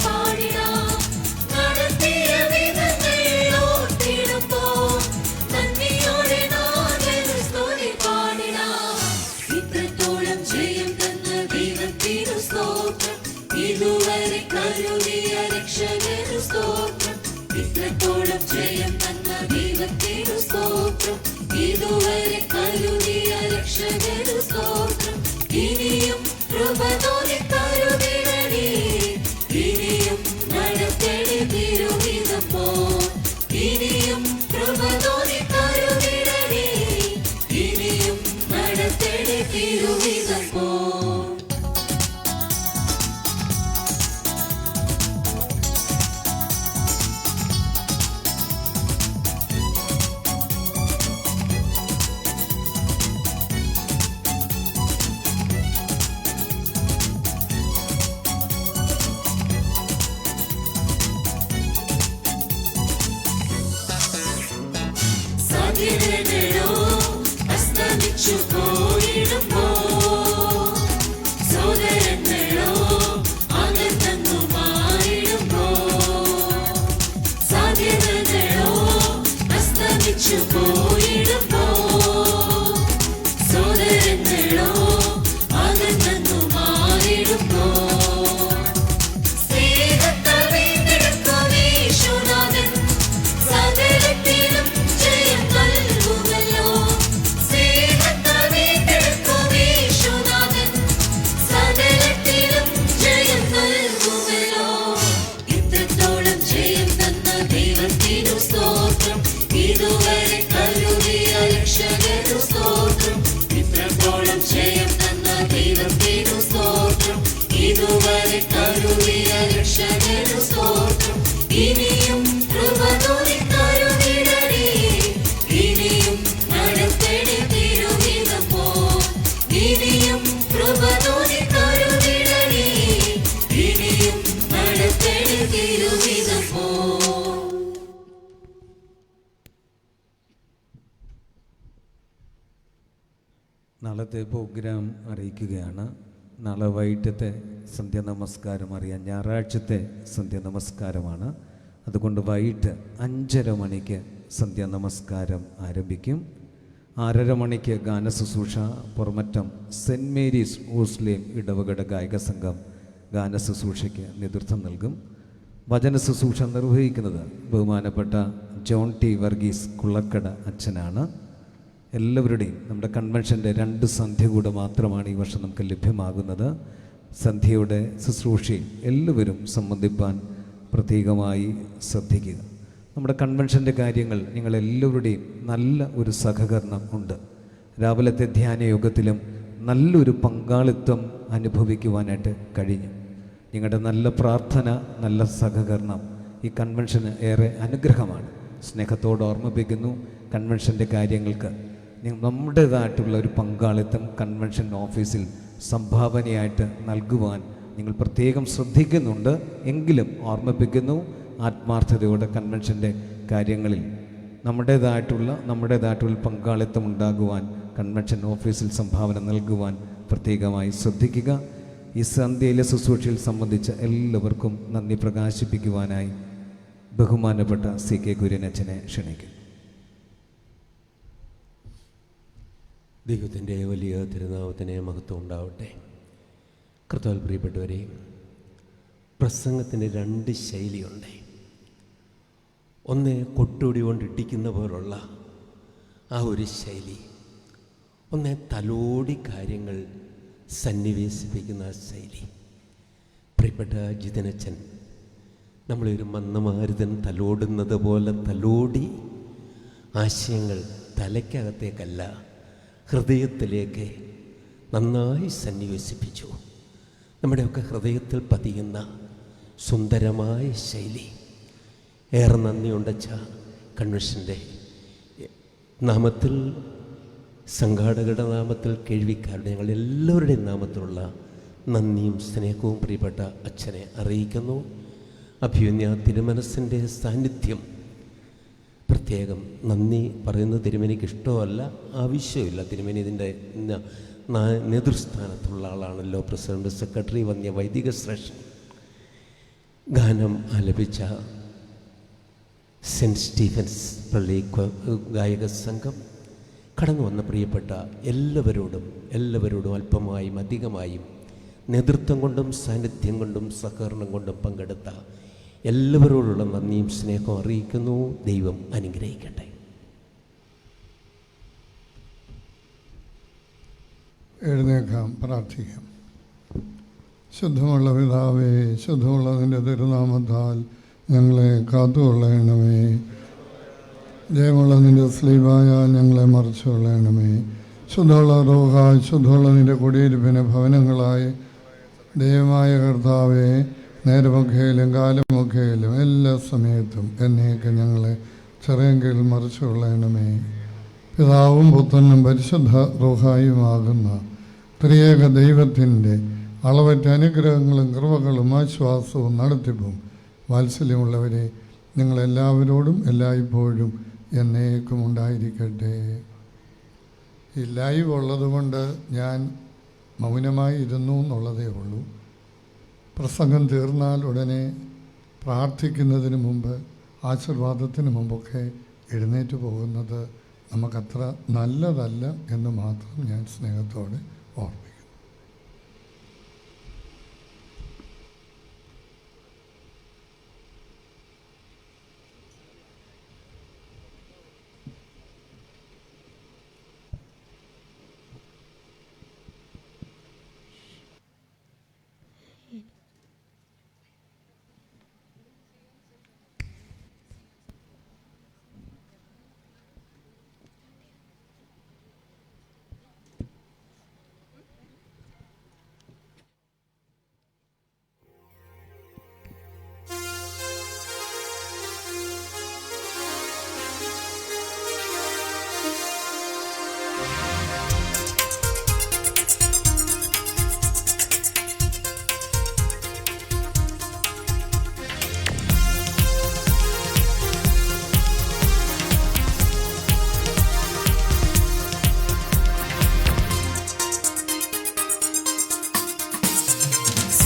പാ തേടുന്നു. സ്നേഹത്താൽ വീണ്ടെടുക്കും യേശുനാഥൻ സകലത്തിലും ജയം നൽകുമല്ലോ. സ്നേഹത്താൽ വീണ്ടെടുക്കും യേശുനാഥൻ സകലത്തിലും ജയം നൽകുമല്ലോ. ഇത്രത്തോളം ജയം തന്ന ദൈവത്തിനു സ്തോത്രം. ഇതുവരെ കരുതിയ രക്ഷകനു സ്തോത്രം. ഇത്രത്തോളം ജയം തന്ന ദൈവത്തിനു സ്തോത്രം. ഇതുവരെ കരുതിയ രക്ഷകനു സ്തോത്രം. ഇനിയും കൃപ തോന്നിക്കരുതിടണേ. ഇനിയും നടത്തണേ തിരുവിധം പോൽ. ഇനിയും കൃപ തോന്നിക്കരുതിടണേ. ഇനിയും നടത്തണേ തിരുവിധം പോൽ. നാളത്തെ പ്രോഗ്രാം അറിയിക്കുകയാണ്. നാളെ വൈകിട്ടത്തെ സന്ധ്യാനമസ്കാരം അറിയാം. ഞായറാഴ്ചത്തെ സന്ധ്യാനമസ്കാരമാണ്. അതുകൊണ്ട് വൈകിട്ട് 5:30 മണിക്ക് സന്ധ്യാനമസ്കാരം ആരംഭിക്കും. 6:30 മണിക്ക് ഗാനശുശ്രൂഷ പുറമറ്റം സെൻറ്റ് മേരീസ് ഓസ്ലേം ഇടവകയുടെ ഗായക സംഘം ഗാനശുശ്രൂഷയ്ക്ക് നേതൃത്വം നൽകും. വചന ശുശ്രൂഷ നിർവഹിക്കുന്നത് ബഹുമാനപ്പെട്ട ജോൺ ടി വർഗീസ് കുള്ളക്കട അച്ഛനാണ്. എല്ലാവരുടെയും നമ്മുടെ കൺവെൻഷൻ്റെ 2 സന്ധ്യ കൂടെ മാത്രമാണ് ഈ വർഷം നമുക്ക് ലഭ്യമാകുന്നത്. സന്ധ്യയുടെ ശുശ്രൂഷയിൽ എല്ലാവരും സംബന്ധിപ്പാൻ പ്രത്യേകമായി ശ്രദ്ധിക്കുക. നമ്മുടെ കൺവെൻഷൻ്റെ കാര്യങ്ങൾ നിങ്ങളെല്ലാവരുടെയും നല്ല ഒരു സഹകരണം ഉണ്ട്. രാവിലത്തെ ധ്യാനയോഗത്തിലും നല്ലൊരു പങ്കാളിത്തം അനുഭവിക്കുവാനായിട്ട് കഴിഞ്ഞു. നിങ്ങളുടെ നല്ല പ്രാർത്ഥന, നല്ല സഹകരണം ഈ കൺവെൻഷന് ഏറെ അനുഗ്രഹമാണ്. സ്നേഹത്തോട് ഓർമ്മിപ്പിക്കുന്നു, കൺവെൻഷൻ്റെ കാര്യങ്ങൾക്ക് നമ്മുടേതായിട്ടുള്ള ഒരു പങ്കാളിത്തം കൺവെൻഷൻ ഓഫീസിൽ സംഭാവനയായിട്ട് നൽകുവാൻ നിങ്ങൾ പ്രത്യേകം ശ്രദ്ധിക്കുന്നുണ്ട്. എങ്കിലും ഓർമ്മിപ്പിക്കുന്നു, ആത്മാർത്ഥതയോടെ കൺവെൻഷൻ്റെ കാര്യങ്ങളിൽ നമ്മുടേതായിട്ടുള്ള പങ്കാളിത്തം ഉണ്ടാകുവാൻ കൺവെൻഷൻ ഓഫീസിൽ സംഭാവന നൽകുവാൻ പ്രത്യേകമായി ശ്രദ്ധിക്കുക. ഈ സന്ധ്യയിലെ ശുശ്രൂഷയിൽ സംബന്ധിച്ച എല്ലാവർക്കും നന്ദി പ്രകാശിപ്പിക്കുവാനായി ബഹുമാനപ്പെട്ട CK കുര്യനച്ഛനെ ക്ഷണിക്കും. ദൈവത്തിൻ്റെ വലിയ തിരുനാമത്തിന് മഹത്വം ഉണ്ടാവട്ടെ. കർത്താവിൽ പ്രിയപ്പെട്ടവരെ, പ്രസംഗത്തിന് 2 ശൈലിയുണ്ട്. ഒന്ന് കൊട്ടൊടി കൊണ്ടിട്ടിക്കുന്ന പോലുള്ള ആ ഒരു ശൈലി, ഒന്ന് തലോടി കാര്യങ്ങൾ സന്നിവേശിപ്പിക്കുന്ന ശൈലി. പ്രിയപ്പെട്ട ജിതനച്ചൻ നമ്മളൊരു മന്ദമാരുതൻ തലോടുന്നത് പോലെ തലോടി ആശയങ്ങൾ തലയ്ക്കകത്തേക്കല്ല ഹൃദയത്തിലേക്ക് നന്നായി സന്നിവേശിപ്പിച്ചു. നമ്മുടെയൊക്കെ ഹൃദയത്തിൽ പതിയുന്ന സുന്ദരമായ ശൈലി. ഏറെ നന്ദിയുണ്ടച്ച കൺവെൻഷൻ്റെ നാമത്തിൽ, സംഘാടകരുടെ നാമത്തിൽ, കേൾവിക്കാരുടെ ഞങ്ങൾ എല്ലാവരുടെയും നാമത്തിലുള്ള നന്ദിയും സ്നേഹവും പ്രിയപ്പെട്ട അച്ഛനെ അറിയിക്കുന്നു. അഭ്യുന്യ തിരുമനസ്സിൻ്റെ സാന്നിധ്യം പ്രത്യേകം നന്ദി പറയുന്നത് തിരുമേനിക്ക് ഇഷ്ടമല്ല, ആവശ്യമില്ല. തിരുമേനി ഇതിൻ്റെ നേതൃസ്ഥാനത്തുള്ള ആളാണല്ലോ. പ്രസിഡന്റ്, സെക്രട്ടറി, വന്യ വൈദിക ശ്രേഷ്ഠൻ. ഗാനം ആലപിച്ച സെൻറ്റ് സ്റ്റീഫൻസ് പള്ളി ഗായക സംഘം, കടന്നു വന്ന പ്രിയപ്പെട്ട എല്ലാവരോടും അല്പമായും അധികമായും നേതൃത്വം കൊണ്ടും സാന്നിധ്യം കൊണ്ടും സഹകരണം കൊണ്ടും പങ്കെടുത്ത എല്ലാവരോടുള്ള നന്ദിയും സ്നേഹവും അറിയിക്കുന്നു. ദൈവം അനുഗ്രഹിക്കട്ടെ. എഴുന്നേക്കാം, പ്രാർത്ഥിക്കാം. ശുദ്ധമുള്ള പിതാവേ, ശുദ്ധമുള്ള നിൻ്റെ തിരുനാമത്താൽ ഞങ്ങളെ കാത്തുകൊള്ളണമേ. ജയമുള്ള നിൻ്റെ സ്ലീബായാൽ ഞങ്ങളെ മറച്ചുകൊള്ളണമേ. ശുദ്ധമുള്ള റൂഹായ്, ശുദ്ധമുള്ള നിൻ്റെ കുടിയിരിപ്പിന് ഭവനങ്ങളായി ദൈവമായ കർത്താവേ, നേരമൊക്കെയിലും കാലമൊക്കെയിലും എല്ലാ സമയത്തും എന്നേക്ക് ഞങ്ങളെ ചെറിയെങ്കിൽ മറിച്ചുകൊള്ളണമേ. പിതാവും പുത്രനും പരിശുദ്ധ റൂഹായുമാകുന്ന ത്രിയേക ദൈവത്തിൻ്റെ അളവറ്റ അനുഗ്രഹങ്ങളും കൃപകളും ആശ്വാസവും നടത്തിപ്പും വാത്സല്യമുള്ളവരെ നിങ്ങളെല്ലാവരോടും എല്ലായ്പ്പോഴും എന്നേക്കും ഉണ്ടായിരിക്കട്ടെ. ഈ ലൈവ് ഉള്ളതുകൊണ്ട് ഞാൻ മൗനമായി ഇരുന്നു എന്നുള്ളതേ ഉള്ളൂ. പ്രസംഗം തീർന്നാൽ ഉടനെ പ്രാർത്ഥിക്കുന്നതിന് മുമ്പ്, ആശീർവാദത്തിന് മുമ്പൊക്കെ എഴുന്നേറ്റ് പോകുന്നത് നമുക്കത്ര നല്ലതല്ല എന്ന് മാത്രം ഞാൻ സ്നേഹത്തോടെ ഓർമ്മിക്കുന്നു.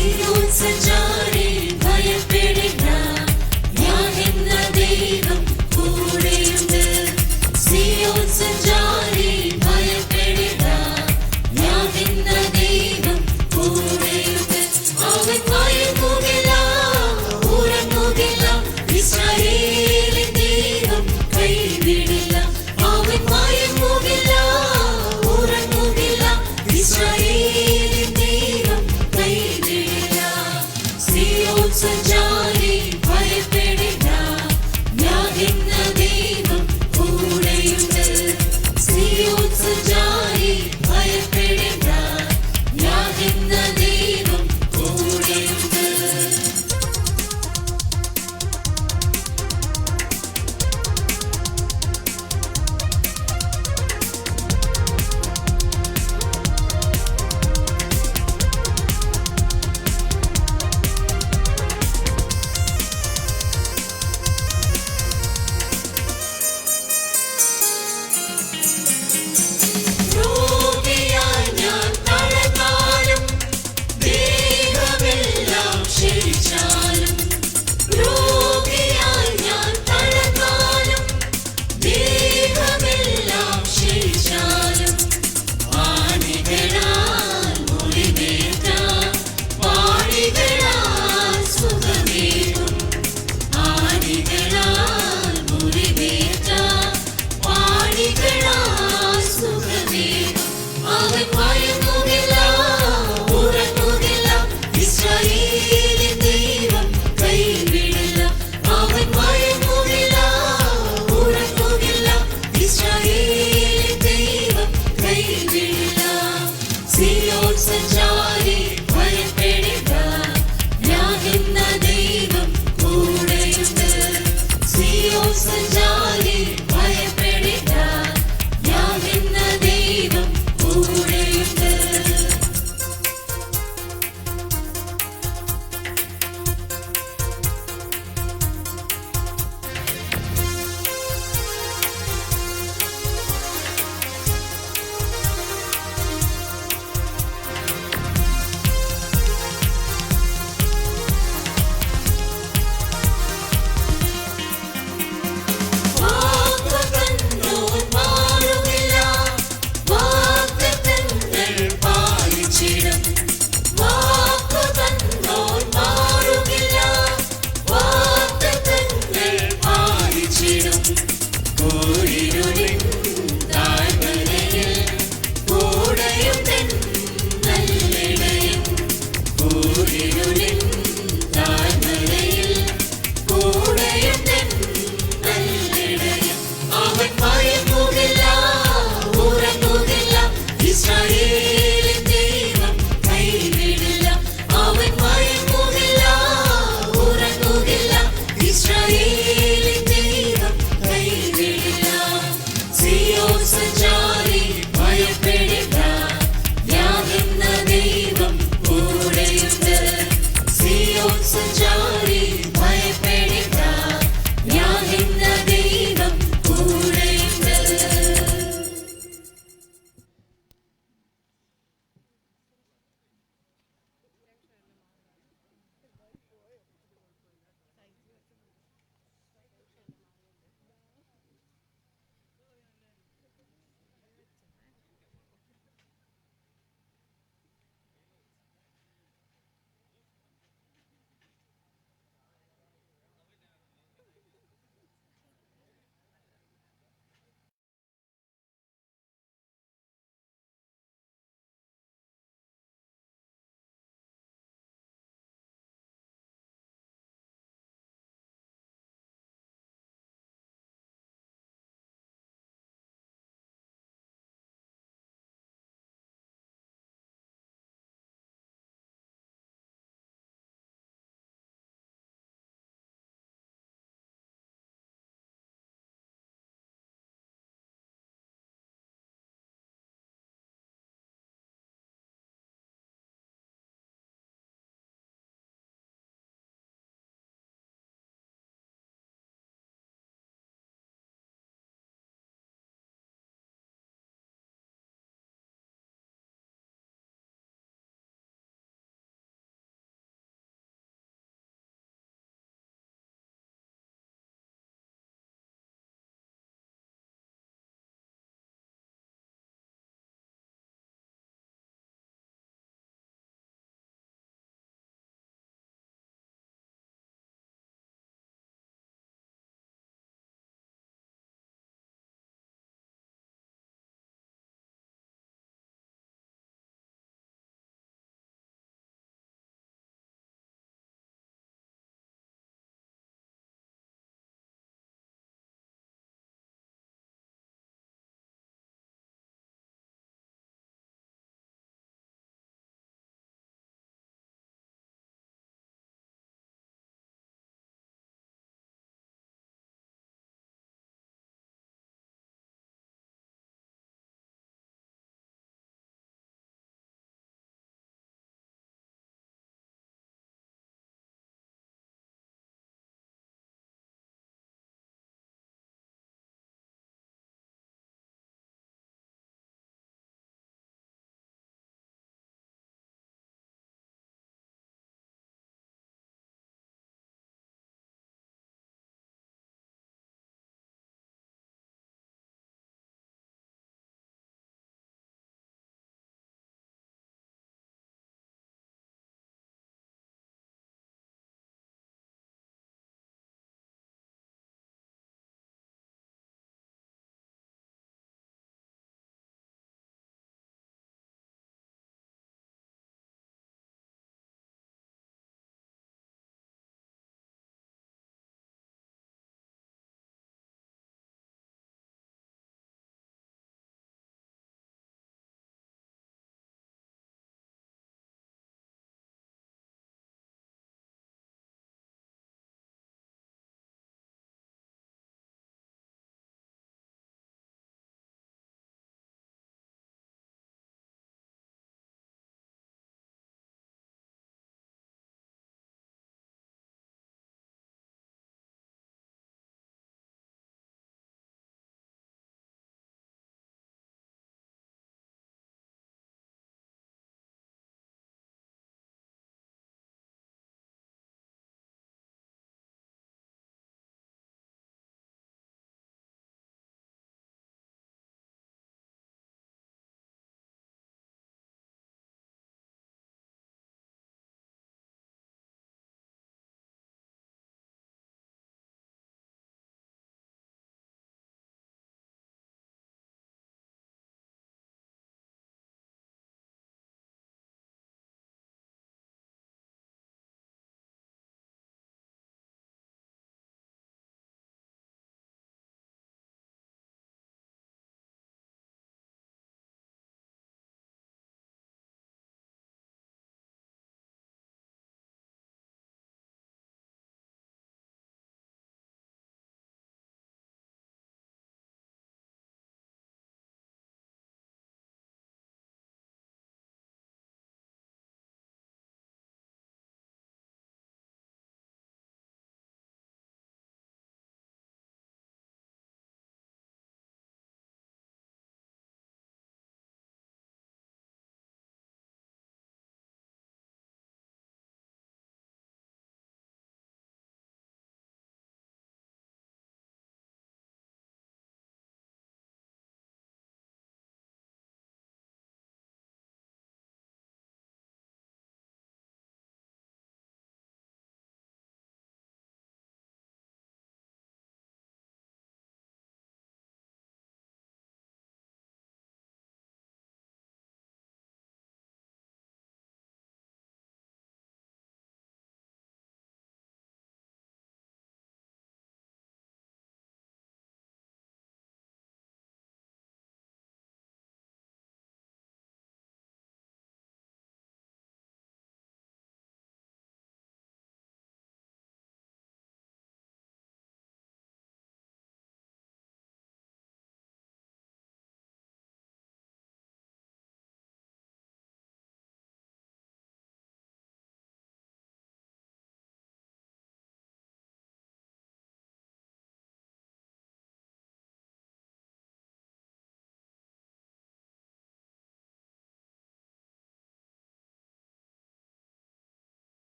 സീയോൻ സഞ്ചാരി